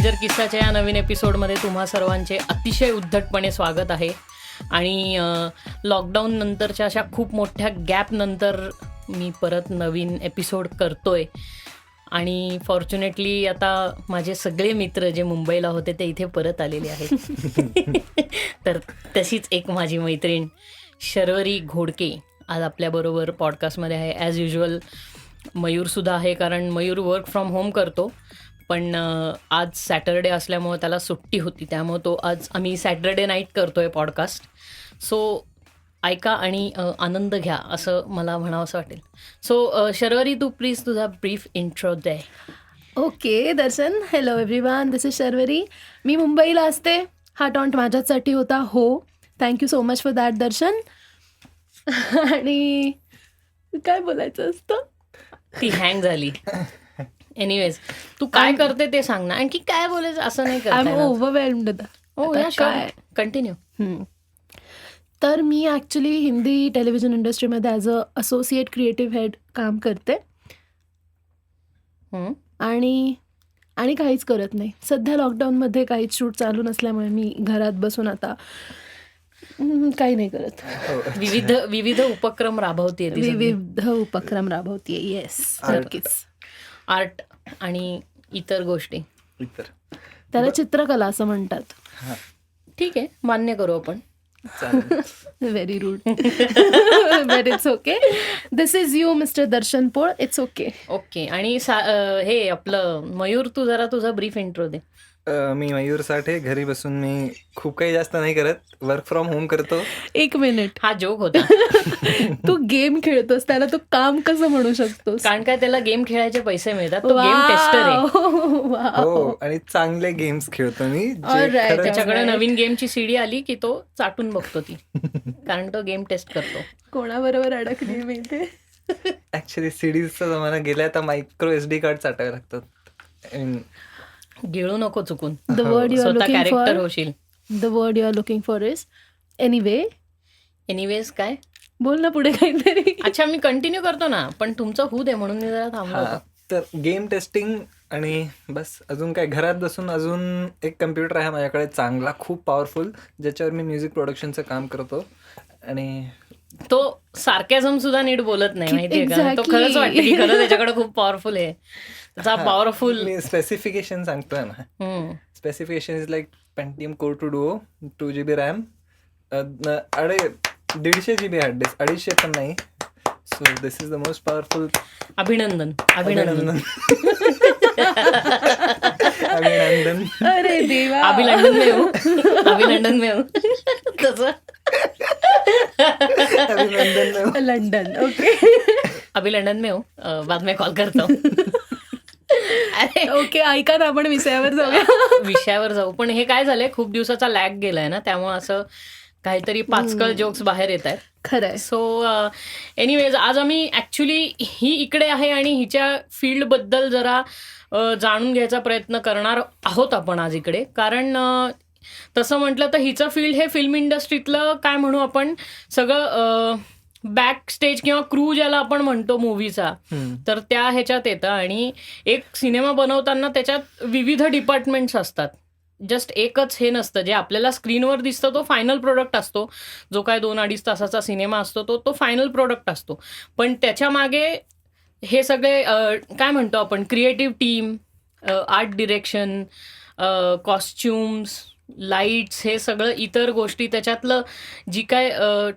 Major किस्साच्या या नवीन एपिसोडमध्ये तुम्हा सर्वांचे अतिशय उद्धटपणे स्वागत आहे. आणि लॉकडाऊन नंतरच्या अशा खूप मोठ्या गॅपनंतर मी परत नवीन एपिसोड करतोय. आणि फॉर्च्युनेटली आता माझे सगळे मित्र जे मुंबईला होते ते इथे परत आलेले आहेत. तर तशीच एक माझी मैत्रीण शर्वरी घोडके आज आपल्याबरोबर पॉडकास्टमध्ये आहे. ॲज युजल मयूरसुद्धा आहे, कारण मयूर वर्क फ्रॉम होम करतो, पण आज सॅटरडे असल्यामुळं त्याला सुट्टी होती, त्यामुळं तो आज आम्ही सॅटरडे नाईट करतोय पॉडकास्ट. सो ऐका आणि आनंद घ्या असं मला म्हणावं असं वाटेल. सो शर्वरी, तू प्लीज तुझा ब्रीफ इंट्रो दे. Okay Darshan, hello everyone, this is Sharvari. मी मुंबईला असते. हा टॉन्ट माझ्यासाठी होता. हो, thank you so much for that Darshan. आणि काय बोलायचं असतं, ती हँग झाली. एनिवेज, तू काय करते ते सांग ना. आणखी काय बोलायचं असं नाही आय एम करता. ओव्हरवेल्म्ड. काय कंटिन्यू. तर मी ॲक्च्युली हिंदी टेलिव्हिजन इंडस्ट्रीमध्ये as a associate creative head काम करते. आणि काहीच करत नाही सध्या. लॉकडाऊनमध्ये काहीच शूट चालू नसल्यामुळे मी घरात बसून आता काही नाही करत. विविध उपक्रम राबवते. विविध उपक्रम राबवते. येस, नक्कीच. आर्ट आणि इतर गोष्टी. त्याला चित्रकला असं म्हणतात. ठीक आहे, मान्य करू आपण. Very rude. But it's okay. This is you mister Darshan Pol. It's okay. Okay. आणि हे आपलं मयूर, तू जरा तुझा ब्रीफ इंट्रो दे. मी मयूर साठे. घरी बसून मी खूप काही जास्त नाही करत, वर्क फ्रॉम होम करतो. एक मिनिट, हा जोक होता. तू गेम खेळतोस, त्याला तू काम कसं म्हणू शकतोस? कारण काय, त्याला गेम खेळायचे पैसे मिळतात. तो गेम टेस्टर आहे. हो, आणि चांगले गेम्स खेळतो मी. त्याच्याकडे नवीन गेमची सीडी आली की तो चाटून बघतो ती, कारण तो गेम टेस्ट करतो. कोणाबरोबर अडकली मी ते. ऍक्च्युली सीडीजचा जमाना गेलाय, आता मायक्रो SD कार्ड चाटावे लागतात. गिळू नको चुकून. The word you are looking character for, होशील. The word you are looking for is anyways. काय बोल ना पुढे काहीतरी. अच्छा, मी कंटिन्यू करतो ना, पण तुमचं होऊ दे म्हणून मी जरा थांबलो. तर गेम टेस्टिंग आणि बस. अजून काय, घरात बसून अजून एक कम्प्युटर आहे माझ्याकडे चांगला, खूप पॉवरफुल, ज्याच्यावर मी म्युझिक प्रोडक्शनचं काम करतो. आणि तो सार्कॅझम सुद्धा नीट बोलत नाही, माहितीये का. तो खरंच वाटतं की खरं त्याच्याकडे खूप पॉवरफुल आहे. त्याचा पॉवरफुल मी स्पेसिफिकेशन सांगतोय ना. Specification is like Pentium Core 2 Duo, 2GB RAM, 150 GB hard disk, 250 पण नाही. So this is the most powerful. अभिनंदन. अभिनंदन. अरे देवा. अभिनंदन में हो. अभिनंदन में हो. तसं लंडन. ओके. अभिनंदन में हो. बाद में कॉल करतो. ओके, ऐका ना, आपण विषयावर जाऊ. पण हे काय झालंय, खूप दिवसाचा लॅग गेलाय ना, त्यामुळे असं काहीतरी पाचकळ जोक्स बाहेर येत आहेत. खरंय. सो एनिवेज, आज आम्ही ऍक्च्युली ही इकडे आहे आणि हिच्या फील्डबद्दल जरा जाणून घ्यायचा प्रयत्न करणार आहोत आपण आज इकडे. कारण तसं म्हटलं तर हिचं फील्ड हे फिल्म इंडस्ट्रीतलं काय म्हणू आपण, सगळं बॅक स्टेज किंवा क्रू ज्याला आपण म्हणतो मूवीचा, तर त्या ह्याच्यात येतं. आणि एक सिनेमा बनवताना त्याच्यात विविध डिपार्टमेंट्स असतात. जस्ट एकच हे नसतं जे आपल्याला स्क्रीनवर दिसतं तो फायनल प्रोडक्ट असतो. जो काय 2-2.5 तासाचा सिनेमा असतो तो फायनल प्रोडक्ट असतो. पण त्याच्या मागे हे सगळे काय म्हणतो आपण, creative team, art direction, costumes, lights, हे सगळं इतर गोष्टी, त्याच्यातलं जी काय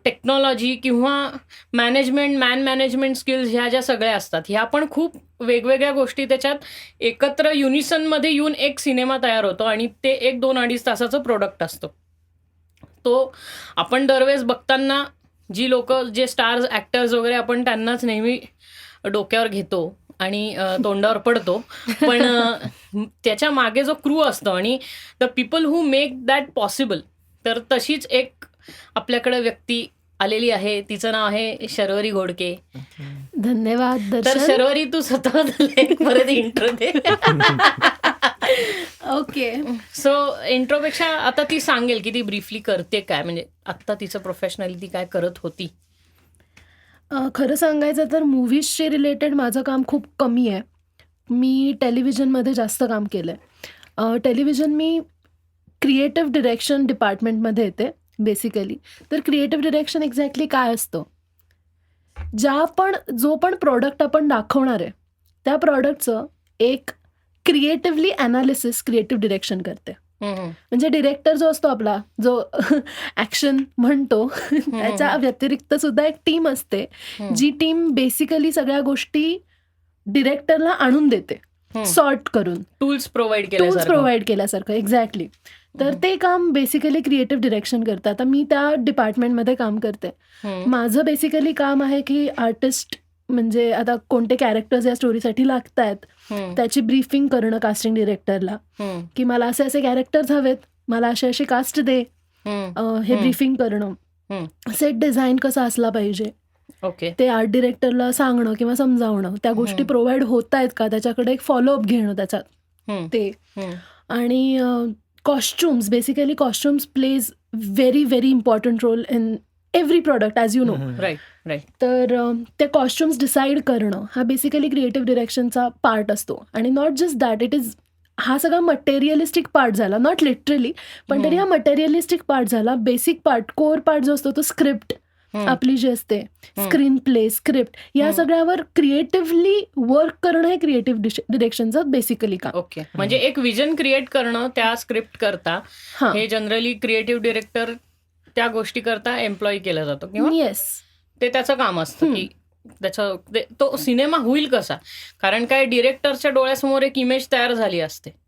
टेक्नॉलॉजी किंवा मॅनेजमेंट स्किल्स, ह्या ज्या सगळ्या असतात, ह्या पण खूप वेगवेगळ्या गोष्टी त्याच्यात एकत्र युनिसनमध्ये येऊन एक सिनेमा तयार होतो. आणि ते 1-2-2.5 तासाचं प्रोडक्ट असतं. तो आपण दरवेळेस बघताना जी लोक, जे स्टार्स, ॲक्टर्स वगैरे, आपण त्यांनाच नेहमी डोक्यावर घेतो आणि तोंडावर पडतो. पण त्याच्या मागे जो क्रू असतो आणि the people who make that possible, तर तशीच एक आपल्याकडे व्यक्ती आलेली आहे. तिचं नाव आहे शर्वरी घोडके. धन्यवाद. तर शर्वरी, तू स्वतः परत इंट्रो दे. ओके. सो इंट्रोपेक्षा आता ती सांगेल की ती ब्रीफली करते काय, म्हणजे आत्ता तिचं प्रोफेशनली ती काय करत होती. खरं सांगायचं तर मूव्हीजशी रिलेटेड माझं काम खूप कमी आहे. मी टेलिव्हिजनमध्ये जास्त काम केलं आहे. टेलिव्हिजन मी क्रिएटिव्ह डिरेक्शन डिपार्टमेंटमध्ये येते बेसिकली. तर क्रिएटिव्ह डिरेक्शन एक्झॅक्टली काय असतं, जो पण प्रॉडक्ट आपण दाखवणार आहे त्या प्रॉडक्टचं एक क्रिएटिव्हली ॲनालिसिस क्रिएटिव्ह डिरेक्शन करते. म्हणजे डिरेक्टर जो असतो आपला, जो ॲक्शन म्हणतो, त्याच्या व्यतिरिक्त सुद्धा एक टीम असते, जी टीम बेसिकली सगळ्या गोष्टी डिरेक्टरला आणून देते सॉर्ट करून, टूल्स प्रोव्हाइड केल्यासारखं. एक्झॅक्टली. तर ते काम बेसिकली क्रिएटिव्ह डिरेक्शन करतं. आता मी त्या डिपार्टमेंटमध्ये काम करते. माझं बेसिकली काम आहे की आर्टिस्ट, म्हणजे आता कोणते कॅरेक्टर्स या स्टोरीसाठी लागत आहेत त्याची ब्रीफिंग करणं कास्टिंग डिरेक्टरला, की मला असे असे कॅरेक्टर्स हवेत, मला असे असे कास्ट दे, हे ब्रीफिंग करणं. सेट डिझाईन कसा असला पाहिजे ते आर्ट डिरेक्टरला सांगणं किंवा समजावणं, त्या गोष्टी प्रोव्हाइड होत आहेत का त्याच्याकडे एक फॉलोअप घेणं त्याच्यात ते. आणि costumes, basically costumes plays very very important role in every product as you know. तर ते कॉस्ट्युम्स डिसाईड करणं हा बेसिकली क्रिएटिव्ह डिरेक्शनचा पार्ट असतो. आणि not just that, it is, हा सगळा मटेरियलिस्टिक पार्ट झाला, नॉट लिटरली पण तरी हा मटेरियलिस्टिक पार्ट झाला. बेसिक पार्ट, कोर पार्ट जो असतो तो स्क्रिप्ट आपली जी असते, स्क्रीन प्ले, स्क्रिप्ट, या सगळ्यावर क्रिएटिव्हली वर्क करणं हे क्रिएटिव्ह डिरेक्शनचं बेसिकली काम. ओके. म्हणजे एक विजन क्रिएट करणं त्या स्क्रिप्ट करता हे जनरली क्रिएटिव्ह डिरेक्टर त्या गोष्टी करता एम्प्लॉय केला जातो किंवा येस, ते त्याचं काम असतं की त्याचं तो सिनेमा होईल कसा. कारण काय, डिरेक्टरच्या डोळ्यासमोर एक इमेज तयार झाली असते,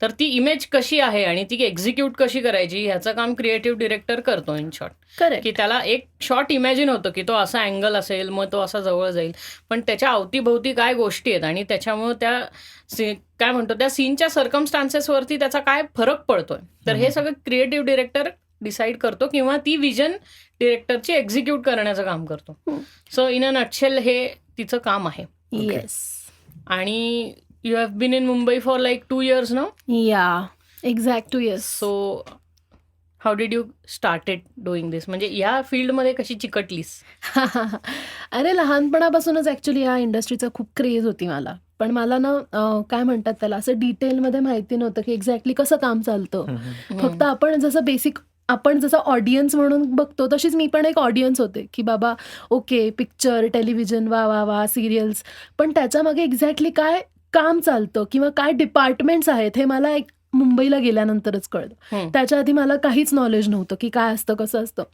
तर ती इमेज कशी आहे आणि ती एक्झिक्यूट कशी करायची ह्याचं काम क्रिएटिव्ह डिरेक्टर करतो. In short, correct. की त्याला एक शॉट इमॅजिन होतं की तो असा अँगल असेल, मग तो असा जवळ जाईल, पण त्याच्या अवतीभोवती काय गोष्टी आहेत आणि त्याच्यामुळे त्या काय म्हणतो त्या सीनच्या सर्कमस्टान्सेसवरती त्याचा काय फरक पडतोय, तर हे सगळं क्रिएटिव्ह डिरेक्टर डिसाईड करतो किंवा ती विजन डिरेक्टरची एक्झिक्यूट करण्याचं काम करतो. सो इन अ नटशेल हे तिचं काम आहे. येस. आणि you have been in Mumbai for like 2 years now? Yeah, exact 2 years. So how did you started doing this, म्हणजे या फील्डमध्ये कशी चिकटलीस? अरे लहानपणापासूनच ॲक्च्युली या इंडस्ट्रीचं खूप क्रेज होती मला. पण मला ना काय म्हणतात त्याला, असं डिटेलमध्ये माहिती नव्हतं की एक्झॅक्टली कसं काम चालतं. फक्त आपण जसं बेसिक, आपण जसं ऑडियन्स म्हणून बघतो तशीच मी पण एक ऑडियन्स होते की बाबा ओके, पिक्चर, टेलिव्हिजन, वा वा वा, सिरियल्स, पण त्याच्यामागे एक्झॅक्टली काय काम चालतं किंवा काय डिपार्टमेंट्स आहेत हे मला एक मुंबईला गेल्यानंतरच कळलं. त्याच्या आधी मला काहीच नॉलेज नव्हतं की काय असतं, कसं असतं.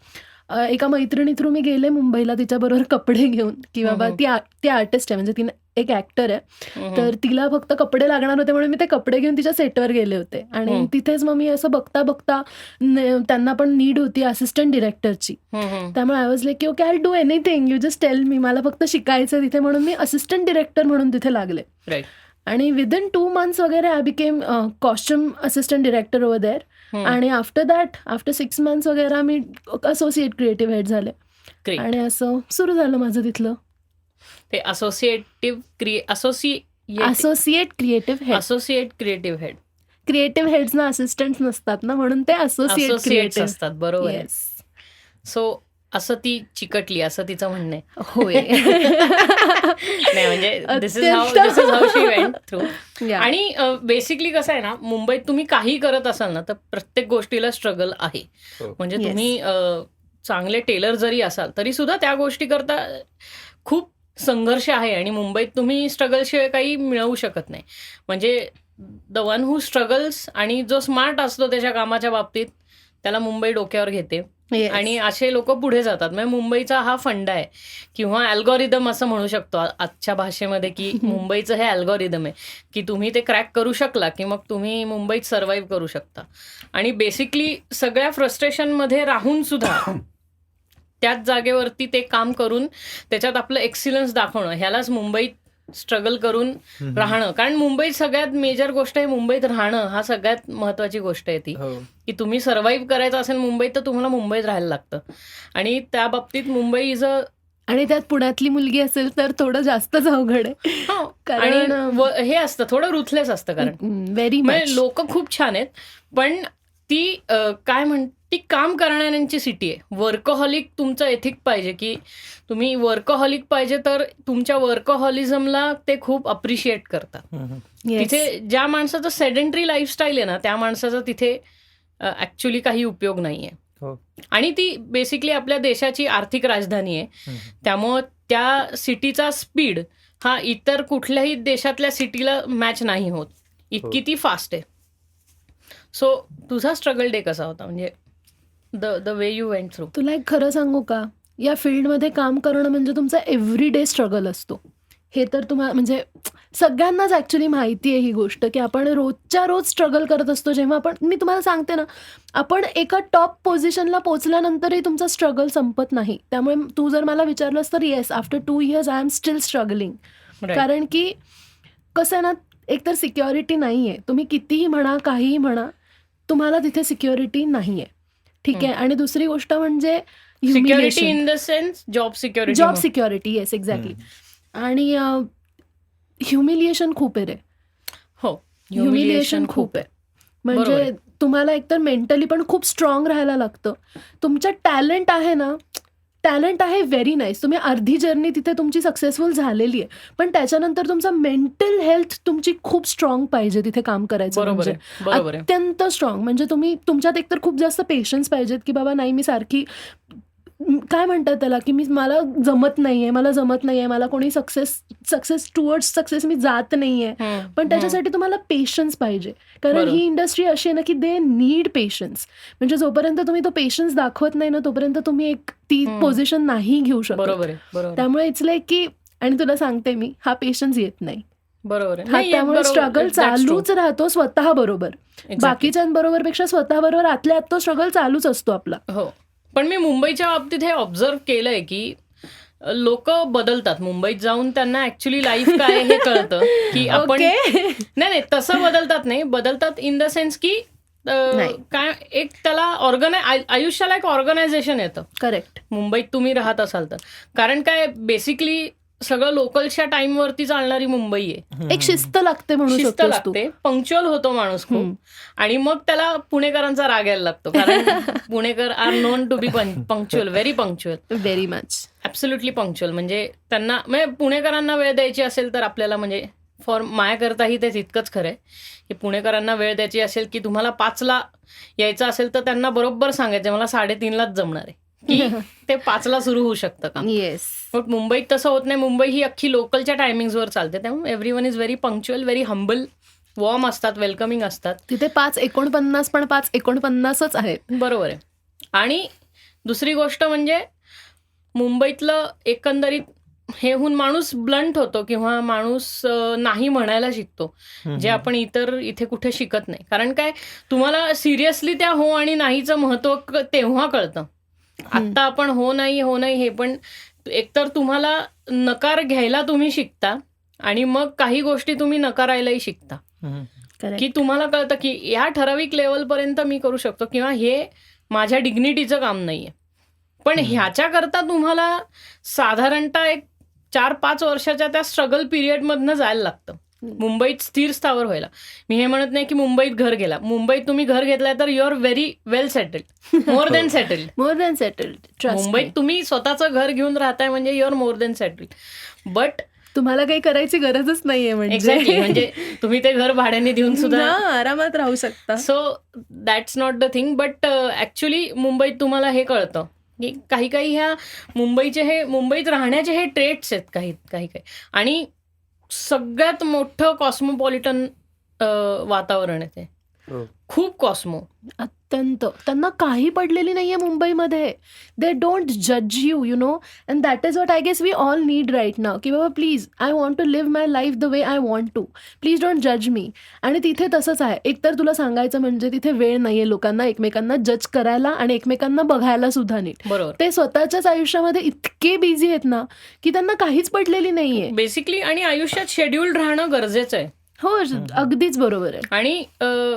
एका मैत्रिणी थ्रू मी गेले मुंबईला तिच्याबरोबर कपडे घेऊन, की बाबा ती आर्टिस्ट आहे, म्हणजे ती एक ॲक्टर आहे, तर तिला फक्त कपडे लागणार होते म्हणून मी ते कपडे घेऊन तिच्या सेटवर गेले होते. आणि तिथेच मग मी असं बघता बघता, त्यांना पण नीड होती असिस्टंट डिरेक्टरची, त्यामुळे आय वॉज लाईक की okay, I do anything, you just tell me, मला फक्त शिकायचं तिथे, म्हणून मी असिस्टंट डिरेक्टर म्हणून तिथे लागले. आणि विदिन 2 months वगैरे I became costume assistant director over there. आणि आफ्टर 6 months वगैरे मी असोसिएट क्रिएटिव्ह हेड झाले. आणि असं सुरू झालं माझं तिथलं ते associate creative head. Creative heads ना असिस्टंट नसतात ना, म्हणून ते असोसिएट असतात. बरोबर. सो असं ती चिकटली, असं तिचं म्हणणं आहे. होय. नाही म्हणजे this is how she went through. आणि बेसिकली कसं आहे ना, मुंबईत तुम्ही काही करत असाल ना तर प्रत्येक गोष्टीला स्ट्रगल आहे. म्हणजे तुम्ही चांगले टेलर जरी असाल तरी सुद्धा त्या गोष्टी करता खूप संघर्ष आहे. आणि मुंबईत तुम्ही स्ट्रगलशिवाय काही मिळवू शकत नाही. म्हणजे द वन हू स्ट्रगल्स आणि जो स्मार्ट असतो त्याच्या कामाच्या बाबतीत त्याला मुंबई डोक्यावर घेते. आणि असे लोक पुढे जातात. म्हणजे मुंबईचा हा फंडा आहे किंवा अल्गोरिदम असं म्हणू शकतो आजच्या भाषेमध्ये, की मुंबईचं हे अल्गोरिदम आहे की तुम्ही ते क्रॅक करू शकला की मग तुम्ही मुंबईत सर्व्हाइव्ह करू शकता. आणि बेसिकली सगळ्या फ्रस्ट्रेशनमध्ये राहून सुद्धा त्याच जागेवरती ते काम करून त्याच्यात आपलं एक्सिलन्स दाखवणं, ह्यालाच मुंबईत स्ट्रगल करून राहणं. कारण मुंबईत सगळ्यात मेजर गोष्ट आहे, मुंबईत राहणं हा सगळ्यात महत्वाची गोष्ट आहे ती, की तुम्ही सर्व्हाइव्ह करायचं असेल मुंबईत तर तुम्हाला मुंबईत राहायला लागतं. आणि त्या बाबतीत मुंबई इज अ, आणि त्यात पुण्यातली मुलगी असेल तर थोडं जास्तच अवघड आहे. कारण हे असतं थोडं रुथलेस असतं. कारण व्हेरी म्हणजे लोक खूप छान आहेत पण ती काय ती काम करणाऱ्यांची सिटी आहे. वर्कहॉलिक तुमचं एथिक पाहिजे, की तुम्ही वर्कहॉलिक पाहिजे, तर तुमच्या वर्कहॉलिझमला ते खूप अप्रिशिएट करतात. Yes. तिथे ज्या माणसाचं सेडेंटरी लाईफस्टाईल आहे ना, त्या माणसाचा तिथे ऍक्च्युली काही उपयोग नाहीये. हो. आणि ती बेसिकली आपल्या देशाची आर्थिक राजधानी आहे. त्यामुळं त्या सिटीचा स्पीड हा इतर कुठल्याही देशातल्या सिटीला मॅच नाही होत, इतकी ती फास्ट आहे. सो तुझा स्ट्रगल डे कसा होता, म्हणजे the way you went through? तुला एक खरं सांगू का, या फील्डमध्ये काम करणं म्हणजे तुमचा एव्हरीडे स्ट्रगल असतो. हे तर तुम्हाला म्हणजे सगळ्यांनाच ॲक्च्युली माहिती आहे ही गोष्ट, की आपण रोजच्या रोज स्ट्रगल करत असतो. जेव्हा मी तुम्हाला सांगते ना, आपण एका टॉप पोझिशनला पोहोचल्यानंतरही तुमचा स्ट्रगल संपत नाही. त्यामुळे तू जर मला विचारलंस तर yes, after 2 years I am still struggling. कारण की कसं आहे ना, एकतर सिक्युरिटी नाही आहे. तुम्ही कितीही म्हणा, काहीही म्हणा, तुम्हाला तिथे सिक्युरिटी नाही आहे. ठीक आहे. आणि दुसरी गोष्ट म्हणजे security in the sense job security. Yes, exactly. आणि ह्युमिलिएशन खूप आहे रे. हो, ह्युमिलिएशन खूप आहे. म्हणजे तुम्हाला एकतर मेंटली पण खूप स्ट्रॉंग राहायला लागतं. तुमच्या टॅलेंट आहे ना, टॅलेंट आहे व्हेरी नाईस. तुम्ही अर्धी जर्नी तिथे तुमची सक्सेसफुल झालेली आहे, पण त्याच्यानंतर तुमचा मेंटल हेल्थ तुमची खूप स्ट्रॉंग पाहिजे तिथे काम करायचं. म्हणजे अत्यंत स्ट्रॉंग. म्हणजे तुमच्यात एकतर खूप जास्त पेशन्स पाहिजेत, की बाबा नाही, मी सारखी काय म्हणतात त्याला, की मला जमत नाहीये, मला कोणी सक्सेस टुवर्ड्स सक्सेस मी जात नाहीये. पण त्याच्यासाठी तुम्हाला पेशन्स पाहिजे. कारण ही इंडस्ट्री अशी आहे ना, की दे नीड पेशन्स. म्हणजे जोपर्यंत तुम्ही तो पेशन्स दाखवत नाही ना, तोपर्यंत तुम्ही ती पोझिशन नाही घेऊ शकत. त्यामुळे इट्स लाईक की, आणि तुला सांगते मी, हा पेशन्स येत नाही. बरोबर. त्यामुळे स्ट्रगल चालूच राहतो स्वतः बरोबर. बाकीच्यांबरोबर पेक्षा स्वतः बरोबर आतल्या आत तो स्ट्रगल चालूच असतो आपला. हो. पण मी मुंबईच्या बाबतीत हे ऑब्झर्व केलंय, की लोक बदलतात. मुंबईत जाऊन त्यांना ऍक्च्युली लाईफ काय हे कळतं, की आपण नाही तसं बदलतात इन द सेन्स की काय एक त्याला आयुष्याला एक ऑर्गनायझेशन येतं. करेक्ट. मुंबईत तुम्ही राहत असाल तर. कारण काय, बेसिकली सगळं लोकलच्या टाइमवरती चालणारी मुंबई आहे. एक शिस्त लागते, म्हणून शिस्त लागते. पंक्च्युअल होतो माणूस खूप. आणि मग त्याला पुणेकरांचा राग यायला लागतो, कारण पुणेकर are known to be punctual, very much absolutely punctual. म्हणजे त्यांना, म्हणजे पुणेकरांना वेळ द्यायची असेल तर आपल्याला, म्हणजे फॉर माझ्याकरताही ते तितकंच खरं आहे, की पुणेकरांना वेळ द्यायची असेल, की तुम्हाला 5ला यायचं असेल तर त्यांना बरोबर सांगायचं मला 3:30लाच जमणार आहे, की ते 5ला सुरू होऊ शकतं का. येस. बट मुंबईत तसं होत नाही. मुंबई ही अख्खी लोकलच्या टायमिंग्सवर चालते. त्यामुळे everyone is very punctual, very humble, warm असतात, वेलकमिंग असतात. तिथे 5:49 पण 5:49च आहे. बरोबर आहे. आणि दुसरी गोष्ट म्हणजे मुंबईतलं एकंदरीत हे होऊन माणूस ब्लंट होतो, किंवा माणूस नाही म्हणायला शिकतो, जे आपण इथे कुठे शिकत नाही. कारण काय, तुम्हाला सिरियसली त्या हो आणि नाहीचं महत्व तेव्हा कळतं. आत्ता आपण हो नाही हे पण, एकतर तुम्हाला नकार घ्यायला तुम्ही शिकता, आणि मग काही गोष्टी तुम्ही नकारायलाही शिकता, की तुम्हाला कळतं की या ठराविक लेवलपर्यंत मी करू शकतो, किंवा हे माझ्या डिग्निटीचं काम नाहीये. पण ह्याच्याकरता तुम्हाला साधारणतः एक 4-5 वर्षाच्या त्या स्ट्रगल पिरियडमधनं जायला लागतं मुंबईत स्थिर स्थावर व्हायला. मी हे म्हणत नाही की मुंबईत घर गेला. मुंबईत तुम्ही घर घेतलाय तर you are very well settled, more than settled. मुंबईत तुम्ही स्वतःचं घर घेऊन राहताय म्हणजे you are more than settled. But तुम्हाला काही करायची गरजच नाहीये. म्हणजे तुम्ही ते घर भाड्याने देऊन सुद्धा आरामात राहू शकता. So that's not the thing. But actually मुंबईत तुम्हाला हे कळतं की काही ह्या मुंबईत राहण्याचे हे ट्रेट्स आहेत काही. आणि सगळ्यात मोठं कॉस्मोपॉलिटन वातावरण आहे ते. खूप कॉस्मो. अत्यंत. त्यांना काही पडलेली नाहीये मुंबईमध्ये. दे डोंट जज you know, and that is what I guess we all need right now, की बाबा please, I want to live my life the way I want to, please don't जज मी. आणि तिथे तसंच आहे. एकतर तुला सांगायचं म्हणजे तिथे वेळ नाहीये लोकांना एकमेकांना जज करायला आणि एकमेकांना बघायला सुद्धा नीट. बरोबर. ते स्वतःच्याच आयुष्यामध्ये इतके बिझी आहेत ना, की त्यांना काहीच पडलेली नाहीये बेसिकली. आणि आयुष्यात शेड्यूल्ड राहणं गरजेचं आहे. हो, अगदीच बरोबर आहे. आणि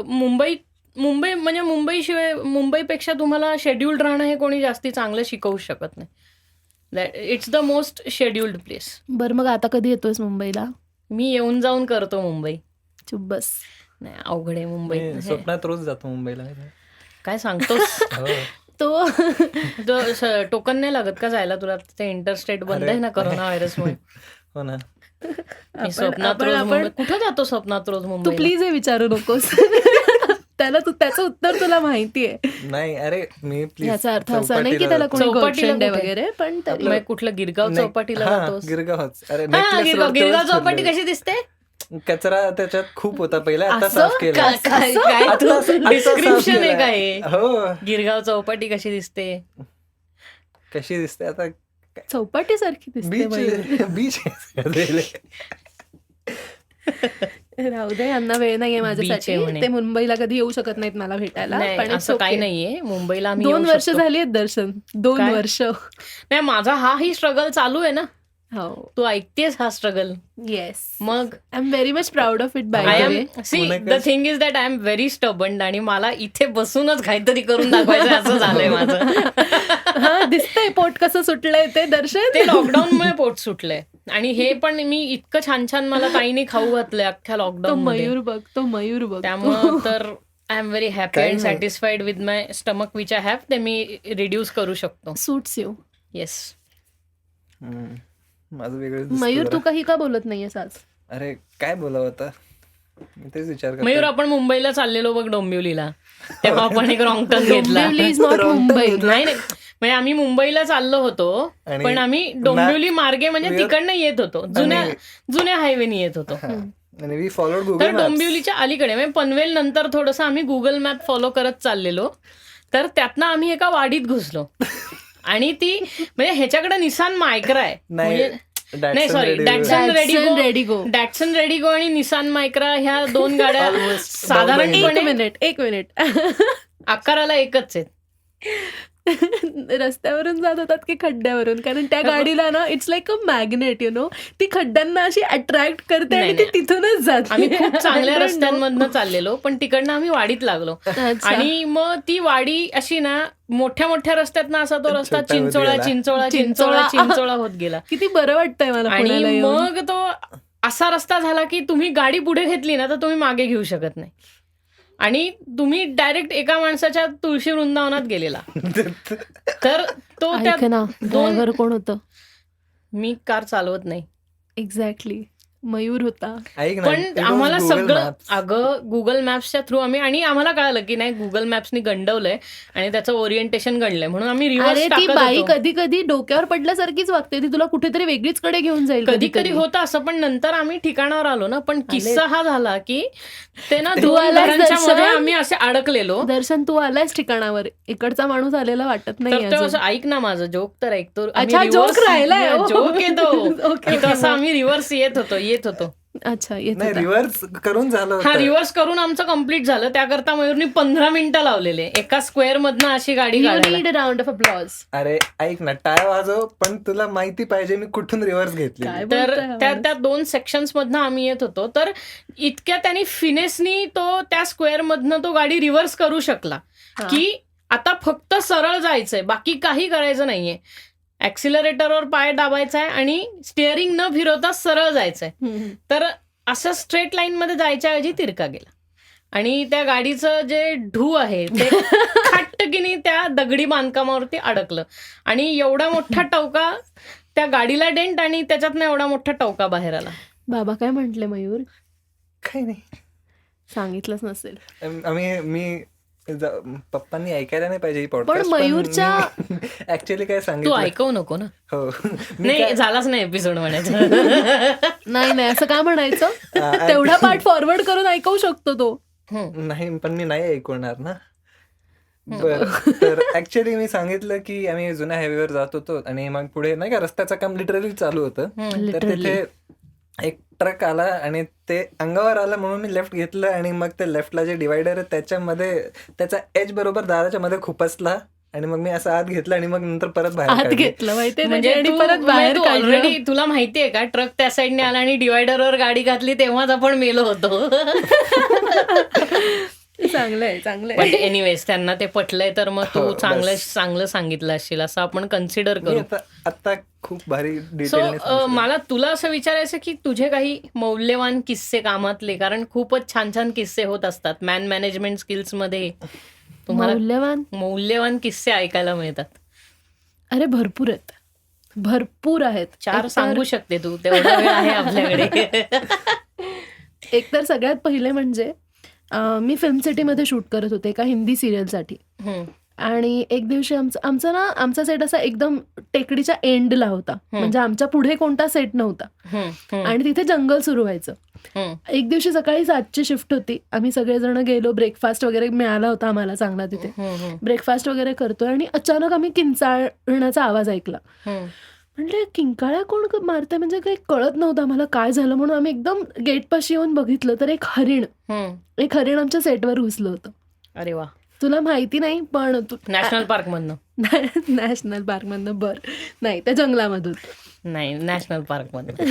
मुंबई म्हणजे मुंबईपेक्षा तुम्हाला शेड्यूल्ड राहणं हे कोणी जास्ती चांगलं शिकवू शकत नाही. It's the most scheduled place. बरं, मग आता कधी येतोयस मुंबईला? मी येऊन जाऊन करतो मुंबई. चुप बस. नाही, अवघड आहे मुंबई. स्वप्नात रोज जातो मुंबईला. काय सांगतोस? तो टोकन नाही लागत का जायला तुला? ते इंटरस्टेट बंद आहे ना कोरोना व्हायरसमुळे. हो ना. मी स्वप्नात रोज मुंबई कुठं जातो स्वप्नात रोज तू मुंबई? प्लीज हे विचारू नकोस. त्याचं उत्तर तुला माहितीये. नाही अरे मी प्लीज याचा अर्थ असा नाही की त्याला कोणी चौपाटीला गर्लफ्रेंड आहे कुठे? वगैरे, पण तरी मग कुठलं गिरगाव चौपाटीला जातोस? गिरगावच. अरे हा, necklace road गिरगाव तेव्हाच चौपाटी फिरलोय. कशी दिसते? कचरा त्याच्यात खूप होता पहिला, आता असं? साफ केला. काय आता तू साफ डिस्क्रिप्शन आहे केलंय. का हे? हो. गिरगाव चौपाटी कशी दिसते? कशी दिसते आता? चौपाटी सारखी दिसते मयूर. बीच राहू दे, यांना वेळ नाहीये Beach आहे माझ्यासाठी. म्हणे. ते मुंबईला कधी येऊ शकत नाहीत मला भेटायला. नाही, पण it's असं काही okay. नाहीये. मुंबईला आम्ही 2 येऊ वर्ष शकतो. झाली आहेत दर्शन. 2 काय? वर्ष. नाही, माझा हाही स्ट्रगल चालू आहे ना. हो. तू ऐकतेस हा स्ट्रगल. येस. मग I am very much proud of it by I the am way. See पुणेकर. The thing is that I am very stubborn आणि मला इथे बसूनच काहीतरी करून दाखवायचं असं झालंय माझं. हा, दिसतंय पोट कसं सुटलंय ते दर्शन. ते लॉकडाऊनमुळे पोट सुटलंय आणि हे पण मी इतकं छान छान मला काही नाही खाऊ घातलंय अख्ख्या तो लॉकडाऊन मयूर बघ, तो मयूर बघ. त्यामुळं तर आय एम व्हेरी हॅपी काही अँड नाही. Satisfied with my stomach which I have. ते मी रिड्यूस करू शकतो. Suits you. येस. माझं वेगळं दिसतं मयूर, जरा. तू काही का बोलत नाहीयेस आज? अरे काय बोलावं आता, मी तेच विचार करतोय. मयूर, आपण मुंबईला चाललेलो बघ डोंबिवलीला, तेव्हा आपण एक रॉंग टर्न घेतला. Dombivli is not Wrong Mumbai. turn. नाही नाही, म्हणजे आम्ही मुंबईला चाललो होतो आणि पण आम्ही डोंबिवली मार्गे म्हणजे we are- तिकडनं येत होतो, जुन्या हायवेने येत होतो. आणि वी फॉलोड तर गुगल डोंबिवलीच्या अलीकडे म्हणजे पनवेल नंतर थोडंसं आम्ही गुगल मॅप फॉलो करत चाललेलो. तर त्यातनं आम्ही एका वाडीत घुसलो आणि ती म्हणजे ह्याच्याकडे निसान मायक्रा आहे. म्हणजे नाही सॉरी, डॅटसन रेडिगो. डॅटसन रेडिगो आणि निसान मायक्रा ह्या 2 गाड्या साधारणपणे एक मिनिट. आकाराला एकच आहेत. रस्त्यावरून जात होतात की खड्ड्यावरून? कारण त्या गाडीला ना it's like a magnet, you know. ती खड्ड्यांना अशी अट्रॅक्ट करते आणि ती तिथूनच जाते. आम्ही खूप चांगल्या रस्त्यांमधनं चाललेलो पण तिकडनं आम्ही वाडीत लागलो. अच्छा. आणि मग ती वाडी अशी ना मोठ्या मोठ्या रस्त्यातनं असा तो रस्ता छोटा होत चिंचोळा गेला. चिंचोळा चिंचोळा चिंचोळा होत गेला. किती बरं वाटतंय मला आणि पुण्याला येऊन. मग तो असा रस्ता झाला की तुम्ही गाडी पुढे घेतली ना तर तुम्ही मागे घेऊ शकत नाही आणि तुम्ही डायरेक्ट एका माणसाच्या तुळशी वृंदावनात गेलेला. तर तो त्या ऐक ना, ड्रायव्हर कोण होतं? मी कार चालवत नाही. एक्झॅक्टली, मयूर होता. ऐक ना, पण आम्हाला सगळं अगं गुगल मॅप्सच्या थ्रू आम्ही आणि कळालं की नाही गुगल मॅप्सनी गंडवलंय आणि त्याचं ओरिएंटेशन गणलंय म्हणून आम्ही रिव्हर्स अरे ती टाकत बाई होतो. कधी कधी डोक्यावर पडल्यासारखीच वागते. ती तुला कुठेतरी वेगळीच कडे घेऊन जाईल. कधी कधी होतं असं, पण नंतर आम्ही ठिकाणावर आलो ना. पण किस्सा हा झाला की ते ना तू 2 आलास घरांच्या मध्ये दर्शन? आम्ही असे अडकलेलो. दर्शन, तू आलायस ठिकाणावर. इकडचा माणूस आलेला वाटत नाही तर तो अजून. असं ऐक ना, माझं जोक तर ऐकतो. अच्छा, joke राहिलाय. जोक येतो. Okay, इथं असं आम्ही रिव्हर्स येत होतो. अच्छा, येत नाही, होता. रिव्हर्स करून झालं हा, होतं. रिव्हर्स करून आमचं कम्प्लीट झालं. त्याकरता मयूरनी 15 मिनिटं लावलेले एका स्क्वेअर मधनं अशी गाडी You काढायला. need a round of applause. अरे ऐक ना, टाय वाजव, पण तुला माहिती पाहिजे मी कुठून रिव्हर्स घेतली. काय तर बोलतोय हा त्या 2 सेक्शन्स मधनं आम्ही येत होतो. तर इतक्या त्यांनी फिनेसनी तो त्या स्क्वेअर मधनं तो गाडी रिव्हर्स करू शकला हा. की आता फक्त सरळ जायचंय, बाकी काही करायचं नाहीये. ऍक्सिलरेटरवर पाय दाबायचा आहे आणि स्टिअरिंग न फिरवता सरळ जायचंय. हम्म. तर असं स्ट्रेट लाईन मध्ये जायच्या ऐवजी तिरका गेला आणि त्या गाडीचं जे ढू आहे ते खटकीने त्या दगडी बांधकामावरती अडकलं आणि एवढा मोठा टवका, त्या गाडीला डेंट आणि त्याच्यातनं एवढा मोठा टवका बाहेर आला. बाबा काय म्हंटले मयूर? काही नाही, सांगितलंच नसेल. मी पप्पांनी ऐकायला नाही पाहिजे ही पण podcast, मयूरच्या ऍक्च्युअली काय तू सांगितलं. ऐकवू नको ना. हो. मी नाही, काय- झालाच नाही एपिसोड म्हणायचं. नाही असं का म्हणायचं? आ- तेवढा पार्ट फॉरवर्ड करून ऐकवू शकतो तो. नाही, पण मी नाही ऐकवणार ना. तर ऍक्च्युली मी सांगितलं की आम्ही जुन्या हायवेवर जात होतो आणि मग पुढे नाही का रस्त्याचं काम लिटरली चालू होतं. तर Literally. तिथे एक ट्रक आला आणि ते अंगावर आला म्हणून मी लेफ्ट घेतलं आणि मग ते लेफ्टला जे डिवायडर आहे त्याच्यामध्ये त्याचा एज बरोबर दाराच्या मध्ये खुपसला आणि मग मी असं आत घेतलं आणि मग नंतर परत बाहेर आत काढलं. घेतलं माहितीये म्हणजे आणि परत बाहेर काढलं. ऑलरेडी तुला माहितीये का ट्रक त्या साईडने आला आणि डिवायडरवर गाडी घातली तेव्हाच आपण मेलो होतो. चांगलंय पण चांगलंय. एनिवेज त्यांना ते पटलंय तर मग तू हो, चांगलं बस. चांगलं सांगितलं असशील असं आपण कन्सिडर मी करू. आता खूप भारी सो डिटेल मला तुला असं विचारायचं की तुझे काही मौल्यवान किस्से कामातले, कारण खूपच छान छान किस्से होत असतात मॅन मॅनेजमेंट स्किल्स मध्ये. तुम्हाला मौल्यवान मौल्यवान किस्से ऐकायला मिळतात? अरे भरपूर आहेत, भरपूर आहेत. 4 सांगू शकते तू, तेवढा वेळ आहे आपल्याकडे. एकतर सगळ्यात पहिले म्हणजे मी फिल्म सिटीमध्ये शूट करत होते एका हिंदी सिरियलसाठी. हम्म, आणि एक दिवशी आमचा सेट असा एकदम टेकडीच्या एंडला होता, म्हणजे आमच्या पुढे कोणता सेट नव्हता हम्म, हम्म, आणि तिथे जंगल सुरू व्हायचं. हम्म, एक दिवशी सकाळी 7ची शिफ्ट होती, आम्ही सगळेजण गेलो, ब्रेकफास्ट वगैरे मिळाला होता आम्हाला चांगला तिथे. हम्म, ब्रेकफास्ट वगैरे करतोय आणि अचानक आम्ही किंचाळण्याचा आवाज ऐकला. हम्म. म्हणजे किंकाळ्या कोण मारते, म्हणजे काही कळत नव्हतं आम्हाला काय झालं, म्हणून आम्ही एकदम गेटपाशी येऊन बघितलं तर एक हरिण आमच्या सेटवर घुसलं होतं. अरे वा. तुला माहिती नाही पण नॅशनल पार्क मधनं? नॅशनल पार्कमधनं? नाही, त्या जंगलामधून. नाही, नॅशनल पार्क मधनं.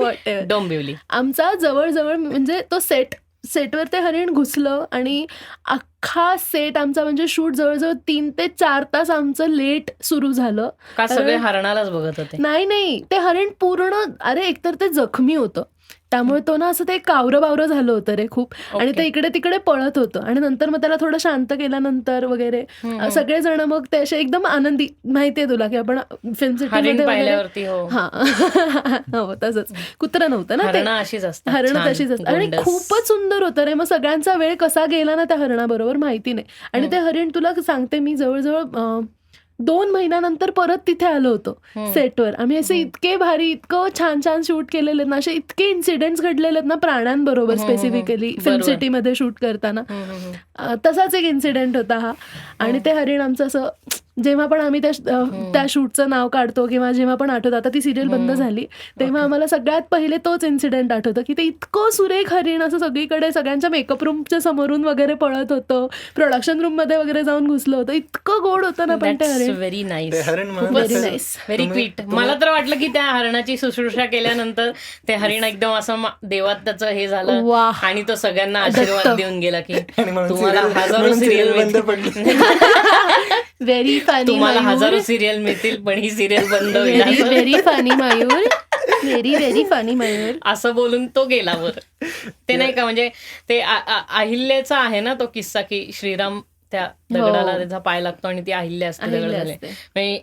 Whatever. डोंबिवली. आमचा जवळजवळ म्हणजे तो सेटवर ते हरिण घुसलं आणि अख्खा सेट आमचा म्हणजे शूट जवळजवळ 3 ते 4 तास आमचं लेट सुरू झालं. का सगळे हरणालाच बघत होते? नाही, ते हरिण पूर्ण, अरे एकतर ते जखमी होतं, त्यामुळे तो ना असं ते कावरं बावरं झालं होतं रे खूप, आणि ते इकडे तिकडे पळत होतं. आणि नंतर मग त्याला थोडं शांत केल्यानंतर वगैरे सगळेजण मग ते असे एकदम आनंदी, माहितीये तुला की आपण फिल्म सिटीमध्ये पाहिल्यावरती हो तसंच. कुत्रं नव्हतं ना ते, अशीच असतात, हरणं तशीच असतात. आणि खूपच सुंदर होतं रे. मग सगळ्यांचा वेळ कसा गेला ना त्या हरणाबरोबर माहिती नाही. आणि ते हरिण, तुला सांगते मी, जवळजवळ 2 महिन्यानंतर परत तिथे आलो होतो सेटवर. आम्ही असे इतके भारी, इतकं छान छान शूट केलेले ना, असे इतके इन्सिडेंट्स घडलेले आहेत ना प्राण्यांबरोबर, स्पेसिफिकली फिल्म सिटीमध्ये शूट करताना. तसाच एक इन्सिडेंट होता हा. आणि ते हरिण आमचं असं, जेव्हा पण आम्ही त्या शूटचं नाव काढतो किंवा जेव्हा पण आठवतं, आता ती सिरियल बंद झाली, तेव्हा आम्हाला सगळ्यात पहिले तोच इन्सिडेंट आठवतो की ते इतकं सुरेख हरिण असं सगळीकडे सगळ्यांच्या मेकअप रूमच्या समोरून वगैरे पळत होतं, प्रोडक्शन रूम मध्ये वगैरे जाऊन घुसलं होतं. इतकं गोड होतं ना पण ते हरिण. Very nice, very nice, very quit. मला तर वाटलं की त्या हरणाची शुश्रूषा केल्यानंतर ते हरिण एकदम असं देवात त्याचं हे झालं वा, आणि तो सगळ्यांना आशीर्वाद देऊन गेला की तुम्हाला हजारो सिरियल बंद सिरियल पडली. व्हेरी फनी, तुम्हाला हजारो सिरियल मिळतील पण ही सिरियल बंद होईल very very funny Mayur, very funny Mayur, असं बोलून तो गेला. बरं, ते नाही का, म्हणजे ते अहिल्याचा आहे ना तो किस्सा की श्रीराम त्या दगडाला त्याचा पाय लागतो आणि ती अहिल्या असते दगडाला. म्हणजे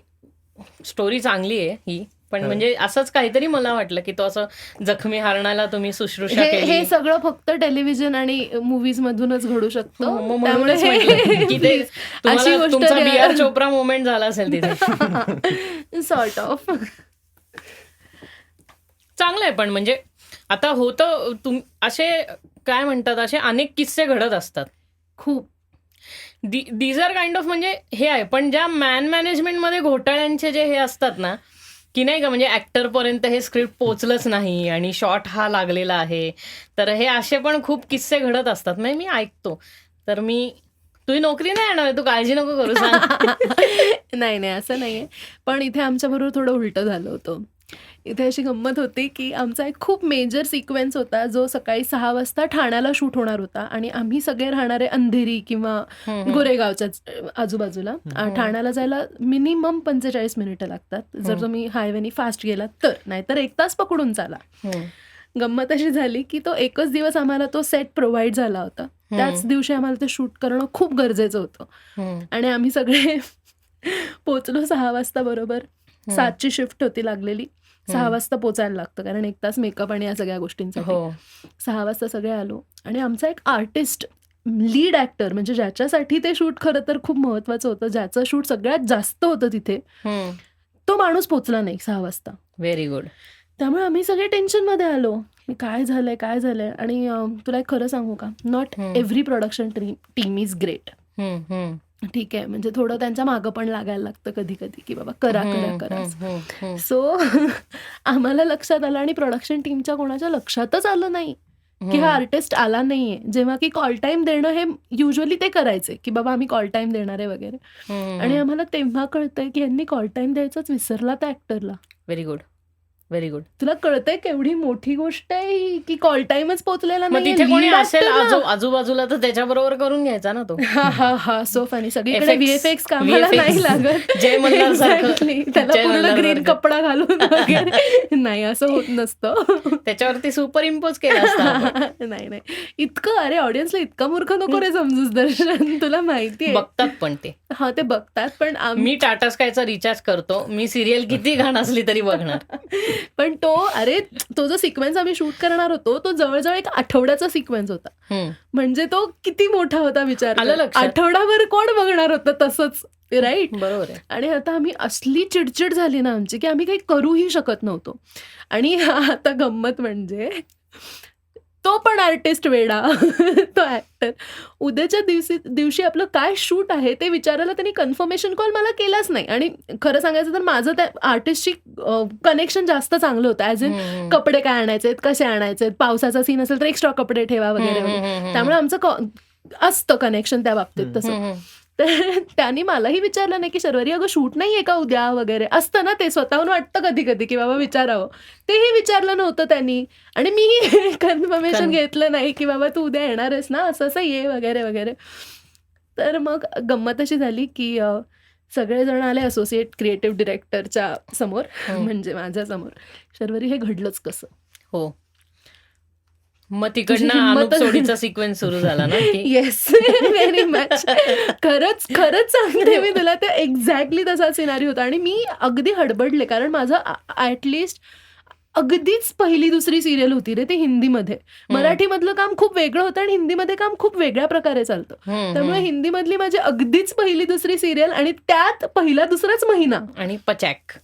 स्टोरी चांगली आहे ही, पण म्हणजे असंच काहीतरी मला वाटलं की तो असं जखमी हरणाला तुम्ही शुश्रूषा केली. हे सगळं फक्त टेलिव्हिजन आणि मूवीज मधूनच घडू शकतं. त्यामुळे की ते तुमचा बी.आर. चोप्रा मोमेंट झाला असेल तिथे. सॉर्ट ऑफ चांगलं आहे. पण म्हणजे आता होतं असे काय म्हणतात, असे अनेक किस्से घडत असतात खूप. दीज आर काइंड ऑफ, म्हणजे हे आहे. पण ज्या मॅनेजमेंटमध्ये घोटाळ्यांचे जे हे असतात ना, की नाही का, म्हणजे ऍक्टर पर्यंत हे स्क्रिप्ट पोचलंच नाही आणि शॉट हा लागलेला आहे, तर हे असे पण खूप किस्से घडत असतात. म्हणजे मी ऐकतो, तर तुझी नोकरी नाही येणार, तू काळजी नको करू सांग. नाही असं नाहीये. पण इथे आमच्याबरोबर थोडं उलटं झालं होतं. इथे अशी गंमत होती की आमचा एक खूप मेजर सिक्वेन्स होता जो सकाळी 6 वाजता ठाण्याला शूट होणार होता. आणि आम्ही सगळे राहणारे अंधेरी किंवा गोरेगावच्या आजूबाजूला. ठाण्याला जायला मिनिमम 45 मिनिटं लागतात जर तुम्ही हायवेनी फास्ट गेलात तर, नाहीतर 1 तास पकडून चाला. गंमत अशी झाली की तो एकच दिवस आम्हाला तो सेट प्रोव्हाइड झाला होता. त्याच दिवशी आम्हाला ते शूट करणं खूप गरजेचं होतं. आणि आम्ही सगळे पोचलो 6 वाजता बरोबर. 7ची शिफ्ट होती लागलेली. 6 वाजता पोचायला लागतं कारण 1 तास मेकअप आणि या सगळ्या गोष्टींसाठी. 6 वाजता सगळे आलो आणि आमचा एक आर्टिस्ट, लीड ऍक्टर, म्हणजे ज्याच्यासाठी ते शूट खरं तर खूप महत्वाचं होतं, ज्याचं शूट सगळ्यात जास्त होतं तिथे, तो माणूस पोचला नाही 6 वाजता. Very good. त्यामुळे आम्ही सगळे टेन्शनमध्ये आलो, काय झालंय. आणि तुला एक खरं सांगू का, not every production team is great. ठीक आहे, म्हणजे थोडं त्यांच्या मागं पण लागायला लागतं कधी कधी की बाबा करा. सो आम्हाला लक्षात आलं आणि प्रोडक्शन टीमच्या कोणाच्या लक्षातच आलं नाही की हा आर्टिस्ट आला नाहीये. जेव्हा की कॉल टाइम देणं हे युजली ते करायचे की बाबा आम्ही कॉल टाइम देणार आहे वगैरे. आणि आम्हाला तेव्हा कळतंय की यांनी कॉल टाइम द्यायचंच विसरला त्या ऍक्टरला. Very good. Very good. तुला कळतंय केवढी मोठी गोष्ट आहे ही, की कॉल टाइमच पोहोचलेला मग नाहीये. तिथे कोणी Lead असेल actor ना. आजूबाजूला तर त्याच्याबरोबर करून घ्यायचा ना तो. हा सो फनी. सगळीकडे Effects, व्हीएफएक्स कामाला VFX. नाही लागत. जय मल्हार सारखं. Exactly. त्याला जय पूर्ण मल्हार ग्रीन सारखं. कपडा घालून वगैरे नाही, असं होत नसतं. त्याच्यावरती सुपर इम्पोज केला असता आपण. नाही इतकं, अरे ऑडियन्सला इतका मूर्ख नको रे समजूस दर्शन, तुला माहितीये. बघतात पण ते. हा ते बघतात, पण मी टाटा स्कायचा रिचार्ज करतो. मी सिरियल किती घाण असली तरी बघणार. पण तो जो सिक्वेन्स आम्ही शूट करणार होतो तो जवळजवळ 1 आठवड्याचा सिक्वेन्स होता. हम्म. म्हणजे तो किती मोठा होता विचार आलं कर. लक्षात. आठवडाभर कोण बघणार होतं तसंच, राईट. बरोबर आहे. आणि आता आम्ही असली चिडचिड झाली ना आमची, की आम्ही काही करूही शकत नव्हतो. आणि आता गंमत म्हणजे तो पण आर्टिस्ट वेडा, तो ऍक्टर. उद्याच्या दिवशी आपलं काय शूट आहे ते विचारायला त्यांनी कन्फर्मेशन कॉल मला केलाच नाही. आणि खरं सांगायचं तर माझं त्या आर्टिस्टशी कनेक्शन जास्त चांगलं होतं. ॲज इन कपडे काय आणायचे, कसे आणायचे, पावसाचा सीन असेल तर एक्स्ट्रा कपडे ठेवा वगैरे वगैरे. त्यामुळे आमचं असतं कनेक्शन त्या बाबतीत तसं. तर त्यांनी मलाही विचारलं नाही की शर्वरी अगं शूट नाहीये का उद्या वगैरे. असतं ना ते, स्वतःहून वाटतं कधी कधी की बाबा विचारावं. तेही विचारलं नव्हतं त्यांनी. आणि मीही कन्फर्मेशन घेतलं नाही की बाबा तू उद्या येणार आहेस ना, असं ये वगैरे वगैरे. तर मग गंमत अशी झाली की सगळेजण आले असोसिएट क्रिएटिव्ह डिरेक्टरच्या समोर, म्हणजे माझ्या समोर. शर्वरी हे घडलंच कसं. हो. मग तिकडनं अनुप सोडीचा सिक्वेन्स सुरू झाला ना. Yes, very much. खरंच सांगते मी तुला, ते एक्झॅक्टली तसा सिनारी होता. आणि मी अगदी हडबडले, कारण माझं ऍटलिस्ट अगदीच पहिली दुसरी सिरियल होती रे ते हिंदीमध्ये. मराठीमधलं काम खूप वेगळं होतं आणि हिंदीमध्ये काम खूप वेगळ्या प्रकारे चालतं. त्यामुळे हिंदीमधली माझी अगदीच पहिली दुसरी सिरियल, आणि त्यात पहिला दुसराच महिना आणि पचॅक.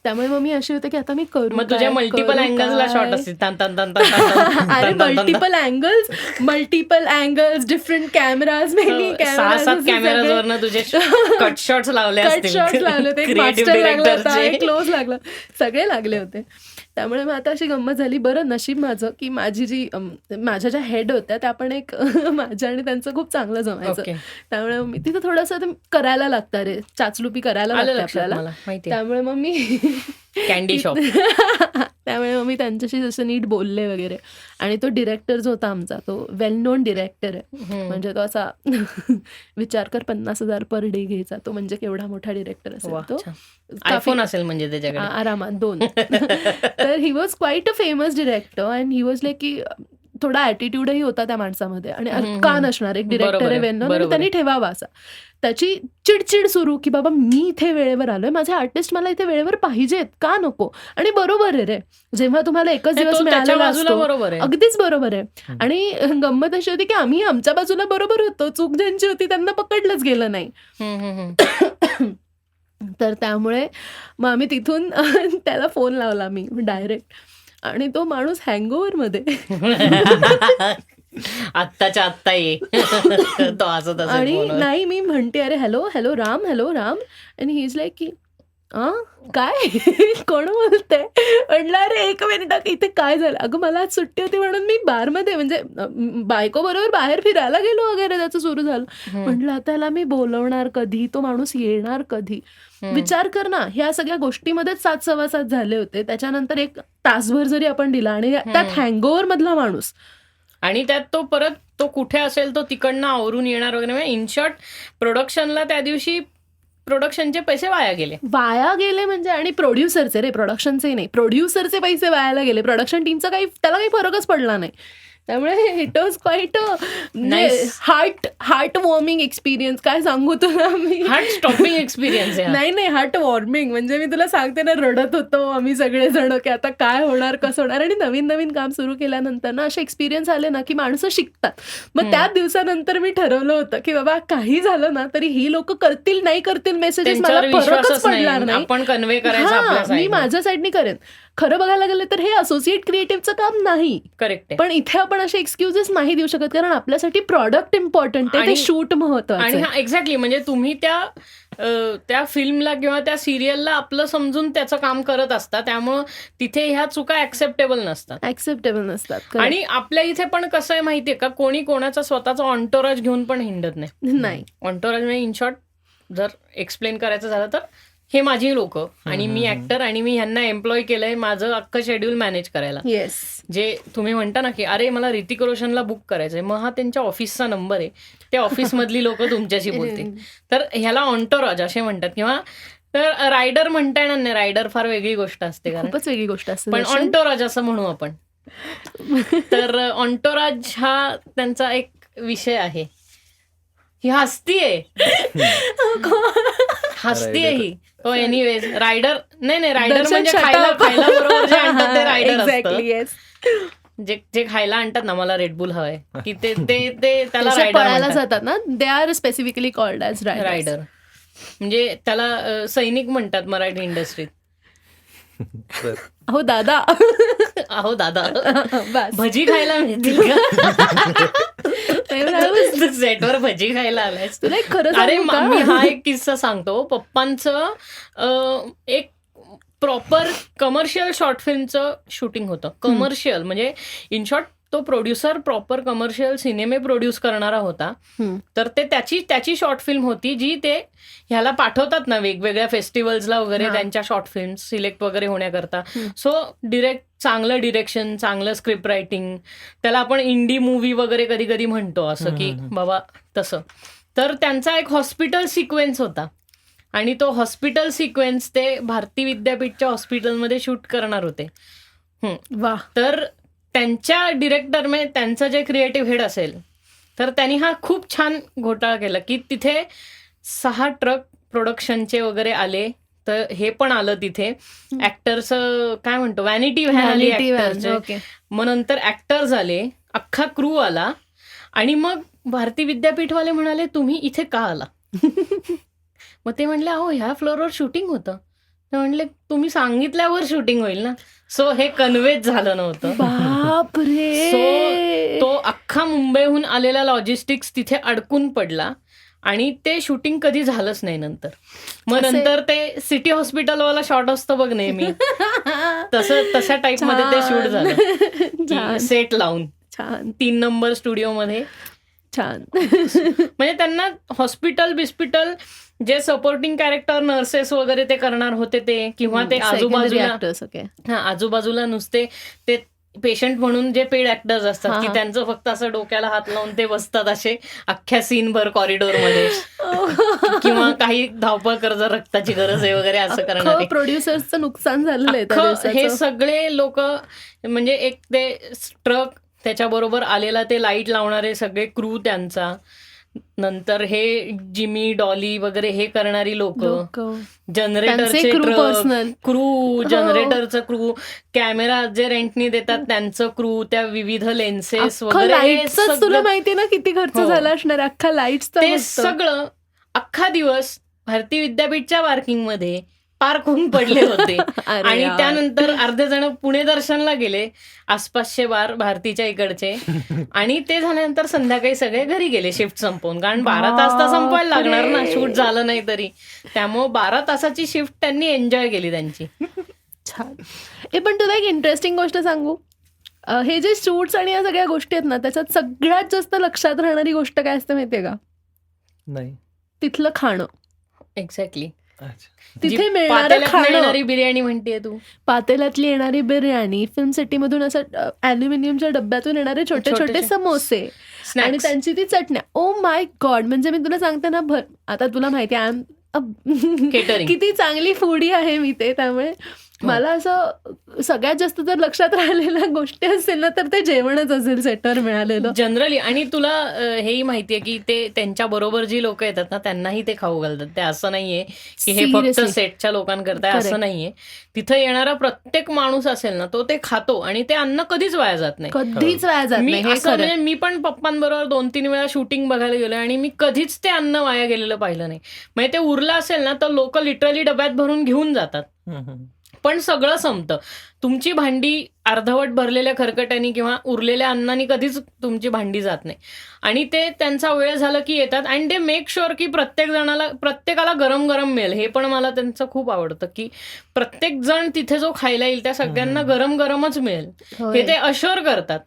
त्यामुळे मग मी अशी होते की आता मी करू. मग तुझ्या मल्टिपल अँगल्सला शॉट असतील. अरे multiple angles, different cameras, many 6-7 cameras वरनं तुझे कट शॉट्स लावले कट शॉट्स लावले होते, मास्टर लागला होता, क्लोज लागला, सगळे लागले होते. त्यामुळे मग आता अशी गंमत झाली. बरं नशीब माझं की माझ्या ज्या हेड होत्या त्या पण माझ्या आणि त्यांचं खूप चांगलं जमायचं. त्यामुळे मी तिथं थोडंसं करायला लागतं रे, चाचलुपी करायला लागते आपल्याला. त्यामुळे मग मी कॅन्डी शॉप. त्यामुळे मग मी त्यांच्याशी जसं नीट बोलले वगैरे. आणि तो डिरेक्टर जो होता आमचा, तो वेल नोन डिरेक्टर आहे. म्हणजे तो असा विचार कर 50,000 पर डे घ्यायचा तो, म्हणजे केवढा मोठा डिरेक्टर असेल तो. आयफोन असेल म्हणजे त्याच्याकडे आरामात 2. तर he was quite a famous director and he was like की थोडा ॲटिट्यूडही होता त्या माणसामध्ये. आणि का नसणार, एक डिरेक्टर आहे वेल नोन, आणि त्यांनी ठेवावा असा. त्याची चिडचिड सुरू की बाबा मी इथे वेळेवर आलोय, माझे आर्टिस्ट मला इथे वेळेवर पाहिजेत, का नको. आणि बरोबर आहे रे, जेव्हा तुम्हाला एकच दिवस मिळालेला असतो, अगदीच बरोबर आहे. आणि गंमत अशी होती की आम्ही आमच्या बाजूला बरोबर होतो, चूक ज्यांची होती त्यांना पकडलंच गेलं नाही. तर त्यामुळे मग आम्ही तिथून त्याला फोन लावला मी डायरेक्ट. आणि तो माणूस हँगओव्हर मध्ये आत्ताच्या आत्ता ये तो असं तसं. आणि नाही, मी म्हणते अरे हॅलो राम आणि ही इज लाईक की काय कोण बोलते. म्हटलं अरे 1 मिनिट इथे काय झालं. अगं मला आज सुट्टी होती म्हणून मी बारमध्ये, म्हणजे बायको बरोबर बाहेर फिरायला गेलो वगैरे, त्याचं सुरू झालं. म्हटलं आता त्याला मी बोलवणार कधी, तो माणूस येणार कधी. विचार कर ना, ह्या सगळ्या गोष्टीमध्येच 7:15 झाले होते. त्याच्यानंतर 1 तासभर जरी आपण दिला, आणि त्यात हँगओव्हर मधला माणूस, आणि त्यात तो परत तो कुठे असेल तो तिकडनं आवरून येणार वगैरे. इन शॉर्ट प्रोडक्शनला त्या दिवशी प्रोडक्शनचे पैसे वाया गेले म्हणजे. आणि प्रोड्युसरचे रे, प्रोडक्शनचे नाही, प्रोड्युसरचे पैसे वायाला गेले. प्रोडक्शन टीमचा त्याला काही फरकच पडला नाही. त्यामुळे it was quite heart warming experience. काय सांगू तुला मी, हार्ट स्टॉपिंग एक्सपिरियन्स. नाही हार्ट वॉर्मिंग म्हणजे मी तुला सांगते ना, रडत होतो आम्ही सगळेजण की आता काय होणार, कसं होणार. आणि नवीन काम सुरू केल्यानंतर ना असे एक्सपिरियन्स आले ना की माणसं शिकतात. मग त्याच दिवसानंतर मी ठरवलं होतं की बाबा काही झालं ना तरी ही लोक करतील नाही करतील मेसेजेस, मला फरकच पडणार नाही, आपण कन्वे करायचं, मी माझ्या साईडनी करेन. खरं बघायला गेलं तर हे असोसिएट क्रिएटिव्हचं काम नाही. करेक्ट. पण इथे आपण असे एक्सक्युजेस नाही देऊ शकत, कारण आपल्यासाठी प्रॉडक्ट इम्पॉर्टंट आहे, ते शूट महत्वाचं. आणि हा एक्झॅक्टली, म्हणजे तुम्ही त्या फिल्मला किंवा त्या सिरियलला आपलं समजून त्याचं काम करत असता. त्यामुळं तिथे ह्या चुका ऍक्सेप्टेबल नसतात. आणि आपल्या इथे पण कसं आहे माहितीये का, कोणी कोणाचा स्वतःचा ऑन्टोराज घेऊन पण हिंडत नाही. ऑन्टोराज म्हणजे इन शॉर्ट जर एक्सप्लेन करायचं झालं तर हे माझी लोक आणि मी ऍक्टर आणि मी ह्यांना एम्प्लॉय केलंय माझं अख्खं शेड्यूल मॅनेज करायला. येस. जे तुम्ही म्हणता ना की अरे मला ऋतिक रोशनला बुक करायचंय, मग हा त्यांच्या ऑफिसचा नंबर आहे, त्या ऑफिसमधली लोक तुमच्याशी बोलतील. तर ह्याला ऑन्टोराज असे म्हणतात, किंवा तर रायडर म्हणता येणार नाही, रायडर फार वेगळी गोष्ट असते कारण, खूपच वेगळी गोष्ट असते. पण ऑन्टोराज असं म्हणू आपण. तर ऑन्टोराज हा त्यांचा एक विषय आहे. ही हसतीये ही. हो एनिवेज रायडर नाही रायडर म्हणजे खायला बरोबर जे आणतात ते रायडर असतं. जे खायला आणतात ना, मला रेडबुल हवंय की ते त्याला रायडर जातात ना, they are specifically called as rider. म्हणजे त्याला सैनिक म्हणतात मराठी इंडस्ट्रीत. अहो दादा भजी खायला मिळतील का? सेटवर भजी खायला आलायस तुला एक खरं अरे सांगू का? मी हा एक किस्सा सांगतो. पप्पांचं एक प्रॉपर कमर्शियल शॉर्ट फिल्मचं शूटिंग होतं. कमर्शियल म्हणजे इन शॉर्ट तो प्रोड्युसर प्रॉपर कमर्शियल सिनेमे प्रोड्यूस करणारा होता. तर ते त्याची शॉर्ट फिल्म होती जी ते ह्याला पाठवतात ना वेगवेगळ्या फेस्टिवल्सला वगैरे त्यांच्या शॉर्ट फिल्म सिलेक्ट वगैरे होण्याकरता. सो चांगलं डिरेक्शन, चांगलं स्क्रिप्ट रायटिंग, त्याला आपण इंडी मूव्ही वगैरे कधी कधी म्हणतो असं की बाबा तसं. तर त्यांचा एक हॉस्पिटल सिक्वेन्स होता आणि तो हॉस्पिटल सिक्वेन्स ते भारती विद्यापीठच्या हॉस्पिटलमध्ये शूट करणार होते. वा. तर त्यांच्या डिरेक्टरने त्यांचं जे क्रिएटिव्ह हेड असेल तर त्यांनी हा खूप छान घोटाळा केला की तिथे 6 ट्रक प्रोडक्शनचे वगैरे आले. तर हे पण आलं तिथे. ऍक्टरचं काय म्हणतो व्हॅनिटी व्हॅन आली ऍक्टरचे. मग नंतर ऍक्टर्स आले, अख्खा क्रू आला आणि मग भारती विद्यापीठवाले म्हणाले तुम्ही इथे का आला? मग ते म्हणले अहो ह्या फ्लोअरवर शूटिंग होतं. ते म्हणले तुम्ही सांगितल्यावर शूटिंग होईल ना. सो हे कन्व्हेच झालं नव्हतं. बापरे. सो तो अख्खा मुंबईहून आलेला लॉजिस्टिक्स तिथे अडकून पडला आणि ते शूटिंग कधी झालंच नाही नंतर. मग नंतर ते सिटी हॉस्पिटलवाला शॉट असतं बघ नेहमी, तशा टाईप मध्ये ते शूट झालं सेट लावून. छान. 3 नंबर स्टुडिओमध्ये. छान. म्हणजे त्यांना हॉस्पिटल बिस्पिटल जे सपोर्टिंग कॅरेक्टर नर्सेस वगैरे ते करणार होते ते, किंवा ते आजूबाजूला नुसते ते पेशंट म्हणून जे पेड ऍक्टर्स असतात की त्यांचं फक्त असं डोक्याला हात लावून ते बसतात असे अख्ख्या सीनभर कॉरिडोरमध्ये, किंवा काही धावपळ कर जर रक्ताची गरज आहे वगैरे असं करणार. प्रोड्युसर्सचं नुकसान झालेलं आहे. हे सगळे लोक म्हणजे एक ते ट्रक त्याच्याबरोबर आलेला ते लाईट लावणारे सगळे क्रू त्यांचा, नंतर हे जिमी डॉली वगैरे हे करणारी लोक, जनरेटरचे क्रू, जनरेटरचा क्रू, कॅमेरा जे रेंटनी देतात त्यांचं क्रू, त्या विविध लेन्सेस वगैरे. तुला माहितीये ना किती खर्च झाला असणार अख्खा लाईट्स. ते सगळं अख्खा दिवस भारती विद्यापीठच्या पार्किंगमध्ये पार्क होऊन पडले होते. आणि त्यानंतर अर्धे जण पुणे दर्शनला गेले, आसपासचे बार भारतीच्या इकडचे, आणि ते झाल्यानंतर संध्याकाळी सगळे घरी गेले शिफ्ट संपवून. कारण 12 तास तर संपवायला लागणार ना, शूट झालं नाही तरी. त्यामुळे 12 तासाची शिफ्ट त्यांनी एन्जॉय केली त्यांची. छान. पण तुला एक इंटरेस्टिंग गोष्ट सांगू, हे जे शूट्स आणि या सगळ्या गोष्टी आहेत ना, त्याच्यात सगळ्यात जास्त लक्षात राहणारी गोष्ट काय असते माहितीये का? नाही. तिथलं खाणं. एक्झॅक्टली. तिथे मिळणारी बिर्याणी म्हणतेय तू, पातेल्यातली येणारी बिर्याणी, फिल्म सिटी मधून असं अल्युमिनियमच्या डब्यातून येणारे छोटे छोटे समोसे आणि त्यांची ती चटण्या. Oh my God. म्हणजे मी तुला सांगते ना, आता तुला माहिती आहे किती चांगली फूडी आहे मी ते, त्यामुळे मला असं सगळ्यात जास्त जर लक्षात राहिलेल्या गोष्टी असेल ना तर ते जेवणच असेल सेटवर मिळालेलं जनरली. आणि तुला हेही माहितीये की ते त्यांच्या बरोबर जी लोक येतात ना त्यांनाही ते खाऊ घालतात. ते असं नाहीये की हे फक्त सेटच्या लोकांकरता, असं नाहीये. तिथं येणारा प्रत्येक माणूस असेल ना तो ते खातो आणि ते अन्न कधीच वाया जात नाही. कधीच वाया जात नाही. म्हणजे मी पण पप्पांबरोबर 2-3 वेळा शूटिंग बघायला गेलोय आणि मी कधीच ते अन्न वाया गेलेलं पाहिलं नाही. म्हणजे ते उरलं असेल ना तर लोक लिटरली डब्यात भरून घेऊन जातात. पण सगळं संपतं. तुमची भांडी अर्धवट भरलेल्या खरकट्यानी किंवा उरलेल्या अन्नानी कधीच तुमची भांडी जात नाही. आणि ते त्यांचा वेळ झाला की येतात आणि ते मेक शुअर की प्रत्येकाला गरम गरम मिळेल. हे पण मला त्यांचं खूप आवडतं की प्रत्येक जण तिथे जो खायला येईल त्या सगळ्यांना गरम गरमच मिळेल, हे ते अश्युअर करतात.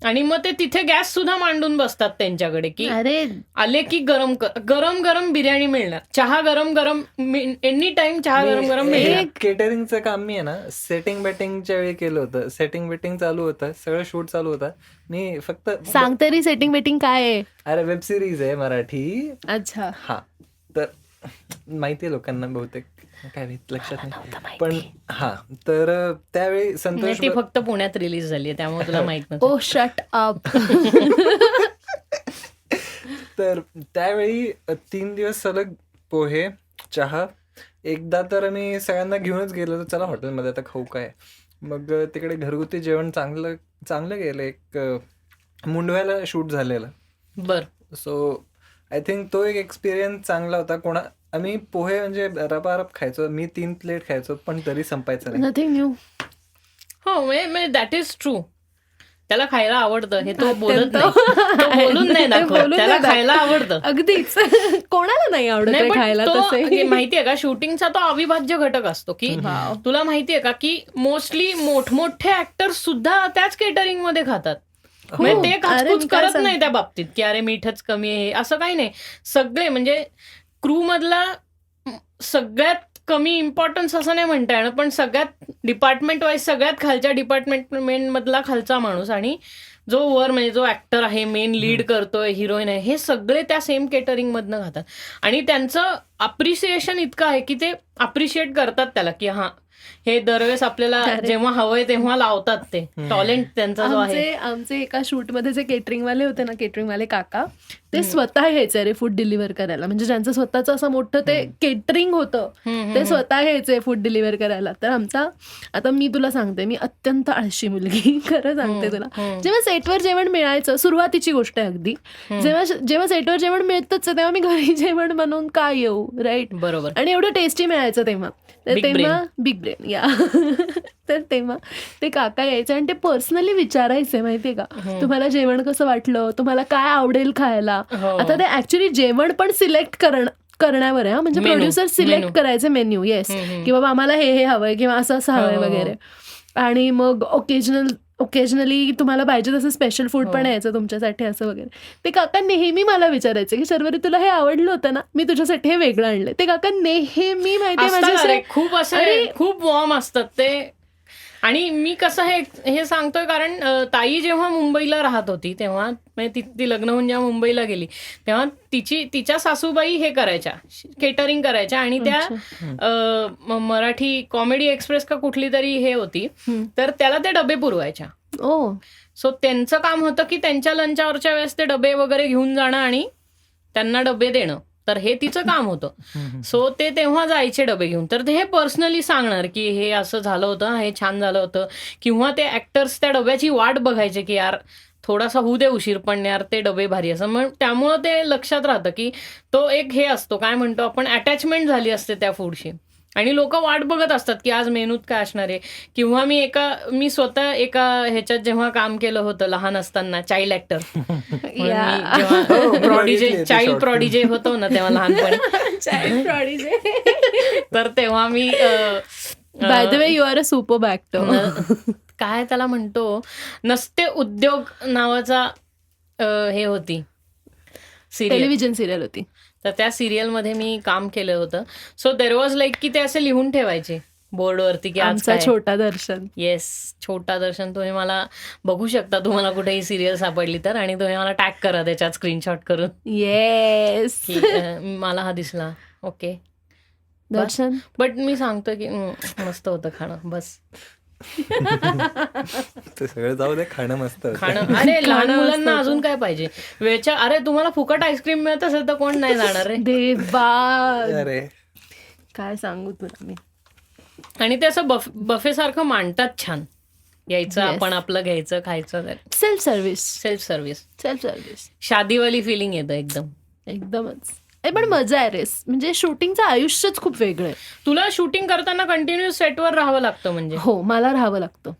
आणि मग ते तिथे गॅस सुद्धा मांडून बसतात त्यांच्याकडे की अरे आले की गरम गरम गरम बिर्याणी मिळणार, चहा गरम गरम, एनी टाइम चहा गरम गरम मिळणार. केटरिंगचं काम मी आहे ना सेटिंग बेटिंगच्या वेळी केलं होतं. सेटिंग बेटिंग चालू होतं, सगळं शूट चालू होतं. मी फक्त सांग तरी सेटिंग बेटिंग काय आहे. अरे वेब सिरीज आहे मराठी. अच्छा. हा तर माहितीये लोकांना बहुतेक, काय माहित, लक्षात नाही. पण हा तर त्यावेळी संतोष ती फक्त पुण्यात रिलीज झाली त्यामुळे तुला माहित नव्हतं. ओ शट अप. तर त्यावेळी 3 दिवस सलग पोहे, चहा. एकदा तर आम्ही सगळ्यांना घेऊनच गेलो होतो, चला हॉटेलमध्ये आता खाऊ काय. मग तिकडे घरगुती जेवण चांगलं चांगलं गेलं. एक मुंडव्याला शूट झालेलं. बर. सो आय थिंक तो एक एक्सपिरियन्स चांगला होता. आम्ही पोहे म्हणजे रपारप खायचो. मी 3 प्लेट खायचो पण तरी संपायचं नाही. Nothing new. हो म्हणजे दॅट इज ट्रू. त्याला खायला आवडतं हे तो बोलत नाही, तो बोलून नाही दाखवत, त्याला खायला आवडतं. अगदीच. कोणाला नाही आवडत रे खायला तसे. माहितीये का, शूटिंगचा तो अविभाज्य घटक असतो की तुला माहितीये का की मोस्टली मोठमोठे ऍक्टर्स सुद्धा त्याच केटरिंग मध्ये खातात. म्हणजे ते काचकूच करत नाही त्या बाबतीत की अरे मीठच कमी आहे असं काही नाही. सगळे म्हणजे क्रू मधला सगळ्यात कमी इम्पॉर्टन्स असं नाही म्हणता येणार, पण सगळ्यात डिपार्टमेंट वाईज सगळ्यात खालच्या डिपार्टमेंट मधला खालचा माणूस आणि जो वर म्हणजे जो ऍक्टर आहे, मेन लीड करतोय, हिरोईन आहे, हे सगळे त्या सेम केटरिंग मधनं खातात. आणि त्यांचं अप्रिसिएशन इतकं आहे की ते अप्रिशिएट करतात त्याला की हा हे दरवेळेस आपल्याला जेव्हा हवंय तेव्हा लावतात. ते टॅलेंट त्यांचा जो आहे. आमचे एका शूटमध्ये जे केटरिंगवाले होते ना, केटरिंगवाले काका, ते स्वतः यायचे रे फूड डिलिव्हर करायला. म्हणजे ज्यांचं स्वतःचं असं मोठं ते केटरिंग होतं, ते स्वतः यायचे फूड डिलिव्हर करायला. तर आमचा, आता मी तुला सांगते, मी अत्यंत आळशी मुलगी, खरं सांगते तुला. जेव्हा सेटवर जेवण मिळायचं, सुरुवातीची गोष्ट आहे अगदी, जेव्हा सेटवर जेवण मिळतच तेव्हा मी घरी जेवण बनवून काय येऊ, राईट. बरोबर. आणि एवढं टेस्टी मिळायचं तेव्हा बिग ब्रेन या. तर तेव्हा ते काका यायचे आणि ते पर्सनली विचारायचे माहितीये का, तुम्हाला जेवण कसं वाटलं, तुम्हाला काय आवडेल खायला. आता ते ऍक्च्युली जेवण पण सिलेक्ट करण्यावर आहे, म्हणजे प्रोड्युसर सिलेक्ट करायचे मेन्यू. येस, की बाबा आम्हाला हे हवंय किंवा असं असं हवंय वगैरे. आणि मग ओकेजनली तुम्हाला पाहिजे तसं स्पेशल फूड पण यायचं तुमच्यासाठी असं वगैरे. ते काका नेहमी मला विचारायचे की शर्वरी तुला हे आवडलं होतं ना, मी तुझ्यासाठी हे वेगळं आणलं. ते काका नेहमी माहितीये माझे खूप असे खूप वॉर्म असतात ते. आणि मी कसं हे सांगतोय कारण ताई जेव्हा मुंबईला राहत होती तेव्हा, म्हणजे ती लग्न होऊन जेव्हा मुंबईला गेली तेव्हा तिच्या सासूबाई हे करायच्या, केटरिंग करायच्या. आणि त्या मराठी कॉमेडी एक्सप्रेस का कुठली तरी हे होती, तर त्याला ते डबे पुरवायच्या. सो त्यांचं काम होतं की त्यांच्या लंचावरच्या वेळेस ते डबे वगैरे घेऊन जाणं आणि त्यांना डबे देणं. तर हे तिचं काम होतं. सो ते तेव्हा जायचे डबे घेऊन. तर ते हे पर्सनली सांगणार की हे असं झालं होतं, हे छान झालं होतं. किंवा ते ऍक्टर्स त्या डब्याची वाट बघायचे की यार थोडासा होऊ दे उशीर, पण यार ते डबे भारी असं. मग त्यामुळं ते लक्षात राहतं की तो एक हे असतो, काय म्हणतो आपण, अटॅचमेंट झाली असते त्या फूडशी. आणि लोक वाट बघत असतात की आज मेनूत काय असणार आहे. किंवा मी स्वतः एका ह्याच्यात जेव्हा काम केलं होतं लहान असताना, चाइल्ड ऍक्टर, चाइल्ड प्रॉडिजे होतो ना तेव्हा लहानपणी, चाइल्ड प्रॉडिजे. तर तेव्हा मी by the way you are a super actor. काय त्याला म्हणतो, नसते उद्योग नावाचा हे होती टेलिव्हिजन सिरियल होती. तर त्या सिरियलमध्ये मी काम केलं होतं. सो देर वॉज लाईक की ते असे लिहून ठेवायचे बोर्डवरती की आज छोटा दर्शन. येस, छोटा दर्शन. तुम्ही मला बघू शकता, तुम्हाला कुठेही सिरियल सापडली तर, आणि तुम्ही मला टॅग करा त्याच्यात स्क्रीनशॉट करून. येस, मला हा दिसला, ओके दर्शन. बट मी सांगतोय की मस्त होतं खाणं, बस. ते सगळं जाऊ दे, खाणं मस्त खाणं. अरे लहान मुलांना अजून काय पाहिजे वेळच्या. अरे तुम्हाला फुकट आईस्क्रीम मिळत असेल तर कोण नाही जाणार रे. देवा, अरे काय सांगू तुला मी. आणि ते असं बफे सारखं मांडतात छान. यायचं, आपण आपलं घ्यायचं, खायचं. सेल्फ सर्व्हिस शादीवाली फिलिंग येतं एकदमच. पण मजा आहे रेस. म्हणजे शूटिंगचं आयुष्यच खूप वेगळं आहे. तुला शूटिंग करताना कंटिन्यू सेटवर राहावं लागतं म्हणजे? हो, मला राहावं लागतं.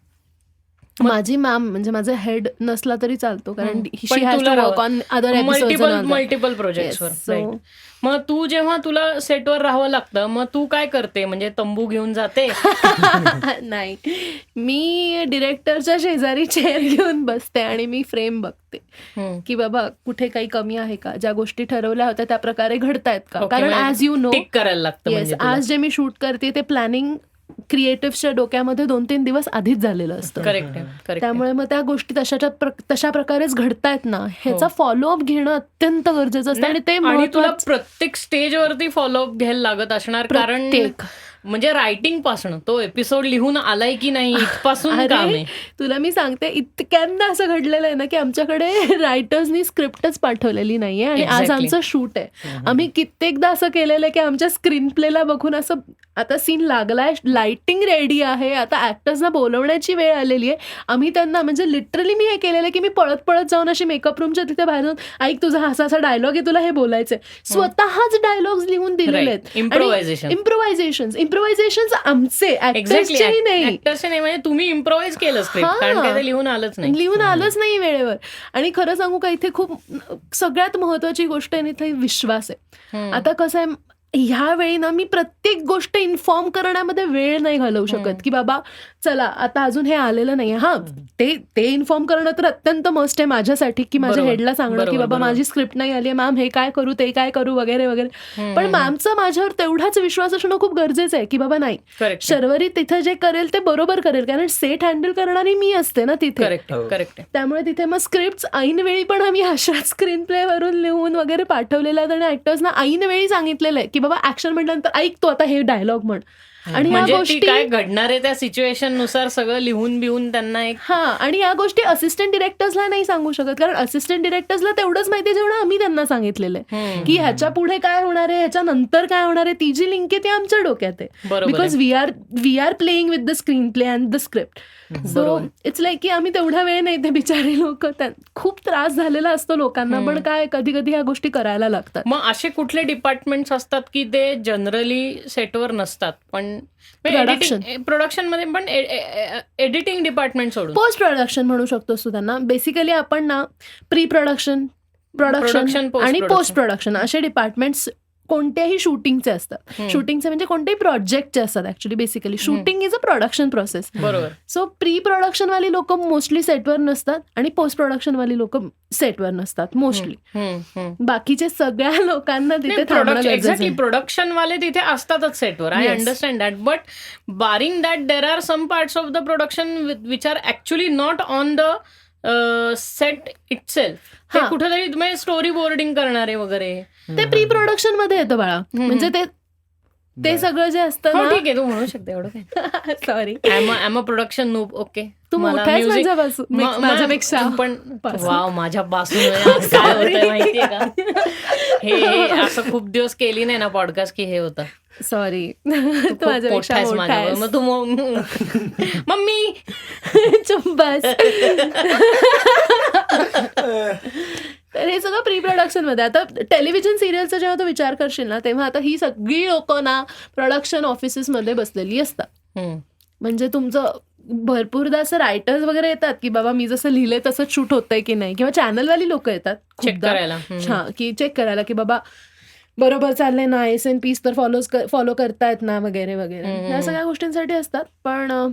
माझी मॅम म्हणजे माझा हेड नसला तरी चालतो कारण पण शी हॅज तुला to work on other multiple प्रोजेक्ट्सवर. सो मग तू जेव्हा तुला सेटवर राहावं लागतं मग तू काय करते, म्हणजे तंबू घेऊन जाते? नाही, मी डिरेक्टरच्या शेजारी चेअर घेऊन बसते आणि मी फ्रेम बघते की बाबा कुठे काही कमी आहे का, ज्या गोष्टी ठरवल्या होत्या त्या प्रकारे घडतायत का. Okay, कारण म्हणजे ॲज यू नो, टिक करायला लागतं येस, म्हणजे तुला. आज जे मी शूट करते ते प्लॅनिंग क्रिएटिव्हच्या डोक्यामध्ये 2-3 दिवस आधीच झालेलं असतं. करेक्ट आहे, करेक्ट आहे. त्यामुळे मग त्या गोष्टी तशा प्रकारेच घडतायत ना, ह्याचा फॉलोअप घेणं अत्यंत गरजेचं असतं आणि ते आणि तुला महत्त्वाचं. प्रत्येक स्टेजवरती फॉलोअप घ्यायला लागत असणार, कारण प्रत्येक. म्हणजे रायटिंग पासून तो एपिसोड लिहून आलाय की नाही इथपासून काम अरे आहे. तुला मी सांगते, इतक्यांदा असं घडलेलं आहे ना की आमच्याकडे रायटर्सनी स्क्रिप्टच पाठवलेली नाहीये आणि आज Exactly. आमचं शूट आहे. आम्ही कित्येकदा असं केलेलं आहे की आमच्या स्क्रीन प्लेला बघून असं आता सीन लागलाय, लाइटिंग रेडी आहे, आता ऍक्टर्सना बोलवण्याची वेळ आलेली आहे, आम्ही त्यांना म्हणजे लिटरली मी हे केलेलं आहे की मी पळत पळत जाऊन अशी मेकअप रूमच्या तिथे बाहेर जाऊन, ऐक तुझा असा डायलॉग आहे, तुला हे बोलायचंय, स्वतःच डायलॉग्स लिहून दिलेले आहेत. इम्प्रोव्हायझेशन आमचे, ऍक्टर्सचेही नाही. ऍक्टर्सचे नाही, म्हणजे तुम्ही इम्प्रोव्हाइज केलं स्क्रिप्ट, कारण काय ते लिहून आलंच नाही. लिहून आलंच नाही वेळेवर. आणि खरं सांगू का, इथे खूप सगळ्यात महत्वाची गोष्ट आहे इथे विश्वास आहे. आता कसं आहे, ह्या वेळी ना मी प्रत्येक गोष्ट इन्फॉर्म करण्यामध्ये वेळ नाही घालवू शकत की बाबा चला आता अजून हे आलेलं नाही. हा, ते इन्फॉर्म करणं तर अत्यंत मस्ट आहे माझ्यासाठी की माझ्या हेडला सांगणं की बाबा माझी स्क्रिप्ट नाही आली आहे मॅम, हे काय करू ते काय करू वगैरे वगैरे. पण मॅमचा माझ्यावर तेवढाच विश्वास असणं खूप गरजेचं आहे की बाबा नाही, शर्वरी तिथे जे करेल ते बरोबर करेल, कारण सेट हँडल करणारी मी असते ना तिथे. करेक्ट. त्यामुळे तिथे मग स्क्रिप्ट ऐन वेळी पण आम्ही अशा स्क्रीन प्ले वरून लिहून वगैरे पाठवलेल्या आहेत आणि ऍक्टर्सना ऐन वेळी सांगितलेलं आहे की बाबा ऍक्शन म्हटल्यानंतर ऐक तू आता हे डायलॉग म्हण. आणि या म्हणजे गोष्टी काय घडणार आहे त्या सिच्युएशन नुसार सगळं लिहून बिहून त्यांना एक. हा, आणि या गोष्टी असिस्टंट डिरेक्टर्सला नाही सांगू शकत, कारण असिस्टंट डिरेक्टर्सला तेवढंच माहिती जेवढं आम्ही त्यांना सांगितलेलं आहे की ह्याच्या पुढे काय होणार आहे, ह्याच्या नंतर काय होणार आहे, ती जी लिंक आहे ती आमच्या डोक्यात आहे. Because we are playing with the screenplay and the script. So it's like की आम्ही तेवढा वेळ नाही, ते बिचारे लोक, खूप त्रास झालेला असतो लोकांना, पण काय कधी कधी ह्या गोष्टी करायला लागतात. मग असे कुठले डिपार्टमेंट्स असतात की ते जनरली सेटवर नसतात, पण प्रोडक्शन मध्ये, पण एडिटिंग डिपार्टमेंट सोडून पोस्ट प्रोडक्शन म्हणू शकतोस तू त्यांना. बेसिकली आपण ना प्री प्रोडक्शन, प्रोडक्शन आणि पोस्ट प्रोडक्शन असे डिपार्टमेंट्स कोणत्याही शूटिंगचे असतात. शूटिंगचे म्हणजे कोणत्याही प्रोजेक्टचे असतात actually. Basically shooting is a production process. बरोबर. सो प्री प्रोडक्शन वाली लोक मोस्टली सेटवर नसतात आणि पोस्ट प्रोडक्शन वाली लोक सेटवर नसतात मोस्टली. बाकीचे सगळ्या लोकांना तिथे एक्झॅक्टली प्रोडक्शन वाले तिथे असतातच सेटवर. I understand that, but barring that there are some parts of the production which are actually not on the set itself. ते कुठेतरी तुम्ही स्टोरी बोर्डिंग करणारे वगैरे ते प्री प्रोडक्शन मध्ये येतं बाळा. म्हणजे ते सगळं जे असतं ना. ठीक आहे, तू म्हणू शकते एवढं काय. Sorry, I am a production noob. Okay, तू मोठा आहेस माझ्यापेक्षा. पण वाव, माझ्यापासून काय होतंय माहितीये का, हे असं खूप दिवस केली नाही ना पॉडकास्ट की हे होतं. सॉरी, तू माझ्यापेक्षा मोठा आहेस. मग तू मम्मी चुप बस. तर हे सगळं प्री प्रोडक्शन मध्ये. आता टेलिव्हिजन सिरियलचा जेव्हा तू विचार करशील ना, तेव्हा आता ही सगळी लोक ना प्रोडक्शन ऑफिसेस मध्ये बसलेली असतात. म्हणजे तुमचं भरपूरदा असं रायटर्स वगैरे येतात की बाबा मी जसं लिहिलंय तसंच शूट होतंय की नाही, किंवा चॅनलवाली लोक येतात चेक करायला. की चेक करायला की बाबा बरोबर चाललंय ना, SNPs तर फॉलो करतायत ना वगैरे वगैरे. या सगळ्या गोष्टींसाठी असतात. पण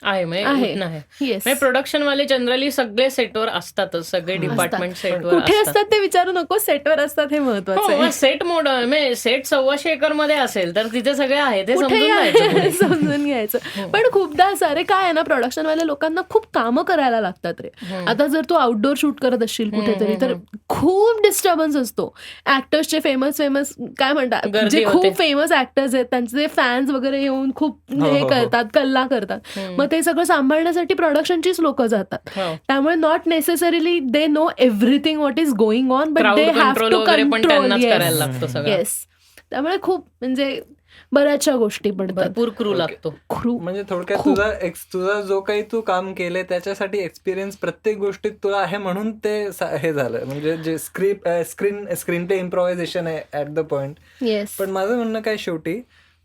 आहे प्रोडक्शन वाले जनरली सगळे सेटवर असतातच, सगळे डिपार्टमेंट सेटवर. कुठे असतात ते विचारू नको, सेटवर असतात हे महत्वाचं आहे. सेट मोड सेट 125 एकर मध्ये असेल तर तिथे सगळे आहे ते समजून घ्यायचं. पण खूपदा असं, अरे काय आहे ना, प्रोडक्शन वाल्या लोकांना खूप कामं करायला लागतात रे. आता जर तू आउटडोर शूट करत असशील कुठेतरी तर खूप डिस्टर्बन्स असतो. ऍक्टर्सचे फेमस काय म्हणतात, जे खूप फेमस ऍक्टर्स आहेत त्यांचे फॅन्स वगैरे येऊन खूप हे करतात, कल्ला करतात. मग ते सगळं सांभाळण्यासाठी प्रोडक्शनचीच लोक जातात. त्यामुळे not necessarily they know everything what is going on, but they have to control. Yes, त्यामुळे खूप म्हणजे बऱ्याचशा गोष्टी पडतात. भरपूर क्रू लागतो. म्हणजे थोडक्यात तुझा जो काही तू काम केलंय त्याच्यासाठी एक्सपिरियन्स प्रत्येक गोष्टीत तुला आहे, म्हणून ते हे झालं. म्हणजे जे स्क्रीन प्ले इम्प्रोव्हायझेशन आहे ऍट द पॉइंट. येस, पण माझं म्हणणं काय, शेवटी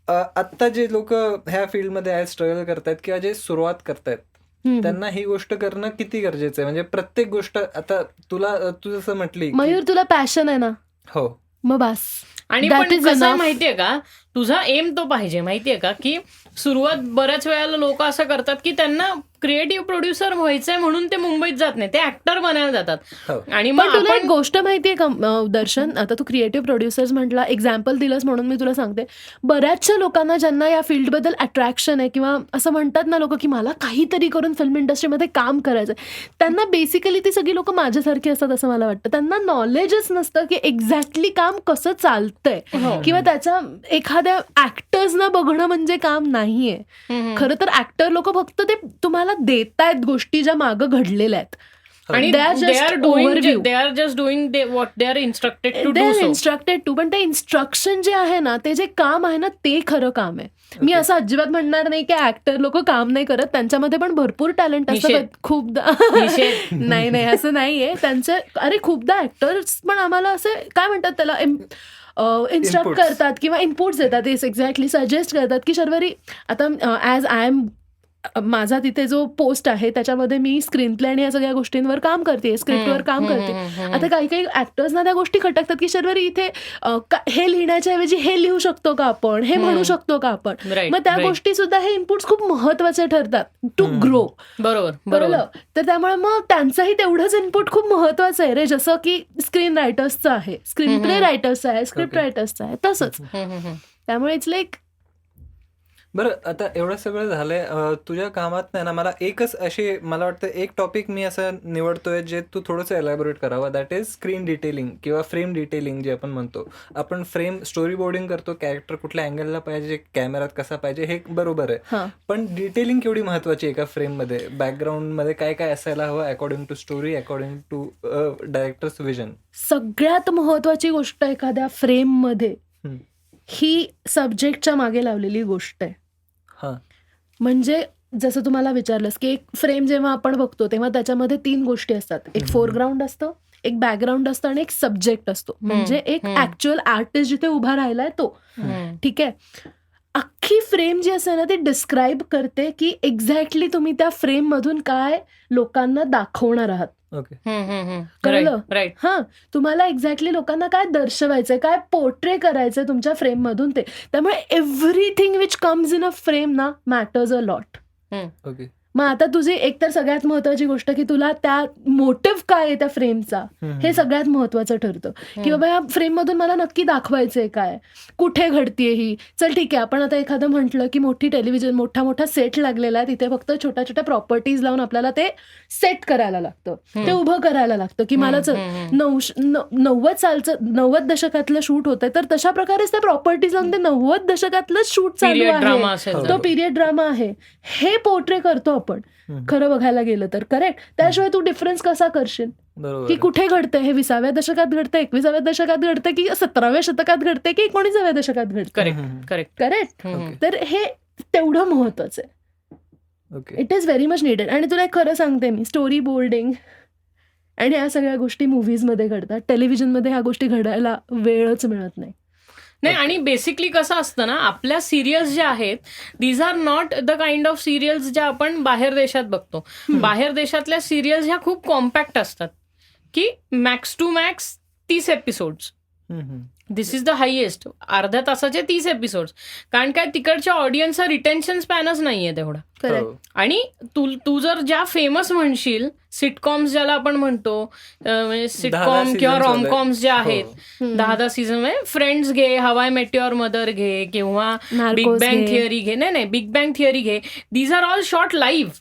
आत्ता जे लोक ह्या फील्डमध्ये स्ट्रगल करतायत किंवा जे सुरुवात करतायत, त्यांना ही गोष्ट करणं किती गरजेचं आहे. म्हणजे प्रत्येक गोष्ट आता तू जसं म्हटली मयूर तुला पॅशन आहे ना, हो मग बस. आणि That पण is कसं आहे enough. माहितीये का, तुझा एम तो पाहिजे. माहितीये का की सुरुवात बऱ्याच वेळेला लोक असं करतात की त्यांना क्रिएटिव्ह प्रोड्युसर व्हायचंय म्हणून ते मुंबईत जात नाही, ते ऍक्टर बनायला जातात. हो. आणि पण मग तुला एक आपण गोष्ट माहितीये का दर्शन, आता तू क्रिएटिव्ह प्रोड्युसर्स म्हटला, एक्झाम्पल दिलंस म्हणून मी तुला सांगते, बऱ्याचशा लोकांना ज्यांना या फील्डबद्दल अट्रॅक्शन आहे किंवा असं म्हणतात ना लोक की मला काहीतरी करून फिल्म इंडस्ट्रीमध्ये काम करायचं, त्यांना बेसिकली ती सगळी लोक माझ्यासारखी असतात असं मला वाटतं. त्यांना नॉलेजच नसतं की एक्झॅक्टली काम कसं चालतंय हो. किंवा त्याच्या एखाद्या ऍक्टर्सना बघणं म्हणजे काम नाहीये. खरं तर ऍक्टर लोक फक्त ते तुम्हाला देतायत गोष्टी ज्या मागं घडलेल्या आहेत. आणि They are just overview. They are just doing what they are instructed to they do are so. Instructed to, पण ते इन्स्ट्रक्शन जे आहे ना, ते जे काम आहे ना, ते खरं काम आहे. मी असं अजिबात म्हणणार नाही की ऍक्टर लोक काम नाही करत, त्यांच्यामध्ये पण भरपूर टॅलेंट असतं. निषेध. खूपदा नाही असं नाहीये त्यांचं. अरे खूपदा ऍक्टर्स पण आम्हाला असं काय म्हणतात त्याला, इन्स्ट्रक्ट Inputs. करतात किंवा इनपुट्स देतात, एक्झॅक्टली सजेस्ट करतात की शर्वरी आता ॲज आय एम, माझा तिथे जो पोस्ट आहे त्याच्यामध्ये मी स्क्रीन प्ले आणि या सगळ्या गोष्टींवर काम करते, स्क्रिप्टवर काम करते. आता काही काही ऍक्टर्सना त्या गोष्टी खटकतात की शर्वरी इथे हे लिहिण्याच्या ऐवजी हे लिहू शकतो का आपण, हे म्हणू शकतो का आपण. Right, मग त्या right. गोष्टी सुद्धा हे इनपुट्स खूप महत्वाचे ठरतात टू ग्रो. बरोबर बरोबर. तर त्यामुळे मग त्यांचंही तेवढंच इनपुट खूप महत्वाचं आहे रे, जसं की स्क्रीन रायटर्सचं आहे, स्क्रीन प्ले रायटर्सचं आहे, स्क्रिप्ट रायटर्सचं आहे, तसंच. त्यामुळे इट्स लाईक बरं. आता एवढं सगळं झालंय तुझ्या कामात नाही ना, मला एकच अशी मला वाटतं एक टॉपिक मी असं निवडतोय जे तू थोडंसं एलॅबोरेट करावं, दॅट इज स्क्रीन डिटेलिंग किंवा फ्रेम डिटेलिंग जे आपण म्हणतो. आपण फ्रेम स्टोरी बोर्डिंग करतो, कॅरेक्टर कुठल्या अँगलला पाहिजे, कॅमेरात कसा पाहिजे, हे बरोबर आहे. पण डिटेलिंग केवढी महत्वाची आहे का फ्रेममध्ये, बॅकग्राऊंडमध्ये काय काय असायला हवं according to story, according to director's vision. सगळ्यात महत्वाची गोष्ट एखाद्या फ्रेममध्ये ही सब्जेक्टच्या मागे लावलेली गोष्ट आहे. हां. म्हणजे जसं तुम्हाला विचारलंस की एक फ्रेम जेव्हा आपण बघतो तेव्हा त्याच्यामध्ये 3 गोष्टी असतात. एक फोरग्राऊंड असतं, एक बॅकग्राऊंड असतं आणि एक सब्जेक्ट असतो. म्हणजे एक ऍक्च्युअल आर्टिस्ट जिथे उभा राहिलाय तो. ठीक आहे. अख्खी फ्रेम जी असते ना ती डिस्क्राईब करते की एक्झॅक्टली तुम्ही त्या फ्रेम मधून काय लोकांना दाखवणार आहात. ओके. कळलं? राईट. हां, तुम्हाला एक्झॅक्टली लोकांना काय दर्शवायचंय, काय पोर्ट्रे करायचंय तुमच्या फ्रेम मधून ते. त्यामुळे everything which comes in a frame ना मॅटर्स अ लॉट. ओके. मग आता तुझी एकतर सगळ्यात महत्वाची गोष्ट की तुला त्या मोटिव्ह काय आहे त्या फ्रेमचा, हे सगळ्यात महत्वाचं ठरतं. की बाबा या फ्रेम मधून मला नक्की दाखवायचंय काय, कुठे घडतीये ही. चल ठीक आहे, आपण आता एखादं म्हटलं की मोठी टेलिव्हिजन, मोठा सेट लागलेला आहे, तिथे फक्त छोट्या छोट्या प्रॉपर्टीज लावून आपल्याला ते सेट करायला लागतं, ते उभं करायला लागतं. की मला 90 दशकातलं शूट होतंय, तर तशा प्रकारेच त्या प्रॉपर्टीज लावून ते 90 दशकातलं शूट चालू आहे, तो पिरियड ड्रामा आहे, हे पोर्ट्रे करतो आपण खरं बघायला गेलं तर. करेक्ट. त्याशिवाय तू डिफरन्स कसा करशील की कुठे घडतंय, हे 20व्या दशकात घडतंय, 21व्या दशकात घडतंय की 17व्या शतकात घडतंय की 19व्या दशकात घडतंय. करेक्ट. तर हे तेवढं महत्वाचं आहे. It is very much needed. आणि तुला एक खरं सांगते मी, स्टोरी बोर्डिंग आणि या सगळ्या गोष्टी मूव्हीजमध्ये घडतात, टेलिव्हिजनमध्ये ह्या गोष्टी घडायला वेळच मिळत नाही. नाही. आणि बेसिकली कसं असतं ना, आपल्या सिरियल्स ज्या आहेत these are not the kind of serials ज्या आपण बाहेर देशात बघतो. बाहेर देशातल्या सिरियल्स ह्या खूप कॉम्पॅक्ट असतात की max to max 30 episodes. This is the highest. अर्ध्या तासाचे 30 एपिसोड्स. कारण काय, तिकडच्या ऑडियन्सचा रिटेन्शन स्पॅनच नाहीये तेवढा. आणि तू जर ज्या फेमस म्हणशील सिटकॉम्स ज्याला आपण म्हणतो, म्हणजे सिटकॉम किंवा रॉमकॉम्स ज्या आहेत, 10 सीझन म्हणजे फ्रेंड्स घे, how I met your mother घे किंवा बिग बँग थिअरी घे. नाही बिग बँग थिअरी घे. These are all shot live.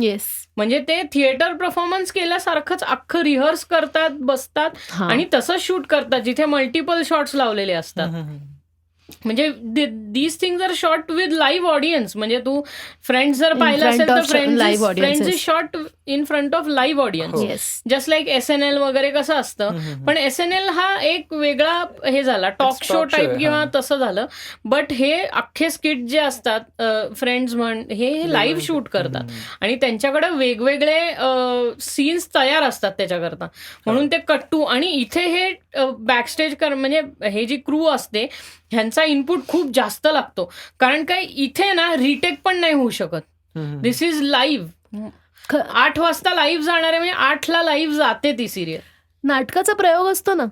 Yes. म्हणजे ते थिएटर परफॉर्मन्स केल्यासारखंच अख्खं रिहर्स करतात, बसतात आणि तसंच शूट करतात, जिथे मल्टिपल शॉट्स लावलेले असतात. म्हणजे these things are shot with live audience. म्हणजे तू फ्रेंड्स जर पाहिलं असेल तर friends is shot in front of live audience, just like SNL वगैरे कसं असतं. पण SNL हा एक वेगळा हे झाला, टॉक शो टाईप किंवा तसं झालं. बट हे अख्खे स्किट जे असतात फ्रेंड्स म्हण, हे लाईव्ह शूट करतात आणि त्यांच्याकडे वेगवेगळे सीन्स तयार असतात त्याच्याकरता. म्हणून ते कट्टू. आणि इथे हे बॅकस्टेज म्हणजे हे जी क्रू असते ह्यांचा इनपुट खूप जास्त लागतो. कारण काय, इथे ना रिटेक पण नाही होऊ शकत. दिस इज लाईव्ह. 8 वाजता लाईव्ह जाणार आहे म्हणजे 8ला लाईव्ह जाते ती सिरियल. नाटकाचा प्रयोग असतो ना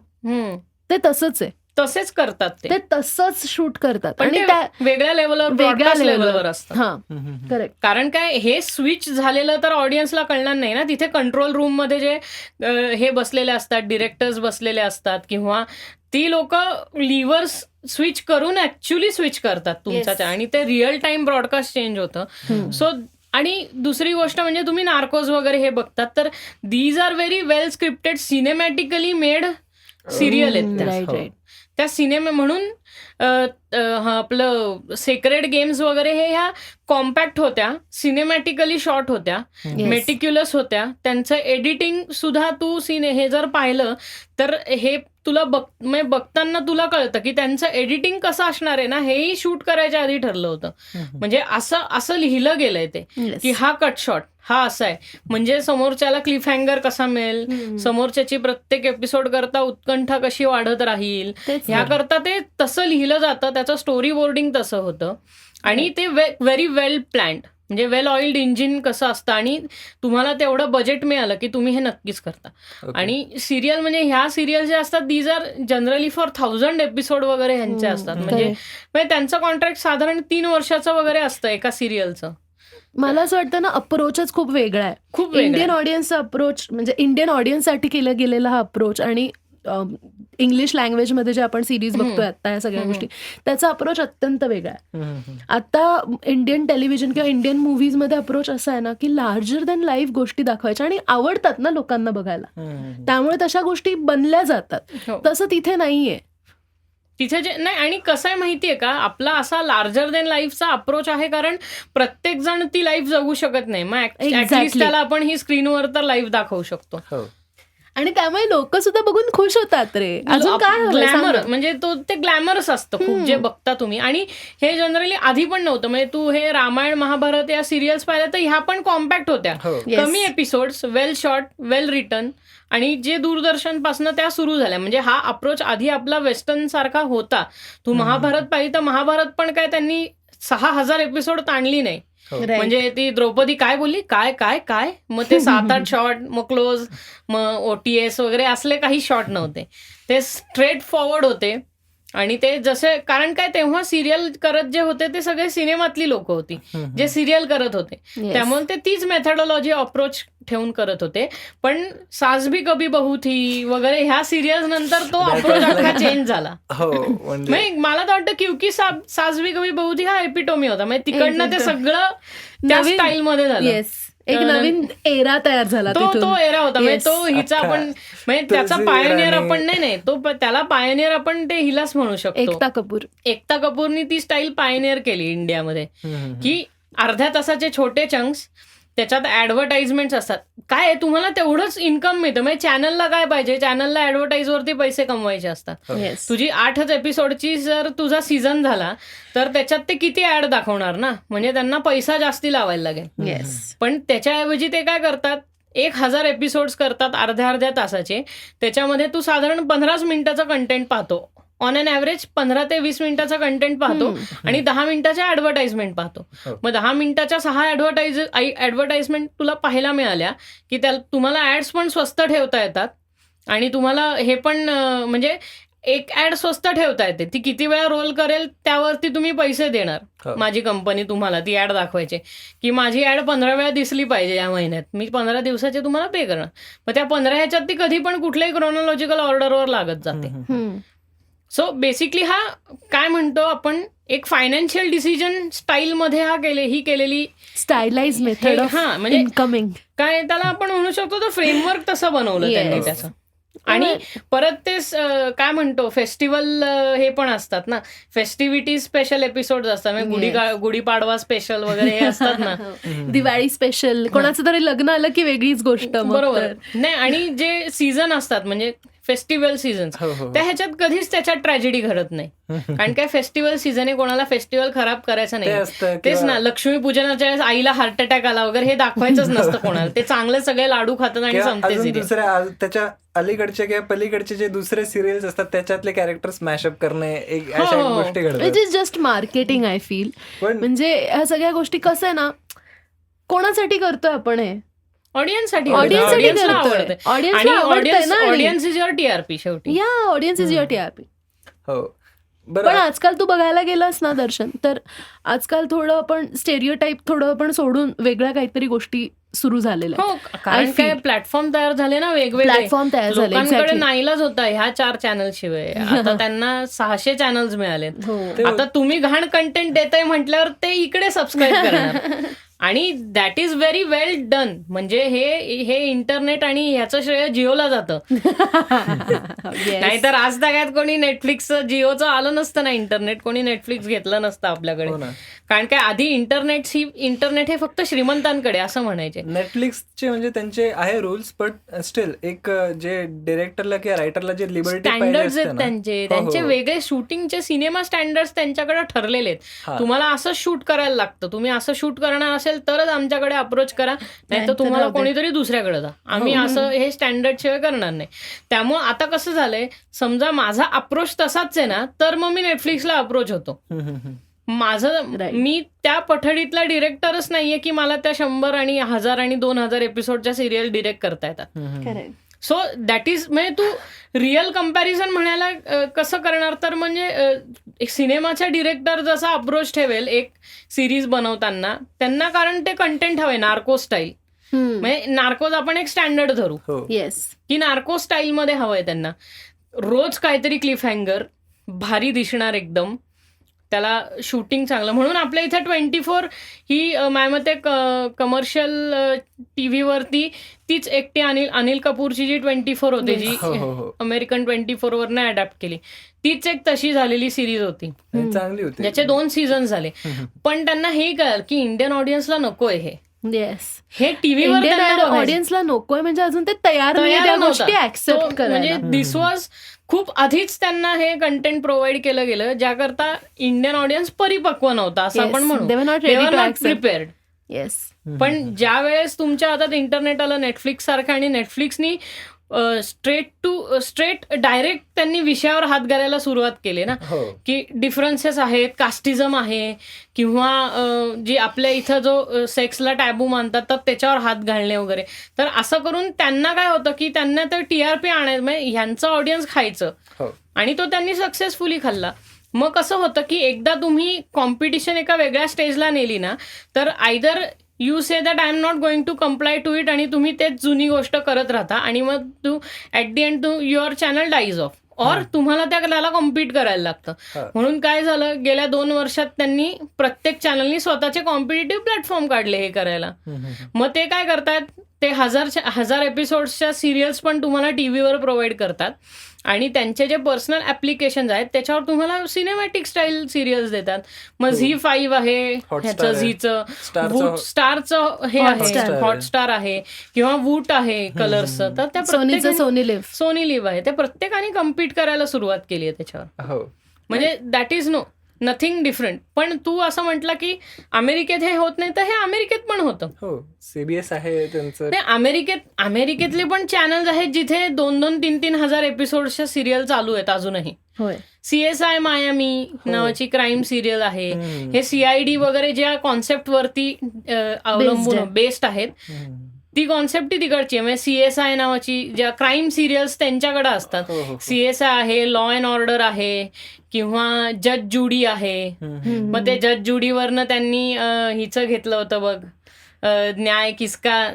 ते तसंच आहे, तसेच करतात ते तसंच शूट करतात पण आणि ते त्या वेगळ्या लेवलवर वेगळ्या ब्रॉडकास्ट लेवलवर लेवलवर असतं. हा करेक्ट. कारण काय हे स्विच झालेलं तर ऑडियन्सला कळणार नाही ना. तिथे कंट्रोल रूम मध्ये जे हे बसलेले असतात, डिरेक्टर्स बसलेले असतात किंवा ती लोक लिव्हर्स स्विच करून ऍक्च्युली स्विच करतात तुमच्या आणि ते रिअल टाइम ब्रॉडकास्ट चेंज होतं. सो आणि दुसरी गोष्ट म्हणजे तुम्ही नार्कोज वगैरे हे बघतात तर these are very well scripted cinematically made serial आहेत त्या. Right right. त्या सिनेमा म्हणून आपलं सेक्रेड गेम्स वगैरे हे ह्या कॉम्पॅक्ट होत्या, सिनेमॅटिकली शॉर्ट होत्या, मेटिक्युलस होत्या. त्यांचं एडिटिंग सुद्धा तू हे जर पाहिलं तर हे तुला बघताना तुला कळतं की त्यांचं एडिटिंग कसं असणार आहे ना हेही शूट करायच्या आधी ठरलं होतं. म्हणजे असं लिहिलं गेलंय ते की हा कट शॉट हा असा आहे म्हणजे समोरच्याला क्लिफ हँगर कसा मिळेल, समोरच्याची प्रत्येक एपिसोड करता उत्कंठा कशी वाढत राहील ह्याकरता ते तसं लिहिलं जातं. त्याचं स्टोरी बोर्डिंग तसं होतं आणि ते व्हेरी वेल प्लॅन्ड म्हणजे वेल ऑइल्ड इंजिन कसं असतं आणि तुम्हाला तेवढं बजेट मिळालं की तुम्ही हे नक्कीच करता. आणि सिरियल म्हणजे ह्या सिरियल जे असतात these are generally for 1000 episode वगैरे ह्यांचे असतात. म्हणजे त्यांचं कॉन्ट्रॅक्ट साधारण 3 वर्षाचं वगैरे असतं एका सिरियलचं. मला असं वाटतं ना अप्रोचच खूप वेगळा आहे. खूप इंडियन ऑडियन्सचा अप्रोच म्हणजे इंडियन ऑडियन्ससाठी केला गेलेला हा अप्रोच आणि इंग्लिश लँग्वेजमध्ये जे आपण सिरीज बघतोय आता या सगळ्या गोष्टी त्याचा अप्रोच अत्यंत वेगळा आहे. आता इंडियन टेलिव्हिजन किंवा इंडियन मुव्हीजमध्ये अप्रोच असा आहे ना की लार्जर दॅन लाईफ गोष्टी दाखवायच्या आणि आवडतात ना लोकांना बघायला, त्यामुळे तशा गोष्टी बनल्या जातात. तसं तिथे नाहीये. तिथे जे नाही. आणि कसं आहे माहितीये का आपला असा लार्जर देन लाईफचा अप्रोच आहे कारण प्रत्येक जण ती लाईफ जगू शकत नाही. मग ऍटलिस्ट त्याला आपण ही स्क्रीनवर तर लाईव्ह दाखवू शकतो आणि त्यामुळे लोक सुद्धा बघून खुश होतात रे. अजून काय ग्लॅमर म्हणजे ते ग्लॅमरस असतं खूप जे बघता तुम्ही. आणि हे जनरली आधी पण नव्हतं. म्हणजे तू हे रामायण महाभारत या सिरियल्स पाहिल्या तर ह्या पण कॉम्पॅक्ट होत्या, कमी एपिसोड्स, वेल शॉट, वेल रिटन आणि जे दूरदर्शन पासून त्या सुरू झाल्या. म्हणजे हा अप्रोच आधी आपला वेस्टर्न सारखा होता. तू महाभारत पाहिली तर महाभारत पण काय त्यांनी 6000 एपिसोड ताणली नाही. म्हणजे ती द्रौपदी काय बोलली काय काय काय मग ते 7-8 शॉट मग क्लोज मग OTS वगैरे असले काही शॉट नव्हते. ते स्ट्रेट फॉरवर्ड होते आणि ते जसे कारण काय तेव्हा सिरियल करत जे होते ते सगळे सिनेमातली लोक होती जे सिरियल करत होते. त्यामुळे ते तीच मेथडॉलॉजी अप्रोच ठेवून करत होते. पण सास भी कभी बहू थी वगैरे ह्या सिरियल्स नंतर तो अप्रोच अख्खा चेंज झाला. मला तर वाटतं क्योंकि सास भी कभी बहू थी हा एपिटोमी होता. म्हणजे तिकडनं ते सगळं त्या स्टाईल मध्ये झालं. एक नवीन एरा तयार झाला. तो एरा होता. म्हणजे तो हिचा आपण म्हणजे त्याचा पायोनियर आपण नाही तो त्याला पायोनियर आपण ते हिलाच म्हणू शकतो. एकता कपूरनी ती स्टाईल पायोनियर केली इंडियामध्ये की अर्ध्या तासाचे छोटे चंक्स त्याच्यात ऍडव्हर्टाइजमेंट असतात. काय तुम्हाला तेवढंच इन्कम मिळतं. म्हणजे चॅनलला काय पाहिजे, चॅनलला ऍडव्हर्टाईजवरती पैसे कमवायचे असतात. तुझी 8च एपिसोडची जर तुझा सीझन झाला तर त्याच्यात ते किती ऍड दाखवणार ना. म्हणजे त्यांना पैसा जास्ती लावायला लागेल. पण त्याच्याऐवजी ते काय करतात 1000 एपिसोड्स करतात अर्ध्या तासाचे. त्याच्यामध्ये तू साधारण 15 मिनिटाचं कंटेंट पाहतो. ऑन अन ऍव्हरेज 15 ते 20 मिनिटाचा कंटेंट पाहतो आणि 10 मिनिटाच्या ऍडव्हर्टाइजमेंट पाहतो. मग 10 मिनिटाच्या 6 ऍडव्हर्टाइजमेंट तुला पाहायला मिळाल्या की तुम्हाला ऍड्स पण स्वस्त ठेवता येतात आणि तुम्हाला हे पण म्हणजे एक ऍड स्वस्त ठेवता येते. ती किती वेळा रोल करेल त्यावरती तुम्ही पैसे देणार. माझी कंपनी तुम्हाला ती ऍड दाखवायची की माझी ऍड 15 वेळा दिसली पाहिजे या महिन्यात, मी 15 दिवसाचे तुम्हाला पे करणार. मग त्या 15 ह्याच्यात ती कधी पण कुठल्याही क्रोनॉलॉजिकल ऑर्डरवर लागत जाते. सो बेसिकली हा काय म्हणतो आपण एक फायनान्शियल डिसिजन स्टाईल मध्ये ही केलेली स्टायलाइज मेथड म्हणजे इन्कमिंग काय त्याला आपण म्हणू शकतो तर फ्रेमवर्क तसं बनवलं त्यांनी त्याचं. आणि परत ते काय म्हणतो फेस्टिवल हे पण असतात ना, फेस्टिव्हिटी स्पेशल एपिसोड असतात. म्हणजे गुढीपाडवा स्पेशल वगैरे हे असतात ना, दिवाळी स्पेशल, कोणाचं तरी लग्न आलं की वेगळीच गोष्ट. बरोबर नाही. आणि जे सीझन असतात म्हणजे फेस्टिवल सीझन त्या ह्याच्यात कधीच त्याच्यात ट्रॅजेडी घडत नाही. कारण काय फेस्टिवल सीझन आहे, कोणाला फेस्टिवल खराब करायचं नाही. तेच ना लक्ष्मीपूजनाच्या वेळेस आईला हार्ट अटॅक आला वगैरे हे दाखवायचंच नसतं कोणाला. ते चांगले सगळे लाडू खातात आणि संपते. दुसऱ्या त्याच्या अलीकडचे किंवा पलीकडचे जे दुसरे सिरियल्स असतात त्याच्यातले कॅरेक्टर स्मॅशअप करणे अशा गोष्टी घडतात. It is just marketing I feel. म्हणजे ह्या सगळ्या गोष्टी कसं आहे ना कोणासाठी करतोय आपण हे? ऑडियन्ससाठी ऑडियन्ससाठी ऑडियन्सला करतोय. आवडते ऑडियन्सला आणि आवडतंय ना. ऑडियन्स इज युअर टीआरपी शेवटी. या ऑडियन्स इज युअर टीआरपी. हो पण बरं. आजकाल तू बघायला गेलास ना दर्शन, तर आजकाल थोडं आपण स्टेरिओटाईप थोडं आपण सोडून वेगळ्या काहीतरी गोष्टी सुरू झालेल्या हो, कारण I काय feel. प्लॅटफॉर्म तयार झाले ना वेगवेगळे. प्लॅटफॉर्म तयार झाले. लोकांकडे Exactly. नाईलाज होता ह्या 4 चॅनल शिवाय. आता त्यांना 600 चॅनल्स मिळाले. हो. ते आता तुम्ही घाण कंटेंट देताय म्हटल्यावर ते इकडे सबस्क्राईब करणार. आणि that is very well done. म्हणजे हे इंटरनेट आणि ह्याचं श्रेय जिओला जातं. Yes. नाहीतर आज तागात कोणी नेटफ्लिक्सचं जिओचं आलं नसतं ना इंटरनेट. कोणी नेटफ्लिक्स घेतलं नसतं आपल्याकडे. हो ना. कारण काय आधी इंटरनेट हे फक्त श्रीमंतांकडे असं म्हणायचे. नेटफ्लिक्सचे म्हणजे त्यांचे आहे रूल्स, बट स्टील एक जे डिरेक्टरला किंवा रायटरला जे लिबर्टी स्टँडर्ड्स आहेत त्यांचे वेगळे शूटिंगचे सिनेमा स्टँडर्ड्स त्यांच्याकडे ठरलेले आहेत. तुम्हाला असं शूट करायला लागतं. तुम्ही असं शूट करणार असेल तरच आमच्याकडे अप्रोच करा, नाही तर तुम्हाला कोणीतरी दुसऱ्याकडे जा. आम्ही असं हे स्टँडर्ड शिवाय करणार नाही. त्यामुळे आता कसं झालंय, समजा माझा अप्रोच तसाच आहे ना, तर मग मी नेटफ्लिक्सला अप्रोच होतो. माझं मी त्या पठडीतला डिरेक्टरच नाहीये की मला त्या 100 आणि 1000 आणि 2000 एपिसोडच्या सिरियल डिरेक्ट करता येतात. सो दॅट इज म्हणजे तू रिअल कम्पॅरिझन म्हणायला कसं करणार, तर म्हणजे एक सिनेमाचा डिरेक्टर जसा अप्रोच ठेवेल एक सिरीज बनवताना त्यांना, कारण ते कंटेंट हवे नार्को स्टाईल. म्हणजे नार्कोज आपण एक स्टँडर्ड धरू येस की नार्को स्टाईलमध्ये हवंय त्यांना. रोज काहीतरी क्लिफ हँगर, भारी दिसणार एकदम, त्याला शूटिंग चांगलं. म्हणून आपल्या इथे 24 ही माझ्या मते कमर्शियल टीव्हीवरती तीच एकटी अनिल कपूरची जी 24 होती, जी अमेरिकन 24 वरनं अडॅप्ट केली, तीच एक तशी झालेली सिरीज होती, चांगली होती, ज्याचे 2 सीझन झाले. पण त्यांना हे कळलं की इंडियन ऑडियन्सला नकोय हे टीव्हीवर ऑडियन्सला नकोय, म्हणजे अजून ते तयार गोष्टी ऍक्सेप्ट करायला. म्हणजे दिस वॉज खूप आधीच त्यांना हे कंटेंट प्रोव्हाइड केलं गेलं ज्याकरता इंडियन ऑडियन्स परिपक्व नव्हता असं आपण म्हणू, प्रिपेअर्ड. येस. पण ज्या वेळेस तुमच्या हातात इंटरनेट आलं नेटफ्लिक्स सारखं, आणि नेटफ्लिक्सनी स्ट्रेट डायरेक्ट त्यांनी विषयावर हात घालायला सुरुवात केली ना, की डिफरन्सेस आहेत, कास्टिझम आहे, किंवा जी आपल्या इथं जो सेक्सला टॅबू मानतात तर त्याच्यावर हात घालणे वगैरे. तर असं करून त्यांना काय होतं की त्यांना तर टीआरपी आणायचं, म्हणजे ह्यांचं ऑडियन्स खायचं, आणि तो त्यांनी सक्सेसफुली खाल्ला. मग कसं होतं की एकदा तुम्ही कॉम्पिटिशन एका वेगळ्या स्टेजला नेली ना, तर either you say that I am not going to comply to it, आणि तुम्ही तेच जुनी गोष्ट करत राहता, आणि मग तू at the end your channel dies off, और तुम्हाला त्याला कॉम्पीट करायला लागतं. म्हणून काय झालं, गेल्या 2 वर्षात त्यांनी प्रत्येक चॅनलनी स्वतःचे कॉम्पिटिटिव्ह प्लॅटफॉर्म काढले हे करायला. मग ते काय करतात, ते 1000 एपिसोड्सच्या सिरियल्स पण तुम्हाला टीव्हीवर प्रोव्हाइड करतात, आणि त्यांचे जे पर्सनल ऍप्लिकेशन आहेत त्याच्यावर तुम्हाला सिनेमॅटिक स्टाईल सिरियल्स देतात. मग झी5 आहे, ह्याचं झीचं, स्टारचं हे आहे, हॉटस्टार आहे, किंवा वूट आहे कलर्सचं, तर त्या प्रत्येक सोनी लिव्ह आहे, त्या प्रत्येकाने कम्पीट करायला सुरुवात केली आहे त्याच्यावर. म्हणजे दॅट इज नथिंग डिफरंट. पण तू असं म्हटलं की अमेरिकेत हे होत नाही, तर हे अमेरिकेत पण होतं. सीबीएस आहे त्यांचं. अमेरिकेतले पण चॅनल्स आहेत जिथे 2-2, 3-3 हजार एपिसोडच्या सिरियल चालू आहेत अजूनही. CSI मायामी नावाची क्राईम सिरियल आहे. हे CID वगैरे ज्या कॉन्सेप्ट वरती अवलंबून बेस्ड आहेत, ती कॉन्सेप्ट तिकडची आहे. म्हणजे CSI नावाची ज्या क्राईम सिरियल्स त्यांच्याकडे असतात, CSI आहे, लॉ अँड ऑर्डर आहे, किंवा जज जुडी आहे. मग ते जज जुडीवरनं त्यांनी हिचं घेतलं होतं बघ, न्याय किसका,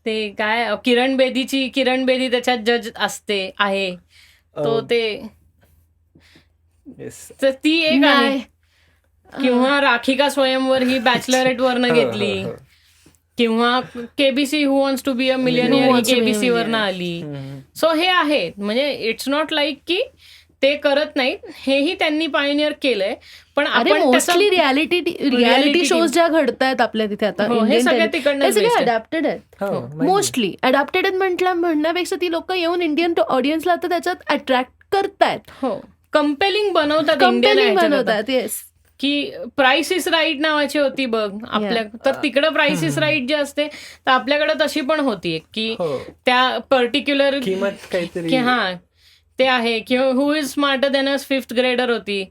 ते काय किरण बेदी त्याच्यात जज आहे, तो ते ती एक आहे. किंवा राखी का स्वयंवर ही बॅचलरेट वरनं घेतली, किंवा KBC who wants to be a millionaire ही केबीसी वरनं आली. सो हे आहे, म्हणजे इट्स नॉट लाईक की ते करत नाहीत, हेही त्यांनी पायोनियर केलंय. पण आपण मोस्टली रियालिटी शोज ज्या घडतायत आपल्या तिथे आता, हे सगळे तिकडनं अडॅप्टेड आहेत, मोस्टली अडॅप्टेड आहेत. म्हणण्यापेक्षा ती लोक येऊन इंडियन ऑडियन्सला आता त्याच्यात अट्रॅक्ट करतायत, कंपेलिंग बनवतात. येस. की प्राइस इज राईट नावाची होती बघ आपल्या, तर तिकडं प्राइस इज राईट जे असते, तर आपल्याकडे तशी पण होती की त्या पर्टिक्युलर किंमत काहीतरी, ते आहे. किंवा who is smarter than us 5th grader होती,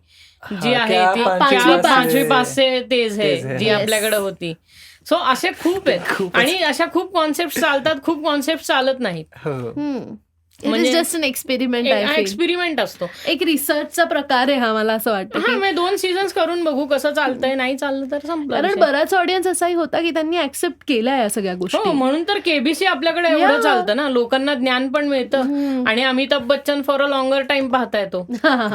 जी आहे ती 5वी पास से तेज है, जी आपल्याकडे होती. सो असे खूप आहेत आणि अशा खूप कॉन्सेप्ट चालतात, खूप कॉन्सेप्ट चालत नाहीत. हो. इट म्हणजे is just an experiment. Experiment असतो. एक रिसर्चचा प्रकार आहे हा, मला असं वाटतं हा, की म्हणजे 2 सीझन्स करून बघू कसं चालतंय, नाही चाललं तर संपलं कारण विषय. बराच ऑडियन्स असाही होता की त्यांनी ऍक्सेप्ट केल्या या सगळ्या हो, गोष्टी. म्हणून तर केबीसी आपल्याकडे एवढं Yeah. चालतं ना, लोकांना ज्ञान पण मिळतं हम्म. आणि Amitabh Bachchan for a longer time पाहता येतो.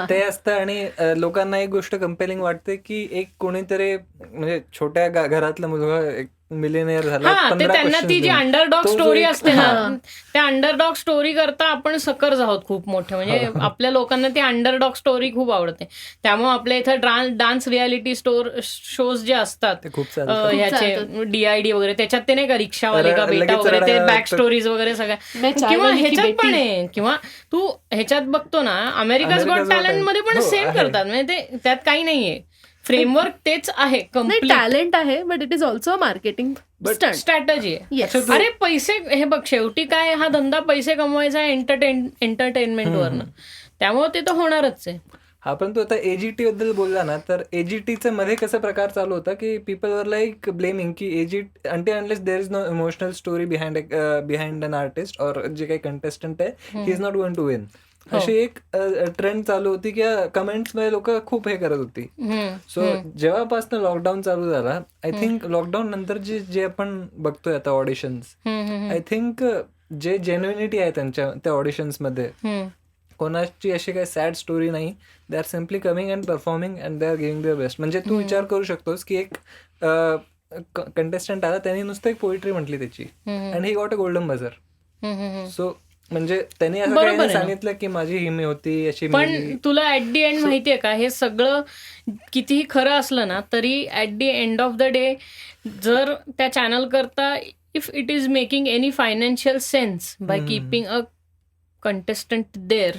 ते असतं आणि लोकांना एक गोष्ट कंपेलिंग वाटते की एक कोणीतरी म्हणजे छोट्या घरातला मुलगा एक मिलियनेअर झाला, हा, ते 15 त्यांना questions ती जी देऊन. अंडरडॉग तो जो स्टोरी एक- असते ना, हा. त्या अंडरडॉग स्टोरी करता आपण सकर्ज आहोत खूप मोठे. म्हणजे आपल्या लोकांना ती अंडरडॉग स्टोरी खूप आवडते. त्यामुळे आपल्या इथं डान्स रियालिटी शोज जे असतात, ते खूप चालतं. ह्याचे DID वगैरे, त्याच्यात ते नाही का रिक्षावाले का बेटा लगेच वगैरे, ते रडायला बॅक लागतं. स्टोरीज वगैरे सगळ्या. मैं चाय किंवा वाली की ह्याच्यात पण बेटी. आहे, किंवा तू ह्याच्यात बघतो ना, America's America's got Got talent Talent. मध्ये पण हो, सेम आहे. करतात. म्हणजे ते त्यात काही नाहीये, फ्रेमवर्क तेच आहे, नाही, कम्प्लीट टॅलेंट आहे but it is also marketing stunt. Strategy आहे. येस. अच्छा, अरे पैसे, हे बघ, शेवटी काय, हा धंदा पैसे कमवायचा आहे एंटरटेनमेंटवरनं, त्यामुळे ते तर होणारच आहे. हा, पण तू आता एजीटी बद्दल बोलला ना, तर एजीटीचं मध्ये कसा प्रकार चालू होता की पीपल वर लाईक ब्लेमिंग की एजीट unless there is no emotional story behind an artist और जे काही कंटेस्टंट आहे, he is not going to win. अशी एक ट्रेंड चालू होती की कमेंट्स मध्ये लोक खूप हे करत होती. सो जेव्हापासून लॉकडाऊन चालू झाला, आय थिंक लॉकडाऊन नंतर जे आपण बघतोय आता ऑडिशन्स, आय थिंक जे जेन्युनिटी आहे त्यांच्या त्या ऑडिशन्स मध्ये, कोणाची अशी काही सॅड स्टोरी नाही. They are simply coming and performing and they are giving their best. म्हणजे तू विचार करू शकतोस की एक कंटेस्टंट आला, त्यांनी नुसतं एक पोएट्री म्हटली त्याची, and he got a golden buzzer. So म्हणजे त्यांनी असं बरोबर काही आहे ना. सांगितलं की माझी हिमी होती अशी पण मेली. तुला ऍट दी एंड माहितीये का, हे सगळं कितीही खरं असलं ना, तरी at the end of the day जर त्या चॅनल करता if it is making any financial sense by keeping a contestant there,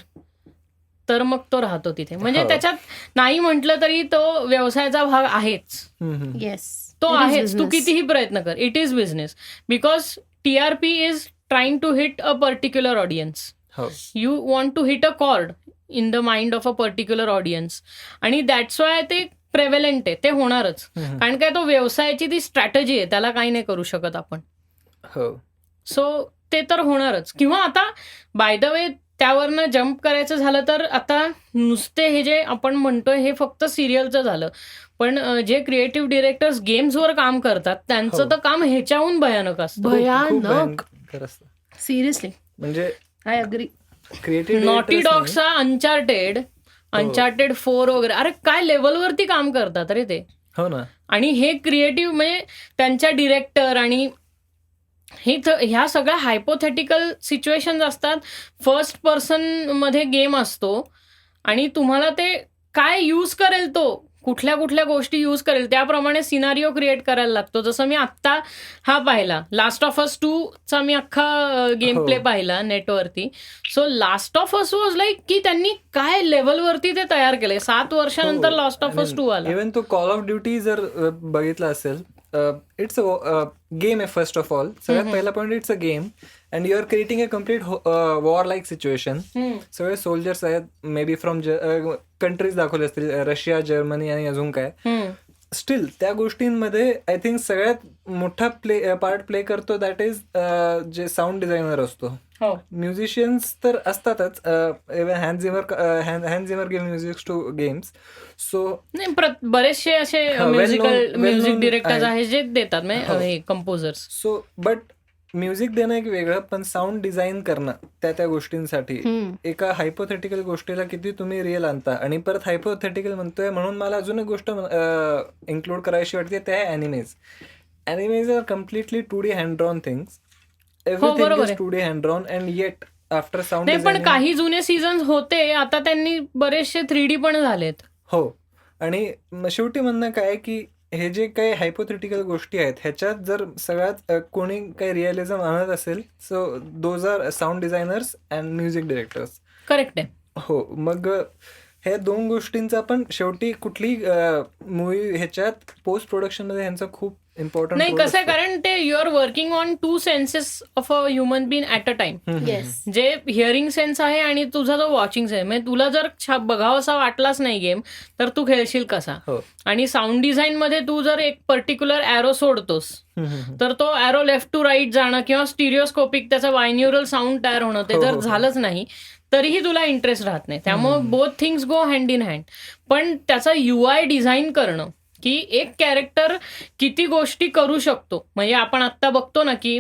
तर मग तो राहतो तिथे. म्हणजे हो. त्याच्यात नाही म्हटलं तरी तो व्यवसायाचा भाग आहेच. येस, तो आहेच. तू कितीही प्रयत्न कर, it is business, because TRP is trying to hit a particular audience. हो. You want to hit a chord in the mind of a particular audience, आणि दॅट्स वाय ते प्रेव्हलंट आहे, ते होणारच. कारण काय, तो व्यवसायाची ती स्ट्रॅटेजी आहे, त्याला काही नाही करू शकत आपण. हो. सो ते तर होणारच. किंवा आता बाय द वे त्यावरनं जम्प करायचं झालं तर आता नुसते हे जे आपण म्हणतोय हे फक्त सिरियलचं झालं, पण जे क्रिएटिव्ह डिरेक्टर्स गेम्सवर काम करतात त्यांचं तर काम ह्याच्याहून भयानक असतं. खूप भयानक. भयंकर असतं. सिरियसली म्हणजे आय अग्री. क्रिएटिव्ह नॉटी डॉगचा अनचार्टेड 4 वगैरे, अरे काय लेवलवरती काम करतात रे ते. हो ना. आणि हे क्रिएटिव्ह म्हणजे त्यांच्या डिरेक्टर आणि ह्या सगळ्या हायपोथेटिकल सिच्युएशन असतात. फर्स्ट पर्सन मध्ये गेम असतो आणि तुम्हाला ते काय यूज करेल, तो कुठल्या कुठल्या गोष्टी यूज करेल त्याप्रमाणे सिनारिओ क्रिएट करायला लागतो. जसं मी आत्ता हा पाहिला, लास्ट ऑफ अस 2 चा मी अख्खा गेम प्ले पाहिला नेटवरती. So last of us was like की त्यांनी काय लेवलवरती ते तयार केलंय. 7 वर्षानंतर लास्ट ऑफ अस 2 आला. इव्हन तो कॉल ऑफ ड्युटी जर बघितला असेल, इट्स अ गेम आहे फर्स्ट ऑफ ऑल. सगळ्यात पहिला point, it's a game and you are creating a complete war like situation. सगळे सोल्जर्स आहेत, मे बी फ्रॉम कंट्रीज दाखवले असतील, रशिया, जर्मनी आणि अजून काय. स्टील त्या गोष्टींमध्ये आय थिंक सगळ्यात मोठा पार्ट प्ले करतो दॅट इज जे साऊंड डिझायनर असतो. म्युझिशियन्स तर असतातच, Hans Zimmer give music to games. So नाही, बरेचसे असे म्युझिक डिरेक्टर्स आहेत जे देतात, म्हणजे कंपोजर्स. सो बट म्युझिक देणं एक वेगळं, पण साऊंड डिझाईन करणं त्या गोष्टींसाठी एका हायपोथेटिकल गोष्टीला किती तुम्ही रिअल आणता. आणि परत हायपोथेटिकल म्हणतोय म्हणून मला अजून एक गोष्ट इन्क्लूड करायची वाटते, त्या आहे animes. Animes are completely 2D hand drawn things. Everything is 2D hand drawn and yet after sound नाही, पण काही जुने सीझन होते, आता त्यांनी बरेचसे 3D पण झालेत. हो. आणि शेवटी म्हणणं काय की हे जे काही हायपोथेटिकल गोष्टी आहेत ह्याच्यात जर सगळ्यात कोणी काही रिअलिझम आणत असेल, so those are sound designers and music directors. Correct आहे. हो. मग ह्या 2 गोष्टींचा पण शेवटी कुठली मूवी ह्याच्यात पोस्ट प्रोडक्शनमध्ये ह्यांचा खूप इम्पॉर्टंट नाही कसं आहे, कारण ते you are working on 2 senses of a human being at a time. Yes. जे हिअरिंग सेन्स आहे आणि तुझा जो वॉचिंग सेन्स, म्हणजे तुला जर बघावासा वाटलाच नाही गेम तर तू खेळशील कसा. हो. आणि साऊंड डिझाईन मध्ये तू जर एक पर्टिक्युलर ॲरो सोडतोस तर तो ॲरो लेफ्ट टू राईट जाणं किंवा स्टिरिओस्कोपिक त्याचा बायन्युरल साऊंड तयार होणं ते हो, जर हो, हो. झालंच नाही तरीही तुला इंटरेस्ट राहत नाही. त्यामुळे both things go hand in hand. पण त्याचा UI डिझाईन करणं की एक कॅरेक्टर किती गोष्टी करू शकतो. म्हणजे आपण आत्ता बघतो ना की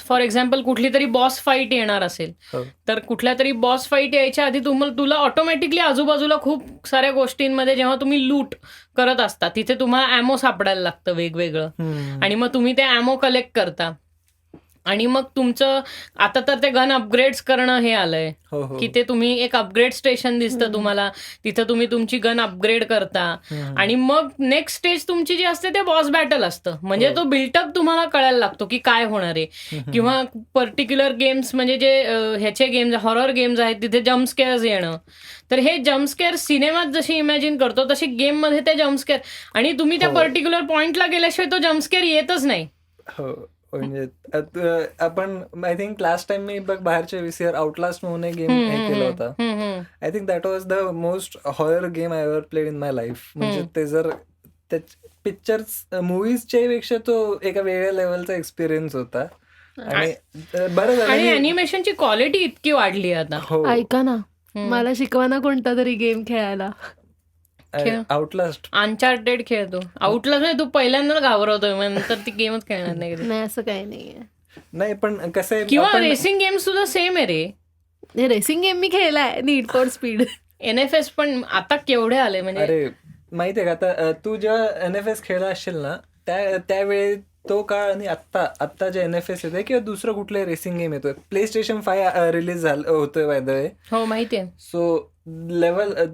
फॉर एक्झाम्पल कुठली तरी बॉस फाईट येणार असेल हो. तर कुठल्या तरी बॉस फाईट यायच्या आधी तुला ऑटोमॅटिकली आजूबाजूला खूप साऱ्या गोष्टींमध्ये जेव्हा तुम्ही लूट करत असता तिथे तुम्हाला ॲमो सापडायला लागतं वेगवेगळं आणि मग तुम्ही ते ॲमो कलेक्ट करता आणि मग तुमचं आता तर ते गन अपग्रेड्स करणं हे आलंय हो, हो. की ते तुम्ही एक अपग्रेड स्टेशन दिसतं तुम्हाला, तिथं तुम्ही तुमची गन अपग्रेड करता आणि मग नेक्स्ट स्टेज तुमची जी असते ते बॉस बॅटल असतं. म्हणजे तो बिल्टअप तुम्हाला कळायला लागतो की काय होणार आहे. किंवा पर्टिक्युलर गेम्स म्हणजे जे ह्याचे गेम्स हॉरर गेम्स आहेत तिथे जम्पस्केअर्स येणं. तर हे जम्पस्केअर सिनेमात जशी इमॅजिन करतो तशी गेममध्ये ते जम्पस्केअर आणि तुम्ही त्या पर्टिक्युलर पॉइंटला गेल्याशिवाय तो जम्पस्केअर येतच नाही. हो. म्हणजे आपण आय थिंक लास्ट टाइम मी बघ बाहेरच्या VCR आउटलास्ट म्हणून एक गेम हे केला होता. I think that was the most horror game I ever played in my life. म्हणजे ते जर पिक्चर्स मुव्हीजच्या पेक्षा तो एका वेगळ्या लेवलचा एक्सपिरियन्स होता. आणि बरं झालं आणि मी- अॅनिमेशनची क्वालिटी इतकी वाढली आहे आता. हो. ऐका ना, मला शिकवा ना कोणता तरी गेम खेळायला. आउटलास्ट अनचार्टेड खेळतो. आउटलास्ट नाही, तू पहिल्यांदा घाबरवतोय मग नंतर ती गेमच खेळणार नाही कधी. नाही असं काही नाहीये. नाही पण कसं आहे किंवा आपण- रेसिंग गेम्स सुद्धा सेम आहे रे. रेसिंग गेम मी खेळलाय, नीड फॉर स्पीड. NFS पण आता केवढे आले म्हणजे. अरे माहितीये का आता तू जेव्हा NFS खेळला असशील ना त्यावेळी तो काळ आणि आत्ता जे NFS येते किंवा दुसरं कुठलं रेसिंग गेम येतोय. PlayStation 5 रिलीज होतोय बाय द वे. हो माहितीये. सो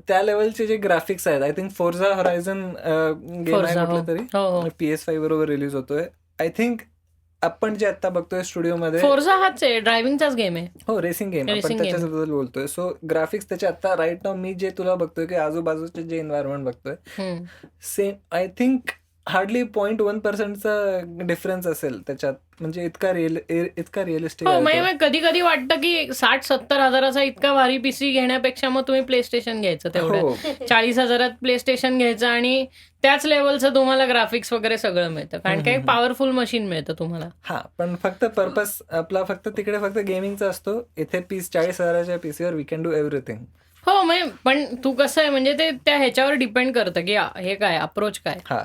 त्या लेवलचे जे ग्राफिक्स आहेत आय थिंक फोर्झा होरायझन गेम आहे Forza, कुठलं तरी हो. PS5 बरोबर रिलीज होतोय. आय थिंक आपण जे आता बघतोय स्टुडिओमध्ये फोर्झा हाच आहे, ड्रायव्हिंगचाच गेम आहे. हो रेसिंग गेम आपण Racing game. त्याच्याबद्दल बोलतोय. सो ग्राफिक्स त्याचे आता राईट नाव मी जे तुला बघतोय की आजूबाजूचे जे एन्व्हायरमेंट बघतोय सेम आय थिंक हार्डली 0.1%चा डिफरन्स असेल त्याच्यात. म्हणजे इतका रिअलिस्टिक हो. आहे म्हणजे कधी कधी वाटतं की 60-70 हजाराचा इतका भारी PC घेण्यापेक्षा मग तुम्ही प्ले स्टेशन घ्यायचं तो. तेवढं. हो 40,000 प्ले स्टेशन घ्यायचं आणि त्याच लेवलचं तुम्हाला ग्राफिक्स वगैरे सगळं मिळतं. कारण काही पॉवरफुल मशीन मिळतं तुम्हाला. हा पण फक्त पर्पस आपला फक्त तिकडे फक्त गेमिंगचा असतो. इथे 40,000च्या PCवर वी कॅन डू एव्हरीथिंग. हो म्हणजे पण तू कसं आहे म्हणजे ते त्या ह्याच्यावर डिपेंड करतं की हे काय अप्रोच काय. हा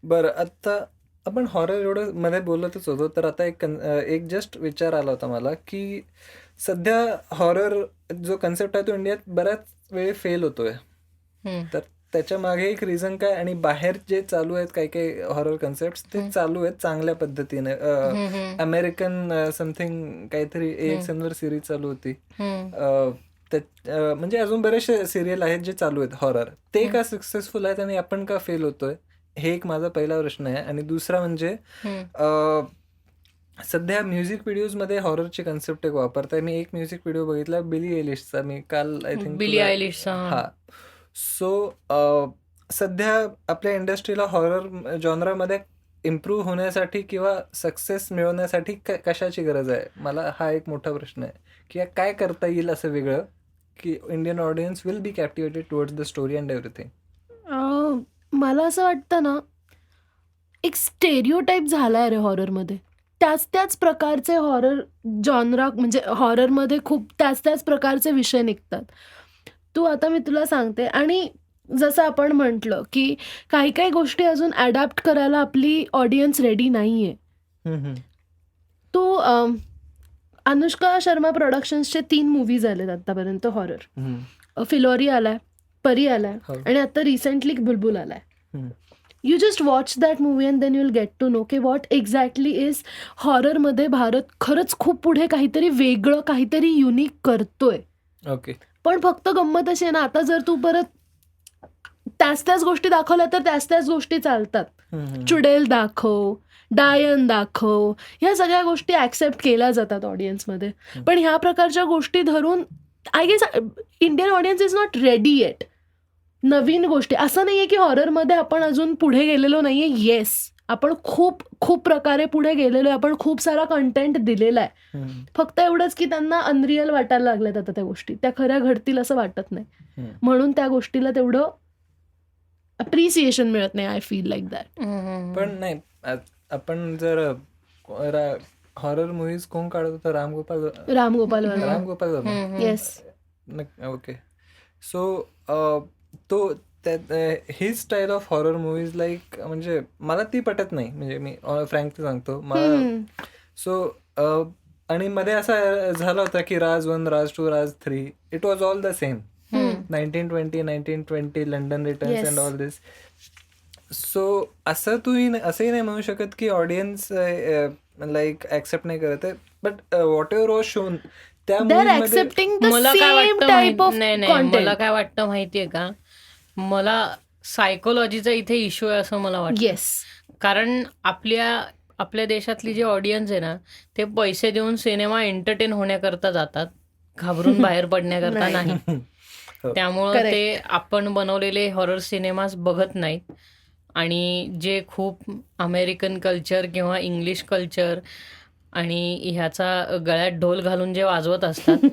बरं आता आपण हॉरर एवढं मध्ये बोलतच होतो तर आता एक जस्ट विचार आला होता मला की सध्या हॉरर जो कन्सेप्ट आहे तो इंडियात बऱ्याच वेळी फेल होतोय. तर त्याच्या मागे एक रिझन काय आणि बाहेर जे चालू आहेत काही काही हॉरर कन्सेप्ट ते चालू आहेत चांगल्या पद्धतीने. अमेरिकन समथिंग काहीतरी AXN वर सिरीज चालू होती. म्हणजे अजून बरेचसे सिरियल आहेत जे चालू आहेत हॉरर. ते का सक्सेसफुल आहेत आणि आपण का फेल होतोय हे एक माझा पहिला प्रश्न आहे. आणि दुसरा म्हणजे सध्या म्युझिक व्हिडिओजमध्ये हॉररची कन्सेप्ट एक वापरताय. मी एक म्युझिक व्हिडिओ बघितला बिली एलिशचा. मी काल आय थिंक बिली आयलिशचा. हा. सो सध्या आपल्या इंडस्ट्रीला हॉरर जॉनरामध्ये इम्प्रूव्ह होण्यासाठी किंवा सक्सेस मिळवण्यासाठी कशाची गरज आहे. मला हा एक मोठा प्रश्न आहे की काय करता येईल असं वेगळं की Indian audience will be captivated towards the story and everything. मला असं वाटतं ना, एक स्टेरिओटाईप झाला आहे रे हॉररमध्ये. त्याच प्रकारचे हॉरर जॉनरा म्हणजे हॉररमध्ये खूप त्याच प्रकारचे विषय निघतात. आता मी तुला सांगते आणि जसं आपण म्हटलं की काही गोष्टी अजून अडॅप्ट करायला आपली ऑडियन्स रेडी नाही आहे. अनुष्का शर्मा प्रोडक्शन्सचे 3 मूव्हीज आलेत आतापर्यंत हॉरर. फिलोरी आलाय, परी आलाय आणि आता रिसेंटली बुलबुल आलाय. You just watch that movie and then you will get to know की व्हॉट एक्झॅक्टली इज हॉररमध्ये भारत खरंच खूप पुढे काहीतरी वेगळं काहीतरी युनिक करतोय. ओके. पण फक्त गंमत अशी आहे ना, आता जर तू परत त्याच गोष्टी दाखवल्या तर त्याच गोष्टी चालतात. चुडेल दाखव, डायन दाखव, ह्या सगळ्या गोष्टी ऍक्सेप्ट केल्या जातात ऑडियन्समध्ये. पण ह्या प्रकारच्या गोष्टी धरून I guess Indian audience is not ready yet. नवीन गोष्टी. असं नाहीये की हॉररमध्ये आपण अजून पुढे गेलेलो नाहीये. येस, आपण खूप खूप प्रकारे पुढे गेलेलो आहे. आपण खूप सारा कंटेंट दिलेला आहे. फक्त एवढंच की त्यांना अनरिअल वाटायला लागल्यात आता त्या गोष्टी. त्या खऱ्या घडतील असं वाटत नाही. म्हणून त्या गोष्टीला तेवढं अप्रिसिएशन मिळत नाही. I feel like that. पण नाही, आपण जर हॉरर मुव्हीज कोण काढत होता? Ramgopal Varma. Ramgopal Varma. Yes. Okay. So तो his style of horror movies like, म्हणजे मला ती पटत नाही. म्हणजे मी फ्रँकली सांगतो मला. सो आणि मध्ये असं झालं होतं की राज 1, राज 2, राज 3, it was all the same. 1920 London returns and all this. So असंही नाही म्हणू शकत की ऑडियन्स लाईक ऍक्सेप्ट नाही करत आहे. But what ever was shown त्या मूव्हीमध्ये मला काय वाटतं नाही, मला काय वाटतं माहितीये का, मला सायकोलॉजीचा इथे इश्यू आहे असं मला वाटतं. येस. कारण आपल्या देशातली जी ऑडियन्स आहे ना, ते पैसे देऊन सिनेमा एंटरटेन होण्याकरता जातात, घाबरून बाहेर पडण्याकरता नाही. त्यामुळं ते आपण बनवलेले हॉरर सिनेमास बघत नाहीत. आणि जे खूप अमेरिकन कल्चर किंवा इंग्लिश कल्चर आणि ह्याचा गळ्यात ढोल घालून जे वाजवत असतात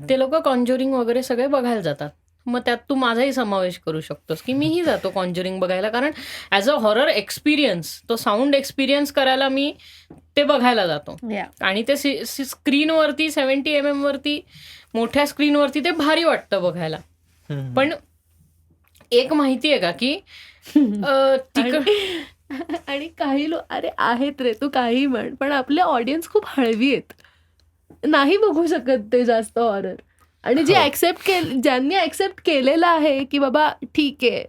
ते लोक कॉन्ज्युरिंग वगैरे सगळे बघायला जातात. मग त्यात तू माझाही समावेश करू शकतोस की मीही जातो कॉन्ज्युरिंग बघायला. कारण ॲज अ हॉरर एक्सपिरियन्स, तो साऊंड एक्सपिरियन्स करायला मी ते बघायला जातो. आणि ते स्क्रीनवरती 70 mm वरती, मोठ्या स्क्रीनवरती ते भारी वाटतं बघायला. पण एक माहिती आहे का की आणि काही लोक अरे आहेत रे, तू काही म्हण, पण आपले ऑडियन्स खूप हळवी आहेत, नाही बघू शकत ते जास्त हॉरर. आणि जे ज्यांनी ऍक्सेप्ट केलेलं आहे की बाबा ठीक आहे,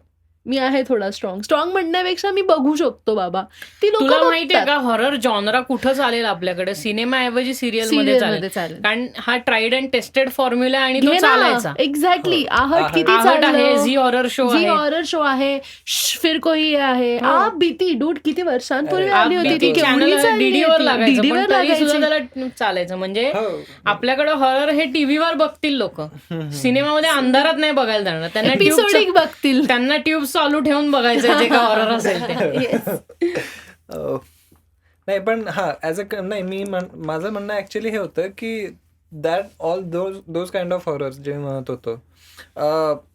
मी आहे थोडा स्ट्रॉंग म्हणण्यापेक्षा मी बघू शकतो बाबा, ती लोक. तुला माहितीये का हॉरर जॉनरा कुठं चालेल आपल्याकडे? सिनेमाऐवजी सिरियल मध्ये चालेल. कारण हा ट्राईड अँड टेस्टेड फॉर्म्युला आणि तो चालायचा. एक्झॅक्टली. आहट किती आहे, झी हॉरर शो आहे, फिर कोई आहे, भीती डूड किती वर्षांपूर्वी आली होती ती, डीडीवर लागायचं, त्याला चालायचं. म्हणजे आपल्याकडे हॉरर हे टीव्हीवर बघतील लोक, सिनेमामध्ये अंधारात नाही बघायला जाणार. त्यांना एपिसोडिक बघतील, त्यांना ट्यूब चालू ठेवून बघायचं जे का हॉरर असेल ते. नाही पण नाही, माझं म्हणणं ऍक्च्युली हे होतं की that all those kind of horrors जे म्हणत होतो.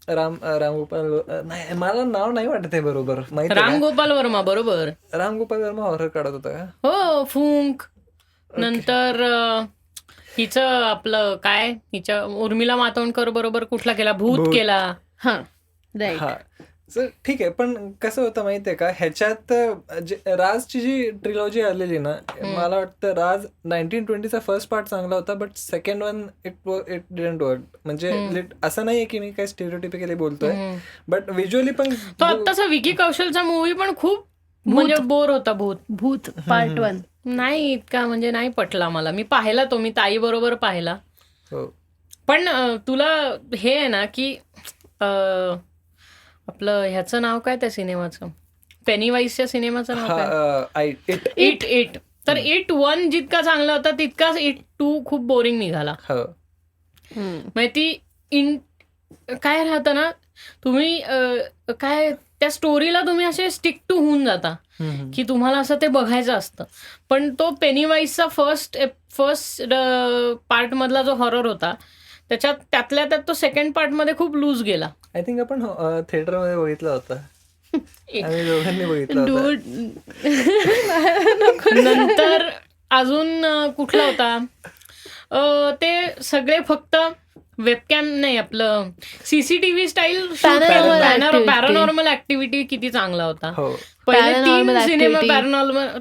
रामगोपाल नाही, मला नाव नाही वाटत आहे बरोबर. माहिती रामगोपाल वर्मा. बरोबर, रामगोपाल वर्मा हॉरर काढत होता का? हो, फुंक. नंतर हिचं आपलं काय, हिच्या उर्मिला मातोंडकर बरोबर कुठला केला, भूत केला. हा ठीक आहे. पण कसं होतं माहितीये का, ह्याच्यात राजची जी ट्रिलॉजी आलेली ना, मला वाटतं राज 1920चा फर्स्ट पार्ट चांगला होता, but second one it didn't work. म्हणजे असं नाहीये की मी काही स्टेरिओटिपिकली बोलतोय, बट व्हिज्युअली पण तो आत्ताचा विकी कौशलचा मूवी पण खूप म्हणजे बोर होता. भूत पार्ट 1 नाही इतका म्हणजे नाही पटला मला. मी पाहिला तो, मी ताई बरोबर पाहिला. पण तुला हे आहे ना की आपलं ह्याचं नाव काय त्या सिनेमाचं, पेनीवाईसच्या सिनेमाचं नाव काय, इट. तर इट 1 जितका चांगला होता तितकाच इट 2 खूप बोरिंग निघाला. म्हणजे ती काय राहतं ना, तुम्ही काय त्या स्टोरीला तुम्ही असे स्टिक टू होऊन जाता की तुम्हाला असं ते बघायचं असतं. पण तो पेनीवाईसचा फर्स्ट पार्ट मधला जो हॉरर होता त्यातल्या त्यात तो सेकंड पार्ट मध्ये खूप लूज गेला. आय थिंक आपण थिएटर मध्ये बघितला होता, आम्ही दोघांनी बघितला होता. नंतर अजून कुठला होता ते सगळे फक्त वेबकॅम नाही, आपलं सीसीटीव्ही स्टाईल पॅरानॉर्मल ऍक्टिव्हिटी किती चांगला होता. पहिले 3 सिनेमा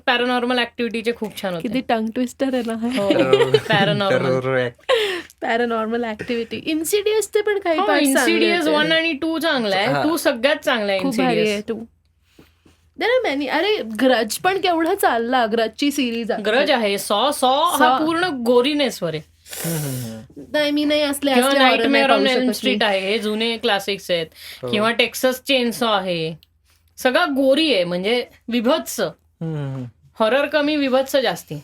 पॅरानॉर्मल ऍक्टिव्हिटीचे खूप छान होते. किती टंग ट्विस्टर आहे ना पॅरानॉर्मल ऍक्टिव्हिटी. इन्सिडियसचे पण काही पार्ट, इन्सिडियस 1 आणि 2 चांगला आहे. 2 सगळ्यात चांगला आहे. इन्सिडियस 2 अरे ग्रज पण केवढा चालला, ग्रजची सिरीज. ग्रज आहे, सॉ हा पूर्ण गोरीनेसवर आहे. नाही, मी नाही असले. नाईटमेअर ऑन एल्म स्ट्रीट आहे, हे जुने क्लासिक्स आहेत. किंवा टेक्सास चेनसॉ आहे, सगळा गोरी आहे, म्हणजे विभत्स. हॉरर कमी, विभत्स जास्ती.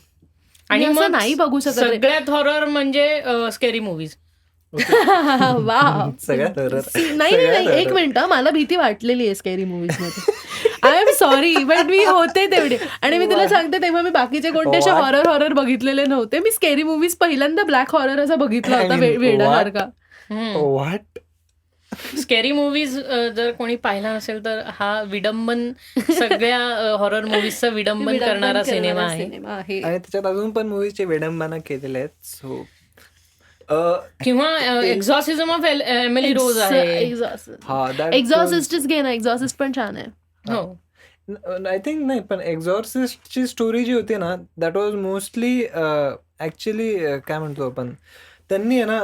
आणि मग नाही बघू शकत. सगळ्यात हॉरर म्हणजे स्केरी मूवीज. वा सगळ्यात horror. नाही नाही एक मिनिट मला भीती वाटलेली आहे स्कॅरी मुव्हीज मध्ये. आय एम सॉरी बट मी होते तेवढे. आणि मी तुला सांगते तेव्हा मी बाकीचे कोणते असे हॉरर बघितलेले नव्हते. मी स्कॅरी मुव्हीज पहिल्यांदा ब्लॅक हॉरर असा बघितला होता वेडासारखा. What? स्केरी मूवीज जर कोणी पाहिला नसेल तर हा विडंबन सगळ्या हॉरर मूवीजचं विडंबन करणारा सिनेमा आहे. आहे आणि त्याच्यात अजून पण मूवीची विडंबना केलेल्या आहेत. सो किंवा एक्झॉसिझम ऑफ एमिली रोज आहे. एक्झॉसिस्टच घे ना, एक्झॉसिस्ट पण छान आहे. हो आय थिंक नाही, पण एक्झॉर्सिस्टची स्टोरी जी होती ना दॅट वॉज मोस्टली ऍक्च्युली काय म्हणतो आपण, त्यांनी आहे ना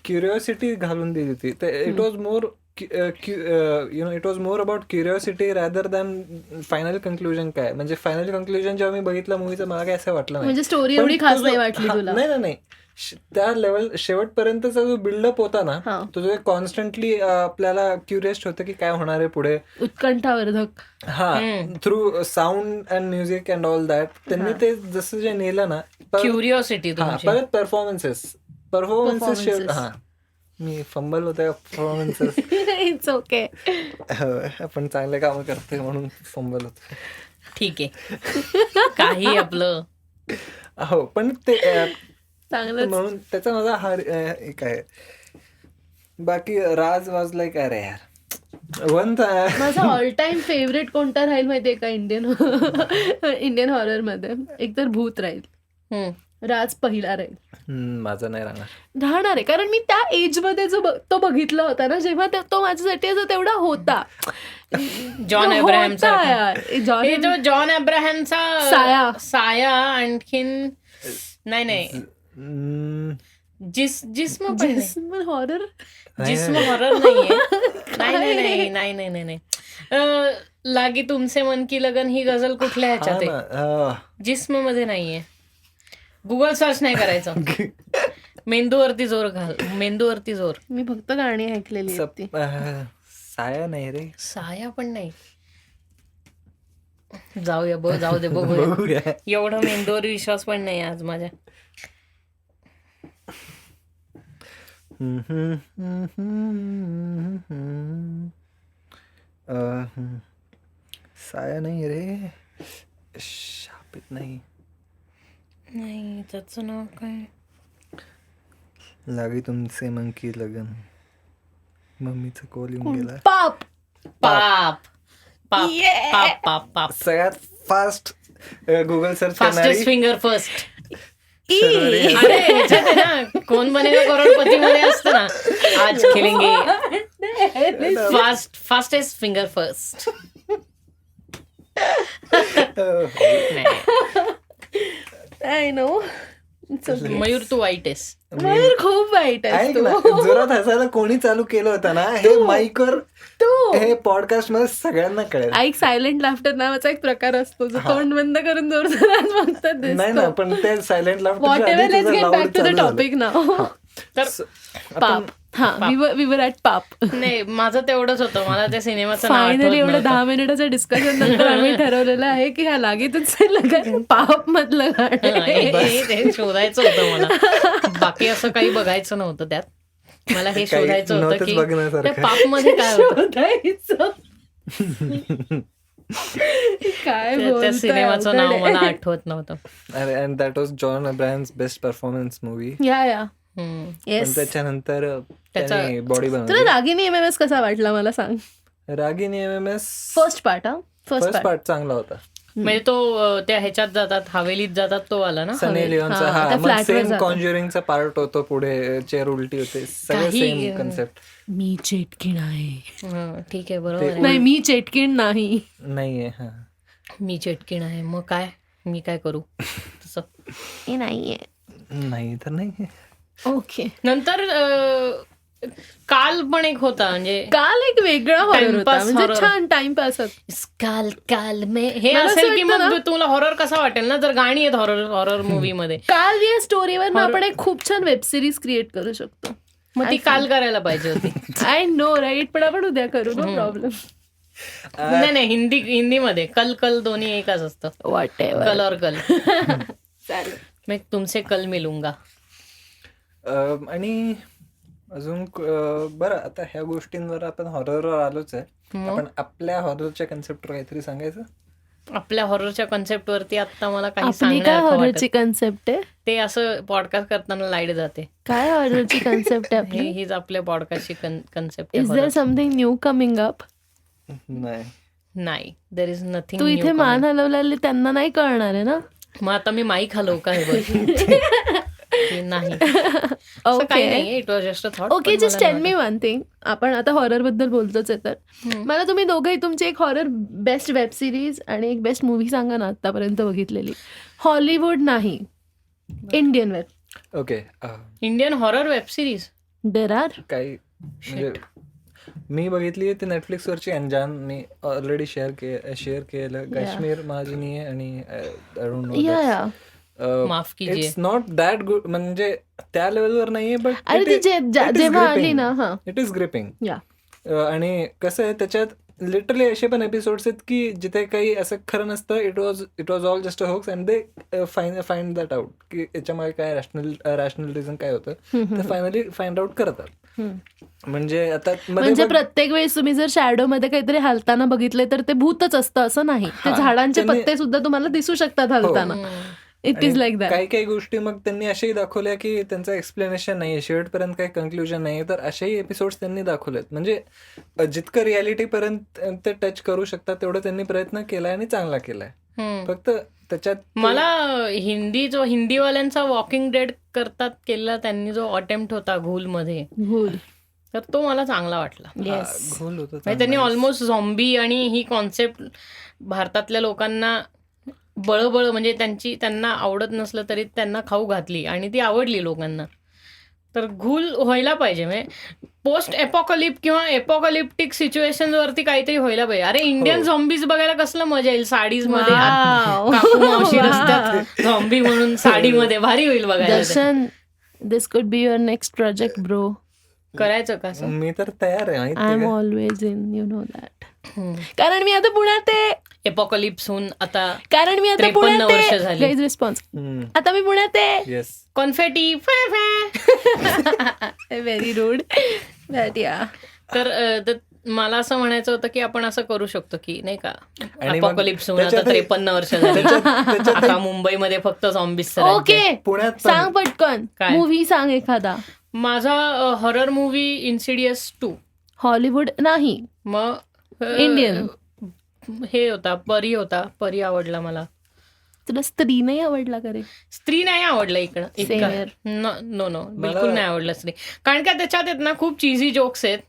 क्युरिओसिटी घालून दिली होती. It was more it was more about curiosity rather than final conclusion. काय म्हणजे फायनल कन्क्लुजन जेव्हा मी बघितलं मूवीचं मला काय असं वाटलं नाही. म्हणजे स्टोरी एवढी खास नाही वाटली तुला? नाही त्या लेवल शेवटपर्यंतचा जो बिल्डअप होता ना तो जो कॉन्स्टंटली आपल्याला क्युरियस होतं की काय होणार आहे पुढे, उत्कंठावर्धक. हा through sound and music and all that त्यांनी ते जसं जे नेलं ना. क्युरिओसिटी. परत परफॉर्मन्सेस हा मी फंबल होत्या परफॉर्मन्सेस. It's okay. आपण चांगले काम करतोय म्हणून फंबल होत. ठीक आहे काही आपलं. हो पण ते चांगलं म्हणून त्याचा माझा हा एक आहे. बाकी राज वाज लाईक अरे यार वन. माझा ऑल टाइम फेवरेट कोणता राहील माहितीये का इंडियन हॉरर मध्ये? एक तर भूत राहील, राज पहिला राहील. माझं नाही राहणार आहे कारण मी त्या एज मध्ये जो तो बघितला होता ना, जेव्हा तो माझ्यासाठी तेवढा होता. जॉन अब्राहमचा जॉन अब्राहमचा साया आणखीन नाही जिस्म हॉरर. जिस्म हॉरर नाहीये. नाही. लागी तुमसे मन की लगन ही गझल कुठल्या ह्याच्यात आहे? जिस्म मध्ये नाहीये. गुगल सर्च नाही करायचं. मेंदूवरती जोर घाल, मेंदूवरती जोर. मी फक्त गाणी ऐकलेली. साया नाही रे. साया पण नाही. जाऊ दे बघूया. एवढं मेंदूवर विश्वास पण नाही आज माझ्या. साया नाही रे. शापित नाही. त्याचं नाव काय? लागी तुमचे मन की लगन. मम्मीचा कॉल येऊन गेला. पाप. सगळ्यात fast Google search fastest finger first. अरे ह्याच्यात आहे ना कोण बनेगा करोडपती मध्ये असतं ना, आज खेलेंगे fastest finger first. I know. Mayur तू वाईट आहेस. मयूर खूप वाईट आहे. जोरात हसायला कोणी चालू केलं होतं ना हे माईकवर, हे पॉडकास्ट मध्ये सगळ्यांना कळेल. ऐक, सायलेंट लाफ्टर नावाचा एक प्रकार असतो जो तोंड बंद करून जोरजोरात म्हणतात. नाही ना, पण ते silent Whatever, let's get back to the topic now. पाप. we were at पाप. नाही माझं तेवढंच होतं. मला त्या सिनेमाचं नाव फायनली एवढं 10 मिनिटाचं डिस्कशन नंतर आम्ही ठरवलेलं आहे की हा लागेतच पाप मधलं गाणं शोधायचं होतं मला. बाकी असं काही बघायचं नव्हतं त्यात. मला हे शोधायचं होतं की त्या पाप मध्ये काय होतं. काय त्या सिनेमाचं नाव मला आठवत नव्हतं. अरे and that was John Abraham's best performance movie. या पण त्याच्यानंतर त्याने बॉडी बनवली. तुला रागिनी MMS कसा वाटला मला सांग. Ragini MMS first part. First part चांगला होता. म्हणजे तो त्या ह्याच्यात जातात, हवेलीत जातात तो आला ना सनी लिओनचा. हा सेम कॉन्ज्युरिंगचा पार्ट होतो. पुढे चेअर उलटी होते. सगळं सेम कन्सेप्ट. मी चेटकीण आहे. ठीक आहे बरोबर. नाही मी चेटकीण नाहीये. हा मी चेटकीण आहे. मग काय मी काय करू तसं? नाहीये. नाही तर नाही. ओके. नंतर काल पण एक होता. म्हणजे काल एक वेगळा हॉरर होता. म्हणजे छान टाइमपास. काल हे असेल की मग तुला हॉरर कसा वाटेल ना जर गाणी आहेत हॉरर मूवी मध्ये. काल या स्टोरीवर आपण एक खूप छान वेब सिरीज क्रिएट करू शकतो. मग ती काल करायला पाहिजे होती. I know right. पण आपण उद्या करू. No problem. नाही हिंदीमध्ये कल दोन्ही एकच असतं. Whatever. कल और कल. चालेल. मैं तुमसे कल मिलूंगा. आणि अजून बरं, आता ह्या गोष्टींवर आपण हॉररवर आलोच आहे. मग आपण आपल्या हॉररच्या कन्सेप्टवर काहीतरी सांगायचं. आपल्या हॉररच्या कन्सेप्ट वरती आता मला काही आपली काय सांगण्यासारखं हॉररची वाटत कन्सेप्ट आहे? ते असं पॉडकास्ट करताना लाईट जाते. काय हॉररची कन्सेप्ट आहे आपली? हीच आपल्या पॉडकास्टची concept is there something new coming up? नाही, नाही, देर इज नथिंग. तू इथे मान हलवलेली त्यांना नाही कळणार आहे ना? मग आता मी माईक हलवू का हे बघ. की नाही, असं काही ओके नाही, it was just a thought. Okay, just tell me one thing. आपण आता हॉरर बद्दल बोलतोच आहे तर मला तुम्ही दोघंही तुमची एक हॉरर बेस्ट वेब सिरीज आणि एक बेस्ट मूवी सांगा ना आतापर्यंत बघितलेली. हॉलिवूड नाही, Indian web. Okay. Indian horror web series. There are. काही म्हणजे मी बघितली ती नेटफ्लिक्सवरची अंजान. मी ऑलरेडी शेअर केलं. काश्मीर महाजिनी आहे आणि आय डोंट या नो, या माफ कीजिए. इट्स नॉट दॅट गुड, म्हणजे त्या लेवलवर नाहीये, बट अरे ती जेव्हा आली ना, हा इट इज ग्रिपिंग. या आणि कसं आहे, त्याच्यात लिटरली असे पण एपिसोड्स आहेत की जिथे काही असं खरं नसतं. It was all just a hoax and they find that out की याच्यामागे काय रॅशनल रिझन काय होतं, ते फायनली फाइंड आउट करतात. म्हणजे आता म्हणजे प्रत्येक वेळेस तुम्ही जर शॅडो मध्ये काहीतरी हलताना बघितले तर ते भूतच असतं असं नाही. ते झाडांचे पत्ते सुद्धा तुम्हाला दिसू शकतात हलताना. It is like that. काही काही गोष्टी मग त्यांनी अशाही दाखवल्या की त्यांचं एक्सप्लेनेशन नाही, शेवटपर्यंत काही कन्क्लुजन नाही, तर अशाही एपिसोड्स त्यांनी दाखवलेत. म्हणजे जितकं रियालिटी पर्यंत ते टच करू शकतात तेवढं त्यांनी प्रयत्न केलाय आणि चांगला केलाय. फक्त त्याच्यात मला हिंदीवाल्यांचा वॉकिंग डेड करतात केलेला त्यांनी जो अटेम्प्ट होता घूलमध्ये, भूल. तर तो मला चांगला वाटला. येस. घोल होतं. म्हणजे त्यांनी ऑलमोस्ट झॉम्बी आणि ही कॉन्सेप्ट भारतातल्या लोकांना बळबळ, म्हणजे त्यांना आवडत नसलं तरी त्यांना खाऊ घातली आणि ती आवडली लोकांना. तर घूल व्हायला पाहिजे. म्हणजे पोस्ट एपोकलिप किंवा एपोकलिप्टिक सिच्युएशन वरती काहीतरी व्हायला पाहिजे. अरे इंडियन झॉम्बीज बघायला कसलं मजा येईल, साडीज मध्ये Wow. काकू मावशी Wow. रस्त्यात झॉम्बी म्हणून साडीमध्ये भारी होईल बघायला ते. Darshan, this could be your next project bro. करायचं का असं? मी तर तयार आहे, माहिती आय एम आहे का? Always in, you know that. कारण मी आता पुण्यात आहे. एपोकलिप्स होऊन आता कारण मी आता 53 पुण्यात वर्ष आहे. झाली. Guys response. आता मी पुण्यात आहे. Yes. Confetti very rude but yeah. तर मला असं म्हणायचं होतं की आपण असं करू शकतो की नाही का, आणि मग अपोकलिप्स होऊन आता त्याच्यातही- 53 वर्ष झाली. आता मुंबईमध्ये फक्त झॉम्बीज. ओके, पुण्यात पण सांग पटकन काय? मूवी सांग एखादा. माझा हॉरर मूवी इन्सिडियस 2. हॉलिवूड नाही, मग इंडियन. हे होता परी आवडला मला. तुला स्त्री नाही आवडला का रे? स्त्री नाही आवडला इकडं इतका. Same here. नो बिलकुल नाही आवडला स्त्री. कारण का त्याच्यात आहेत ना खूप चीझी जोक्स आहेत.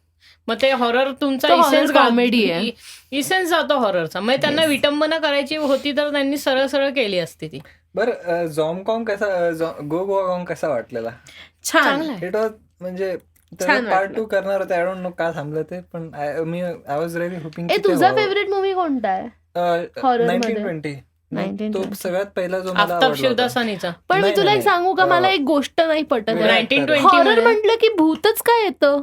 मग ते हॉरर तुमचा तो horror इसेन्स comedy आहे. इसेन्स जातो हॉररचा. मग त्यांना विटंबना करायची होती तर त्यांनी सरळ सरळ केली असती ती. बरं, झॉमकॉम कसा, गोवाकॉम कसा वाटलेला? छान. चांगला आहे. इट वॉज म्हणजे छान पार्ट वाटलं. 2 करणार होते. आय डोंट नो का थांबलं ते, पण आय वॉज रिअली होपिंग. ए, तुझा फेवरेट मूवी कोणता आहे? horror मध्ये? 1920. तो 1920. सगळ्यात पहिला जो मला आफ्ताब आवडला होता. शिवदासानीचा. पण मी नाही, तुला एक नाही, सांगू का, मला एक गोष्ट नाही पटत. 1920 हॉरर मध्ये. म्हटलं की भूतच काय येतं?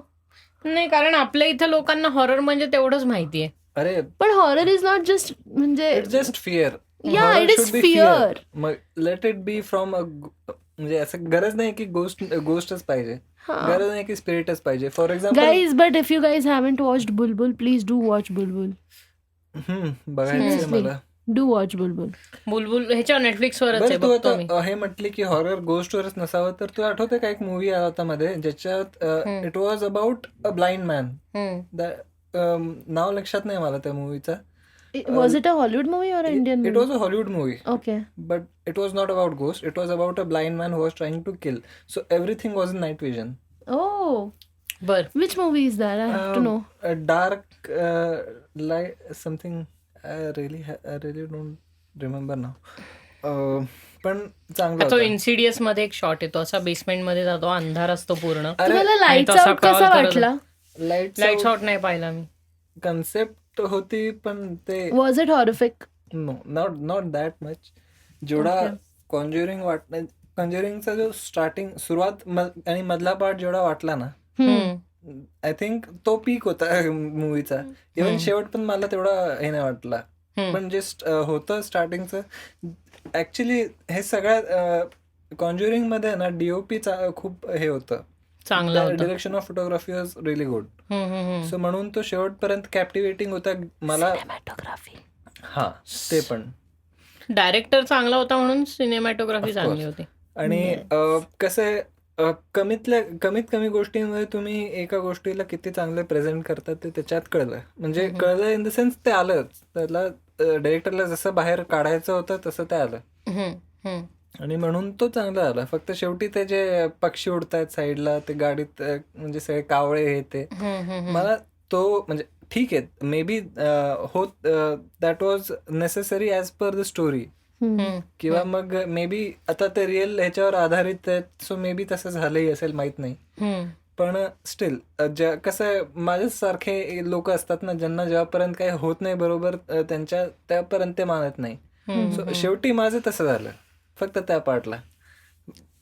नाही, कारण आपल्या इथं लोकांना हॉरर म्हणजे तेवढंच माहितीये. अरे पण हॉरर इज नॉट जस्ट म्हणजे it's just fear. Yeah, it is fear. मग लेट इट बी फ्रॉम म्हणजे असं गरज नाही की गोष्टच पाहिजे, गरज नाही की स्पिरिटच पाहिजे. For example guys, but if you guys haven't watched Bulbbul, please do watch Bulbbul. बघायचं Seriously. मला. डू वॉच बुलबुल. बुलबुल ह्याच्या नेटफ्लिक्सवरच आहे, बरं, तू बघतो मी. आता हे म्हटली की हॉरर गोष्टवरच नसावं, तर तुला आठवतं का एक मूवी आला होता मध्ये ज्याच्यात it was about a blind man. नाव लक्षात नाही मला त्या मूवीचा. Was it a Hollywood movie और Indian it was a Hollywood movie, okay. but it was not about ghost. It was about a blind man who was trying to kill. So everything was in night vision. Oh, बर. which movie is that? I have to know. A dark light something. I really don't remember now. पण चांगलं तो होतं. Insidious मध्ये एक shot येतो, असा basement मध्ये जातो, अंधार असतो पूर्ण. अरे, तुम्हाला लाईट्स तसा आउट crawl कसा करत- वाटला? लाईट शॉट नाही पाहिला मी. कन्सेप्ट होती पण ते was it horrific? No, not that much. जेवढा कॉन्ज्युरिंग कॉन्ज्युरिंगचा जो स्टार्टिंग सुरुवात आणि मधला पार्ट जेवढा वाटला ना, आय थिंक तो पीक होता मूवीचा. इव्हन शेवट पण मला तेवढा हे नाही वाटला, पण जस्ट होतं स्टार्टिंगचं. ऍक्च्युली हे सगळ्यात कॉन्ज्युरिंग मध्ये ना DOP खूप हे होतं, चांगलं होतं. Direction of photography was really good. So म्हणून तो शेवटपर्यंत कॅप्टिवेटिंग होता मला. सिनेमॅटोग्राफी हा ते पण. डायरेक्टर चांगला होता म्हणून सिनेमॅटोग्राफी Of चांगली course. होती. आणि कसं आहे, कमीत कमी गोष्टींमध्ये तुम्ही एका गोष्टीला किती चांगले प्रेझेंट करतात ते त्याच्यात कळलं. म्हणजे कळलं इन द सेन्स ते आलंच. त्याला डायरेक्टरला जसं बाहेर काढायचं होतं तसं ते आलं. आणि म्हणून तो चांगला आला. फक्त शेवटी ते जे पक्षी उडतायत साईडला, ते गाडीत म्हणजे सगळे कावळे हे ते, मला तो म्हणजे ठीक आहे मे बी होत that was necessary as per the story. किंवा मग मे बी आता ते रिअल ह्याच्यावर आधारित आहेत, सो मे बी तसं झालंही असेल, माहित नाही. पण स्टील कसं आहे, माझ्यासारखे लोक असतात ना ज्यांना जेव्हापर्यंत काही होत नाही बरोबर त्यापर्यंत ते मानत नाही. सो शेवटी माझं तसं झालं फक्त त्या पार्टला.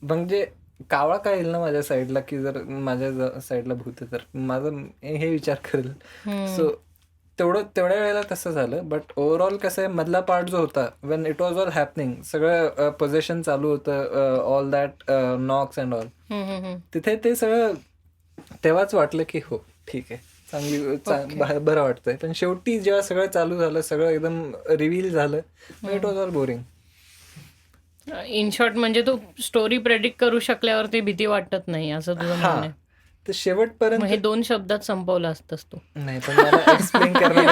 म्हणजे कावळा काय येईल ना माझ्या साईडला, की जर माझ्या साईडला भूत आहे तर माझं हे विचार करेल. सो तेवढ्या वेळेला तसं झालं. बट ओव्हरऑल कसं आहे, मधला पार्ट जो होता Wien it was all happening, सगळं पोझेशन चालू होतं, ऑल दॅट नॉक्स अँड ऑल, तिथे ते सगळं तेव्हाच वाटलं की हो ठीक आहे, बरं वाटतंय. पण शेवटी जेव्हा सगळं चालू झालं, सगळं एकदम रिव्हील झालं, it was all boring. In short म्हणजे तू स्टोरी प्रेडिक्ट करू शकल्यावरती भीती वाटत नाही असं तुझं म्हणणं आहे. तर शेवटपर्यंत हे 2 शब्दात संपवलं असतंस तू. नाही, पण मला एक्सप्लेन करणं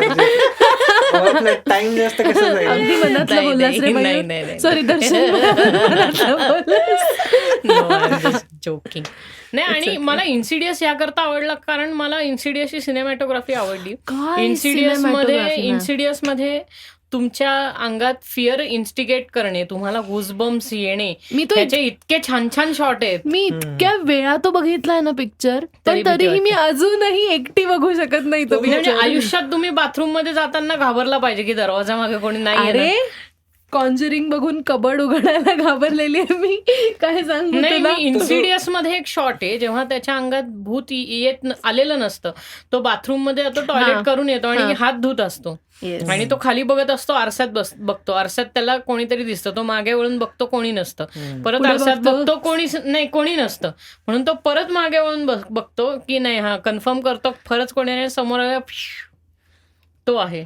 टाइम जास्त कसं जाईल. अगदी मनातलं बोललास रे. नाही. सॉरी दर्शन. जोकिंग. नाही, आणि मला इन्सिडियस याकरता आवडला कारण मला इन्सिडियसची सिनेमॅटोग्राफी आवडली. इन्सिडियस मध्ये तुमच्या अंगात फिअर इन्स्टिगेट करणे, तुम्हाला गुजबम्स येणे, त्याचे इतके छान छान शॉट आहेत. मी इतक्या वेळा तो बघितलाय ना पिक्चर, पण तरीही मी अजूनही एकटी बघू शकत नाही तो म्हणजे पिक्चर. आयुष्यात तुम्ही बाथरूम मध्ये जाताना घाबरला पाहिजे की दरवाजा मागे कोणी नाही. अरे कॉन्जरिंग बघून कबड उघडायला घाबरलेली आहे मी, काय सांगू तुला. इन्सिडियस मध्ये एक शॉट आहे जेव्हा त्याच्या अंगात भूत आलेलं नसतं, तो बाथरूम मध्ये तो टॉयलेट करून येतो आणि हात धुत असतो आणि तो खाली बघत असतो, आरशात बघतो, आरशात त्याला कोणीतरी दिसतं, तो मागे वळून बघतो कोणी नसतं, परत आरशात बघतो कोणी नसतं, म्हणून तो परत मागे वळून बघतो की नाही, हा कन्फर्म करतो, खरंच कोणी समोर तो आहे.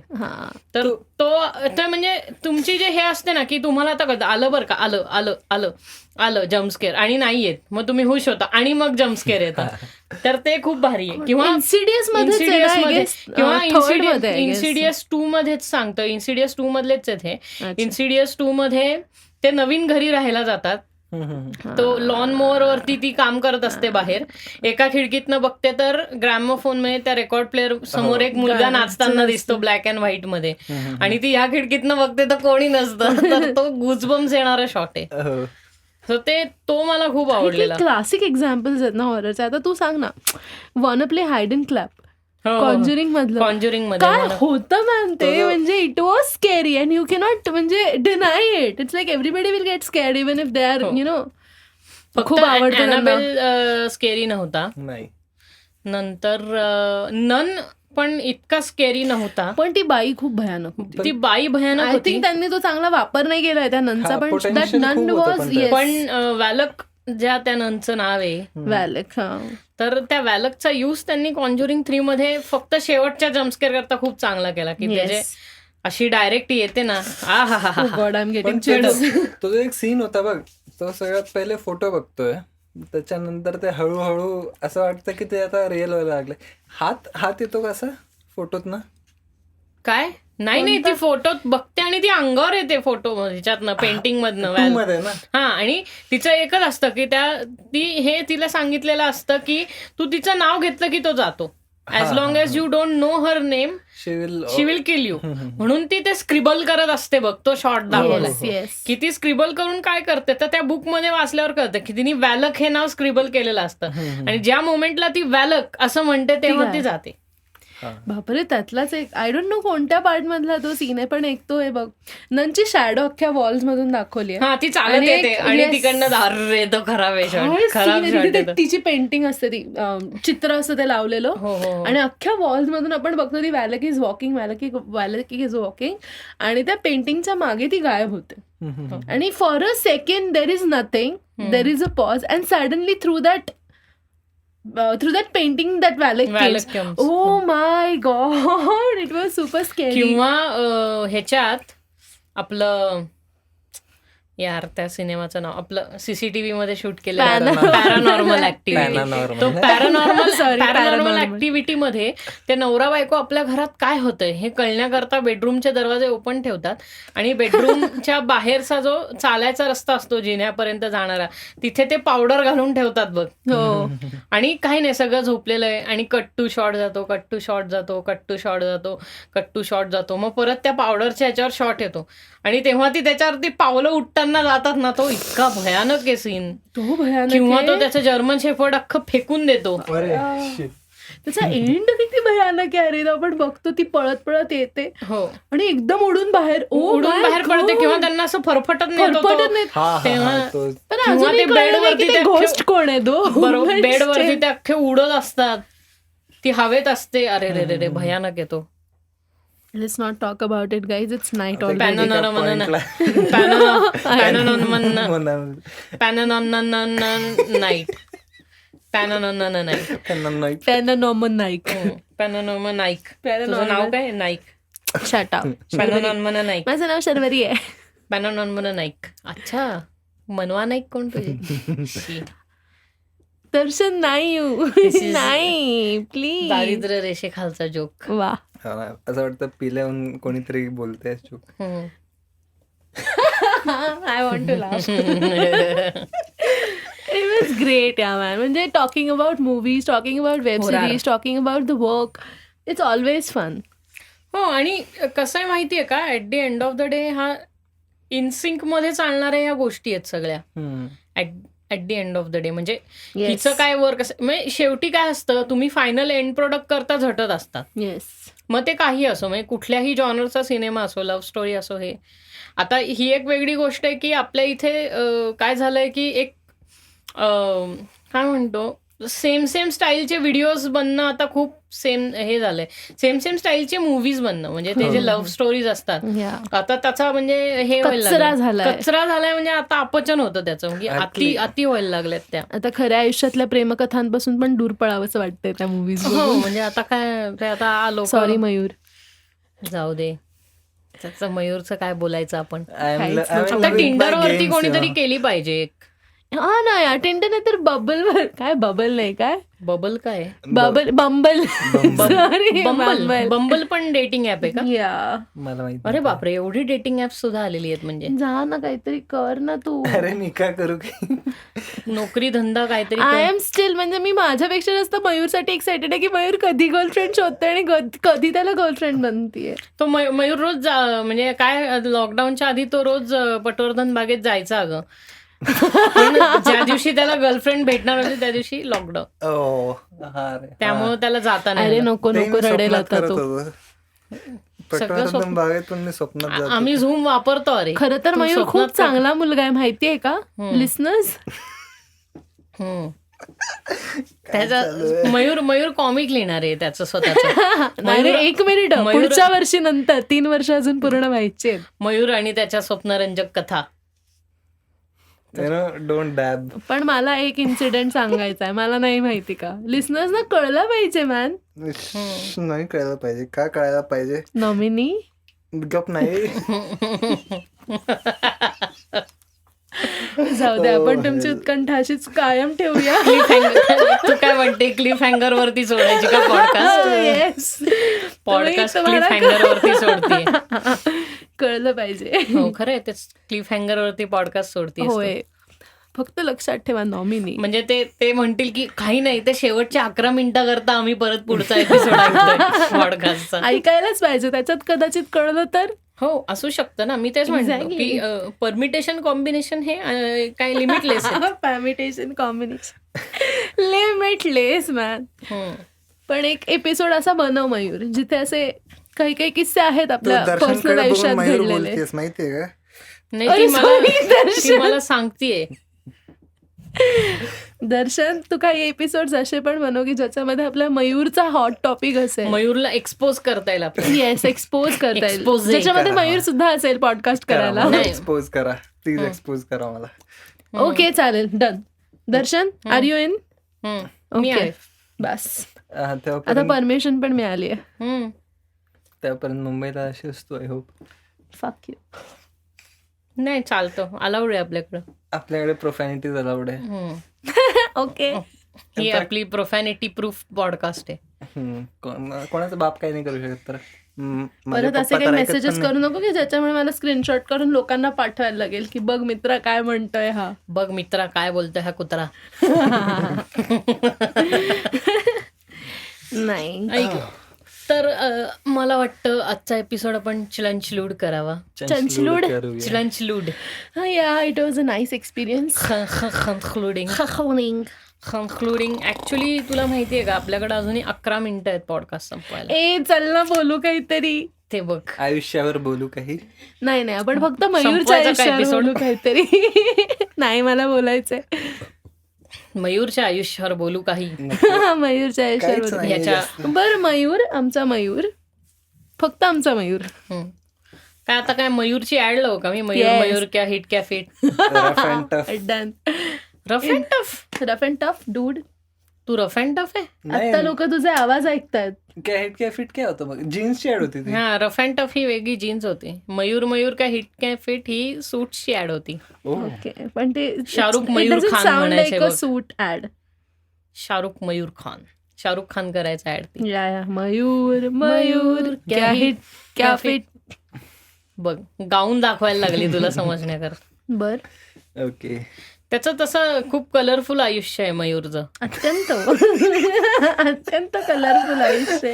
तर तो म्हणजे तुमची जे हे असते ना की तुम्हाला आता कळतं आलं बरं का, आलं जम्पस्केअर आणि नाही येत, मग तुम्ही खुश होता आणि मग जम्पस्केअर येतात, तर ते खूप भारी आहे. किंवा इन्सिडियस इन्सिडियस 2 मध्येच सांगतो, इन्सिडियस 2 मधलेच आहेत हे. इन्सिडियस 2 मध्ये ते नवीन घरी राहायला जातात, तो लॉन मोअर वरती ती काम करत असते बाहेर, एका खिडकीतनं बघते तर ग्रॅमोफोन मध्ये त्या रेकॉर्ड प्लेअर समोर एक मुलगा नाचताना दिसतो ब्लॅक अँड व्हाईट मध्ये, आणि ती ह्या खिडकीतनं बघते तर कोणी नसतं, तर तो गुजबम्स येणारा शॉट आहे. सो तो मला खूप आवडलेला. क्लासिक एक्झाम्पल्स आहेत ना हॉररचे. आता तू सांग ना, won play hide and clap, Conjuring मध्ये काय होतं मॅम ते, म्हणजे it was scary and you cannot म्हणजे deny it. It's like everybody will get scared even if they are खूप आवडतं. स्केरी नव्हता. नाही, नंतर नन पण इतका स्केरी नव्हता, पण ती बाई खूप भयानक होती. ती बाई भयानक आय थिंक त्यांनी तो चांगला वापर नाही केलाय त्या ननचा, पण दॅट नन वॉज, पण वॅलक ज्या त्या ननचं नाव आहे वॅलक, तर त्या वॅलकचा यूज त्यांनी कॉन्ज्युरिंग 3 मध्ये फक्त शेवटच्या जम्पस्केअर करता खूप चांगला केला, की त्याचे अशी डायरेक्ट येते ना, गॉड आय एम गेटिंग तो जो एक सीन होता बघ, तो सगळ्यात पहिले फोटो बघतोय, त्याच्यानंतर ते हळूहळू असं वाटतं की ते आता रिअल व्हायला लागले. हात येतो का असं फोटोत ना, काय नाही ती फोटोत बघते आणि ती अंगावर येते फोटो ह्याच्यातनं, पेंटिंग मधनं. हा, आणि तिचं एकच असतं की हे तिला सांगितलेलं असतं की तू तिचं नाव घेतलं की तो जातो, as long as you don't know her name she will kill you. म्हणून ती ते स्क्रिबल करत असते बघ, तो शॉट दाखवला की ती स्क्रिबल करून काय करते, तर त्या बुक मध्ये वाचल्यावर कळतं की तिने वॅलक हे नाव स्क्रिबल केलेलं असतं, आणि ज्या मोमेंटला ती वॅलक असं म्हणते तेव्हा ती जाते. बापरे, त्यातलाच एक आय डोंट नो कोणत्या पार्ट मधला तो सीन आहे, पण एक तो आहे बघ, ननची शॅडो अख्ख्या वॉल्स मधून दाखवली, ती चालत येते आणि तिकडनं तो खराब आहे, तिची पेंटिंग असते, ती चित्र असतं ते लावलेलं, आणि अख्ख्या वॉल्स मधून आपण बघतो ती वॅलक इज वॉकिंग, आणि त्या पेंटिंगच्या मागे ती गायब होते, आणि for a second there is nothing, there is a pause, and suddenly through that through that painting that Valak Valak. Oh my god, it was super scary. किंवा ह्याच्यात आपलं यार त्या सिनेमाचं नाव आपलं सीसीटीव्ही मध्ये शूट केलं पॅरानॉर्मल ऍक्टिव्हिटी. तो पॅरानॉर्मल ऍक्टिव्हिटी मध्ये ते नवरा बायको आपल्या घरात काय होतंय हे कळण्याकरता बेडरूमचे दरवाजे ओपन ठेवतात आणि बेडरूमच्या बाहेरचा जो चालायचा रस्ता असतो जिन्यापर्यंत जाणारा तिथे ते पावडर घालून ठेवतात बघ. हो. आणि काही नाही सगळं झोपलेलं आहे आणि कट टू शॉट जातो, कट टू शॉट जातो, कट टू शॉट जातो, कट टू शॉट जातो, मग परत त्या पावडरच्या ह्याच्यावर शॉट येतो आणि तेव्हा ती त्याच्यावरती पावलं उठताना जातात ना, तो इतका भयानक आहे सीन. तो भयानक किंवा आहे. तो त्याचं जर्मन शेफर्ड अख्खं फेकून देतो. त्याचा एंड किती भयानक आहे रे. आपण बघतो ती पळत पळत येते हो आणि एकदम उडून बाहेर उडून बाहेर पडते किंवा त्यांना असं फरफटत नाही तेव्हा. पण अजूनही ते बेडवरती ते घोस्ट कोण आहे तो. बरोबर बेडवरती ते अख्खे उडत असतात, ती हवेत असते. अरे रे रे रे भयानक येतो. Let's not talk about it, guys. It's night already. पॅनोनॉमन Naik. तुझं नाव काय? नाईक. Shut up. पॅनोनॉमन नाईक. माझं नाव शर्वरी आहे. पॅनोनॉमन नाईक. अच्छा, मनवा नाईक कोण तुझी? दर्शन नाही नाही प्लीज. दारिद्र्य रेषेखालचा जोक. वा. असं वाटतं पिल्याहून कोणीतरी बोलते joke. I want to laugh. It was great, yeah, man. म्हणजे talking about movies, talking about web series, talking about the work, it's always fun. हो. आणि कसं आहे माहितीये का, at the end of the day हा इनसिंक मध्ये चालणाऱ्या ह्या गोष्टी आहेत सगळ्या. At the end of the day म्हणजे हिचं काय वर्क असं म्हणजे शेवटी काय असतं, तुम्ही फायनल एंड प्रोडक्ट करता झटत असतात. येस. मग ते काही असो, म्हणजे कुठल्याही जॉनरचा सिनेमा असो, लव्ह स्टोरी असो. हे आता ही एक वेगळी गोष्ट आहे की आपल्या इथे काय झालंय की एक काय म्हणतो सेम स्टाईलचे व्हिडिओज बनणं आता खूप हे झालंय. सेम स्टाईलचे मूव्हीज बनणं म्हणजे ते जे लव्ह स्टोरीज असतात आता त्याचा म्हणजे हे कचरा झालाय म्हणजे आता अपचन होतं त्याचं. म्हणजे अति व्हायला लागल्यात त्या. आता खऱ्या आयुष्यातल्या प्रेमकथांपासून पण दूर पळावंसं वाटतंय त्या मूव्हीज. हो म्हणजे आता काय ते आता आलो. सॉरी मयूर, जाऊ दे. त्याचं मयूरचं काय बोलायचं आपण. आता टिंडरवरती कोणीतरी केली पाहिजे एक. हा ना यार, टिंडर नाही तर बबलवर. काय बबल नाही काय बबल काय बंबल. सॉरी बंबल पण डेटिंग ऍप आहे का? या मला माहिती. अरे बापरे, एवढी डेटिंग ऍप सुद्धा आलेली आहेत म्हणजे. जा ना काहीतरी कर ना तू. अरे मी काय करू की नोकरी धंदा काहीतरी. आय एम स्टील म्हणजे मी माझ्यापेक्षा जास्त मयूरसाठी एक्साइटेड आहे की मयूर कधी गर्लफ्रेंड शोधतोय आणि कधी त्याला गर्लफ्रेंड बनतीये. तो मयूर रोज म्हणजे काय लॉकडाऊनच्या आधी तो रोज पटवर्धन बागेत जायचा अगं. पण ज्या दिवशी त्याला गर्लफ्रेंड भेटणार होती त्या दिवशी लॉकडाऊन, त्यामुळे त्याला जाता नाही. अरे नको रडेल आता तो. बागेतून मी स्वप्नात. आम्ही झूम वापरतो. अरे खरं तर मयूर खूप चांगला मुलगा आहे माहितीये का लिसनर्स. त्याचा मयूर कॉमिक लिहिणार आहे त्याचं स्वतःच. एक मिनिट, पुढच्या वर्षी नंतर 3 वर्ष अजून पूर्ण व्हायचे. मयूर आणि त्याच्या स्वप्नरंजक कथा. Don't dab. पण मला एक इन्सिडेंट सांगायचा आहे, मला नाही माहिती का, लिसनर्स ना कळलं पाहिजे मॅन. नाही कळलं पाहिजे. का कळायला पाहिजे? नॉमिनी गप नाही. जाऊ दे, आपण तुमची उत्कंठा अशीच कायम ठेवूया. तू काय म्हणते, क्लिफ हँगर वरती सोडायची का पॉडकास्ट? येस, पॉडकास्ट क्लिफ हँगर वरती सोडते. कळलं पाहिजे. हो खरं आहे, ते क्लिफ हँगर वरती पॉडकास्ट सोडते. होय, फक्त लक्षात ठेवा नॉमिनी. म्हणजे ते म्हणतील की काही नाही, ते शेवटच्या 11 मिनिटं करता आम्ही परत पुढचा एपिसोड ऐकतोय पॉडकास्टचा. ऐकायलाच पाहिजे, त्याच्यात कदाचित कळलं तर. हो असू शकतं ना. मी तेच म्हणतो की परमिटेशन कॉम्बिनेशन हे काय लिमिटलेस आहे. Permutation combination limitless man. पण एक एपिसोड असा बनव मयूर जिथे असे काही काही किस्से आहेत आपल्या पर्सनल आयुष्यात घडलेले. माहितीये का? नाही, ती मला सांगतेय. दर्शन, तू काही एपिसोड्स असे पण बनव की ज्याच्यामध्ये आपल्या मयूरचा हॉट टॉपिक असेल. मयूरला एक्सपोज करता येईल आपल्याला. येस, एक्सपोज करता येईल, ज्याच्यामध्ये मयूर सुद्धा असेल पॉडकास्ट करायला. एक्सपोज करा प्लीज, एक्सपोज करा मला. ओके चालेल, done. Darshan, are you in? मी ओके आहे. बस आता तेव्हापर्यंत परमिशन पण मिळाली आहे. हम्म. त्यापर्यंत मुंबईला अशी असतो. आय होप फक यू. नाही चालतं, अलाउड आहे आपल्याकडं. आपल्याकडे प्रोफॅनिटीज अलाउड आहे. हम्म. ओके. ही आपली प्रोफॅनिटी प्रूफ पॉडकास्ट आहे. कोणाचा बाप काही नाही करू शकत. तर माझे परत असे पप्पा काही तर ऐकत मेसेजेस पण करू नाही. नको की ज्याच्यामुळे मला स्क्रीनशॉट करून लोकांना पाठवायला लागेल की बघ मित्रा काय म्हणतोय हा. बघ मित्रा काय बोलतोय हा कुत्रा. नाही. ऐक, तर मला वाटतं आजचा एपिसोड आपण चिलंचलूड करावा. चंचलूड. करूया. चिलंचलूड. या it was a nice experience. Concluding actually तुला माहितीये का आपल्याकडे अजूनही 11 मिनिटं आहेत पॉडकास्ट संपवायला. ए चल ना बोलू काहीतरी. ते बघ, आयुष्यावर बोलू काही. नाही आपण फक्त मयूरच्या संपवायचा का आयुष्यावर episode? बोलू काहीतरी. नाही मला बोलायचंय. मयूरच्या आयुष्यावर बोलू काही. मयूरच्या आयुष्यावर काहीच बोलू. नाही ह्याच्या- जास्त. बरं मयूर, आमचा मयूर, फक्त आमचा मयूर. हम्म. काय आता काय मयूरची ऍड लावू का मी? मयूर Yes. मयूर क्या हिट क्या fit. Rough and tough. Done. Rough and tough. Rough and tough dude. तू रफ अँड टफ आहे. नाही, आता लोक तुझे आवाज ऐकतायत. काय हिट काय फिट काय होतं मग? जीन्सची ऍड होती ती. हा, रफ अँड टफ ही वेगळी जीन्स होती. मयूर मयूर काय हिट काय फिट ही सूट्सची ऍड होती. ओके पण ते शाहरुख मयूर खान साऊंड म्हणायचे लाईक अ बघ. सूट ऍड. शाहरुख मयूर खान. शाहरुख खान करायचा ऍड ती. या मयूर मयूर क्या हिट क्या फिट. बघ, गाऊन दाखवायला लागली तुला समजण्याकर. बर. ओके. त्याचं तसं खूप कलरफुल आयुष्य आहे मयूरचं. अत्यंत अत्यंत कलरफुल आयुष्य.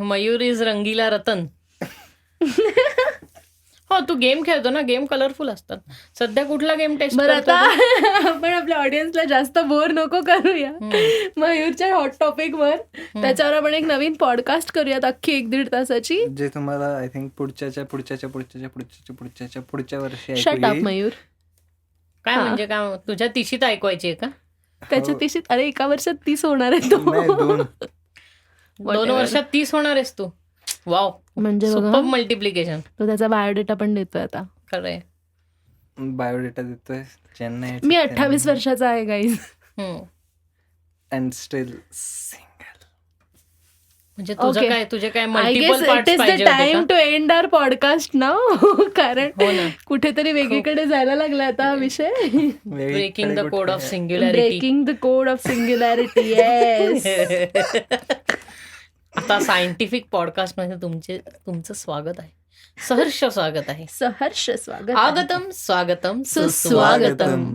मयूर इज रंगीला रतन. हो, तू गेम खेळतो ना, गेम कलरफुल असतात. सध्या कुठला गेम टेस्ट बरं करतो आता तू? आपण आपल्या ऑडियन्सला जास्त बोर नको करूया मयूरच्या हॉट टॉपिक वर. त्याच्यावर आपण एक नवीन पॉडकास्ट करूयात अख्खी 1-1.5 तासाची. जे तुम्हाला आय थिंक पुढच्या वर्षी ऐकू शट अप येईल. मयूर. काय हा. म्हणजे काय तुझ्या तिशीत ऐकवायची आहे का? त्याच्या तिशीत अरे एका वर्षात 30 होणार आहे तो. नाही, 2. 2 वर्षात 30 होणार आहेस तू. वाव, म्हणजे सुपर बघा मल्टिप्लिकेशन. तो त्याचा बायोडेटा पण देतोय आता. खरंय. बायोडेटा देतोय चेन्नई. मी 28 वर्षाचा आहे गाईज. And still single. म्हणजे Okay. तुझे काय I multiple guess it parts is the पाहिजे होते टाइम का? To end our podcast now. कारण हो ना. कुठेतरी वेगळीकडे जायला लागला आता हा विषय. Breaking the code of singularity. Breaking the code of singularity. Yes. आता सायंटिफिक पॉडकास्ट मध्ये तुमचं स्वागत आहे. सहर्ष स्वागत आहे. सहर्ष स्वागत. आगतम स्वागतम सुस्वागतम.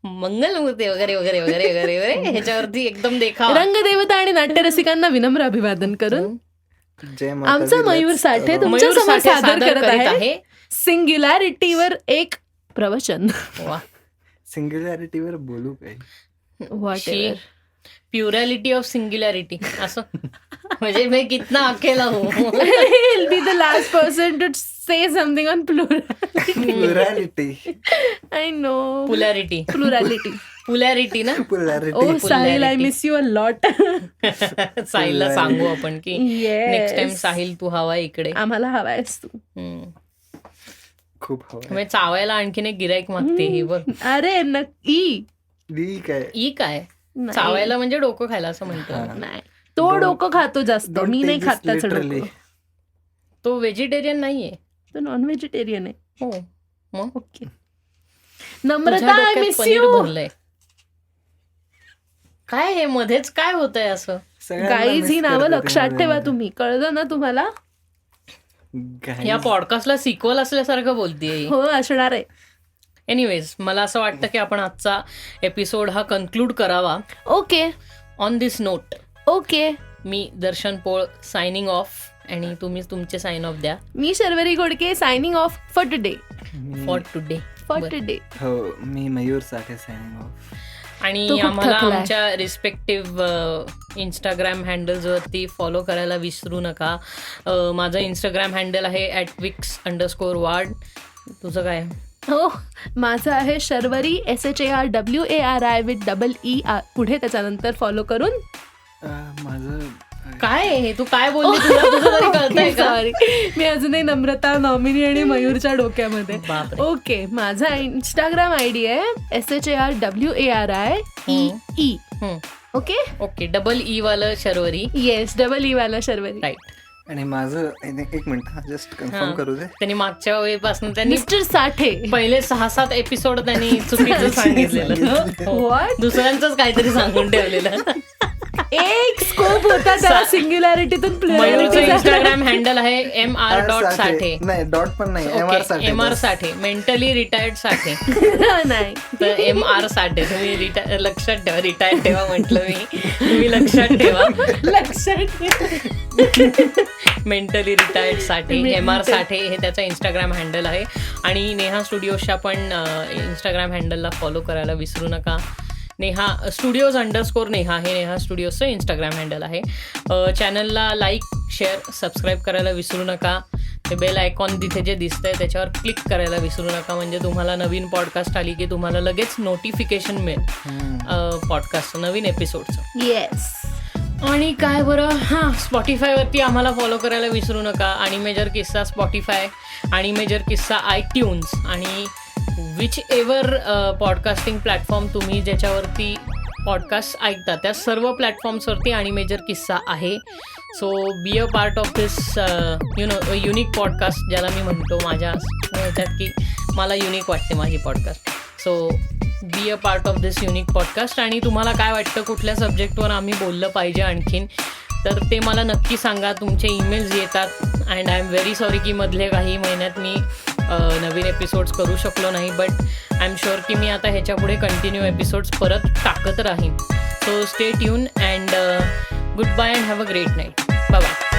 मंगलमूर्ती वगैरे वगैरे वगैरे वगैरे वगैरे ह्याच्यावरती एकदम देखावा. रंगदेवता आणि नाट्यरसिकांना विनम्र अभिवादन करून जय माता आमचा दी. मयूर साठे मयूर तुमच्या समोर साठे सादर करत आहे आहे. सिंग्युलॅरिटीवर एक प्रवचन. वा. सिंग्युलॅरिटीवर बोलू काही. Whatever. Plurality of singularity असं म्हणजे मी कितना अकेला हूँ. He'll be the last person to say something on प्लुरॅलिटी. I know. पुलॅरिटी. Plurality. पुलॅरिटी ना. प्लुरॅलिटी. Oh, Sahil, I miss you a lot. साहिलला सांगू आपण की Yes. नेक्स्ट टाइम साहिल तू हवा इकडे. आम्हाला हवायस तू. खूप हवं. म्हणजे चावायला आणखीन एक गिराईक मागते ही बघ. अरे नक्की. दी काय. ई काय नाही. चावायला म्हणजे डोकं खायला असं म्हणतो. नाही. तो डोकं खातो जास्त. Don't मी नाही take खात this त्याचं literally. डोकं. तो व्हेजिटेरियन नाहीये. तो नॉन व्हेजिटेरियन आहे. हो मग ओके. तुझ्या नम्रता आय डोक्यात मिस पनीर यू. भरलंय. काय हे मध्येच काय होतंय असं? सगळ्यांना गाईज miss ही नावं करते लक्षात मध्ये ठेवा मध्ये. तुम्ही. कळलं ना तुम्हाला? Guys. या पॉडकास्टला सिक्वल असल्यासारखं बोलतेय. हो असणार आहे. एनिवेज मला असं वाटतं की आपण आजचा एपिसोड हा कन्क्लूड करावा. Okay. On this note okay. मी दर्शन पोळ सायनिंग ऑफ आणि तुम्ही तुमचे साइन ऑफ द्या मी Sharvari Ghodke signing off for today. For today. For today. हो मी मयूर साठे सायनिंग ऑफ. आणि तो खूप आम्हाला थकलाय. आमच्या रिस्पेक्टिव्ह इंस्टाग्राम हँडल्सवरती फॉलो करायला विसरू नका. माझं इंस्टाग्राम हँडल आहे @wix_ward. तुझं काय? हो माझं आहे शर्वरी SHARWARI विथ EE पुढे त्याच्यानंतर फॉलो करून. माझं काय आहे हे? तू काय बोलली? तुझं तरी कळतंय का? सॉरी मी अजूनही नम्रता नॉमिनी आणि मयूरच्या डोक्यामध्ये. बापरे. ओके माझा इंस्टाग्राम ID आहे SHARWARIEE हम्म. ओके ओके, डबल ई वालं शर्वरी. येस, डबल ई वाला शर्वरी. राईट. आणि माझं एक मिनिट जस्ट कन्फर्म हा. करू दे. त्यांनी मागच्या वेळेपासून त्यांनी मिस्टर साठे. पहिले 6-7 एपिसोड त्यांनी चुकीचं सांगितलेलं. हो. What? दुसऱ्यांचंच काहीतरी सांगून ठेवलेलं. एक स्कोप होता त्याला सिंग्युलॅरिटीतून मयूरचं इंस्टाग्राम हँडल आहे MR.साठे. नाही डॉट पण नाही, MR साठे. MR साठे, मेंटली रिटायर्ड साठे. नाही. तर MR साठे. तुम्ही लक्षात ठेवा, रिटायर्ड ठेवा म्हटलं मी, तुम्ही लक्षात ठेवा. लक्षात मेंटली रिटायर्ड साठे, MR साठे हे त्याचा इंस्टाग्राम हँडल आहे. आणि नेहा स्टुडिओजच्या पण इंस्टाग्राम हँडलला फॉलो करायला विसरू नका. नेहा स्टुडिओज _ नेहा हे नेहा स्टुडिओजचं इंस्टाग्राम हँडल आहे. चॅनलला लाईक, शेअर, सबस्क्राईब करायला विसरू नका. ते बेल आयकॉन तिथे जे दिसतंय त्याच्यावर क्लिक करायला विसरू नका, म्हणजे तुम्हाला नवीन पॉडकास्ट आली की तुम्हाला लगेच नोटिफिकेशन मिळेल पॉडकास्टचं, नवीन एपिसोडचं. येस. आणि काय बरं, हां, स्पॉटिफायवरती आम्हाला फॉलो करायला विसरू नका. आणि मेजर किस्सा स्पॉटिफाय, आणि मेजर किस्सा iTunes, आणि विच एव्हर पॉडकास्टिंग प्लॅटफॉर्म तुम्ही ज्याच्यावरती पॉडकास्ट ऐकता त्या सर्व प्लॅटफॉर्म्सवरती आणि मेजर किस्सा आहे. So be a part of this unique podcast, ज्याला मी म्हणतो माझ्या ह्याच्यात की मला युनिक वाटते माझी podcast. So be a part of this unique podcast. आणि तुम्हाला काय वाटतं कुठल्या सब्जेक्टवर आम्ही बोललं पाहिजे आणखीन, तर ते मला नक्की सांगा. तुमचे ईमेल्स येतात. And I am very sorry की मधले काही महिन्यात मी नवीन एपिसोड्स करू शकलो नाही, बट आय एम शुअर की मी आता ह्याच्या पुढे कंटिन्यू एपिसोड्स परत टाकत राहीन. So stay tune and goodbye and have a great night. Bye bye.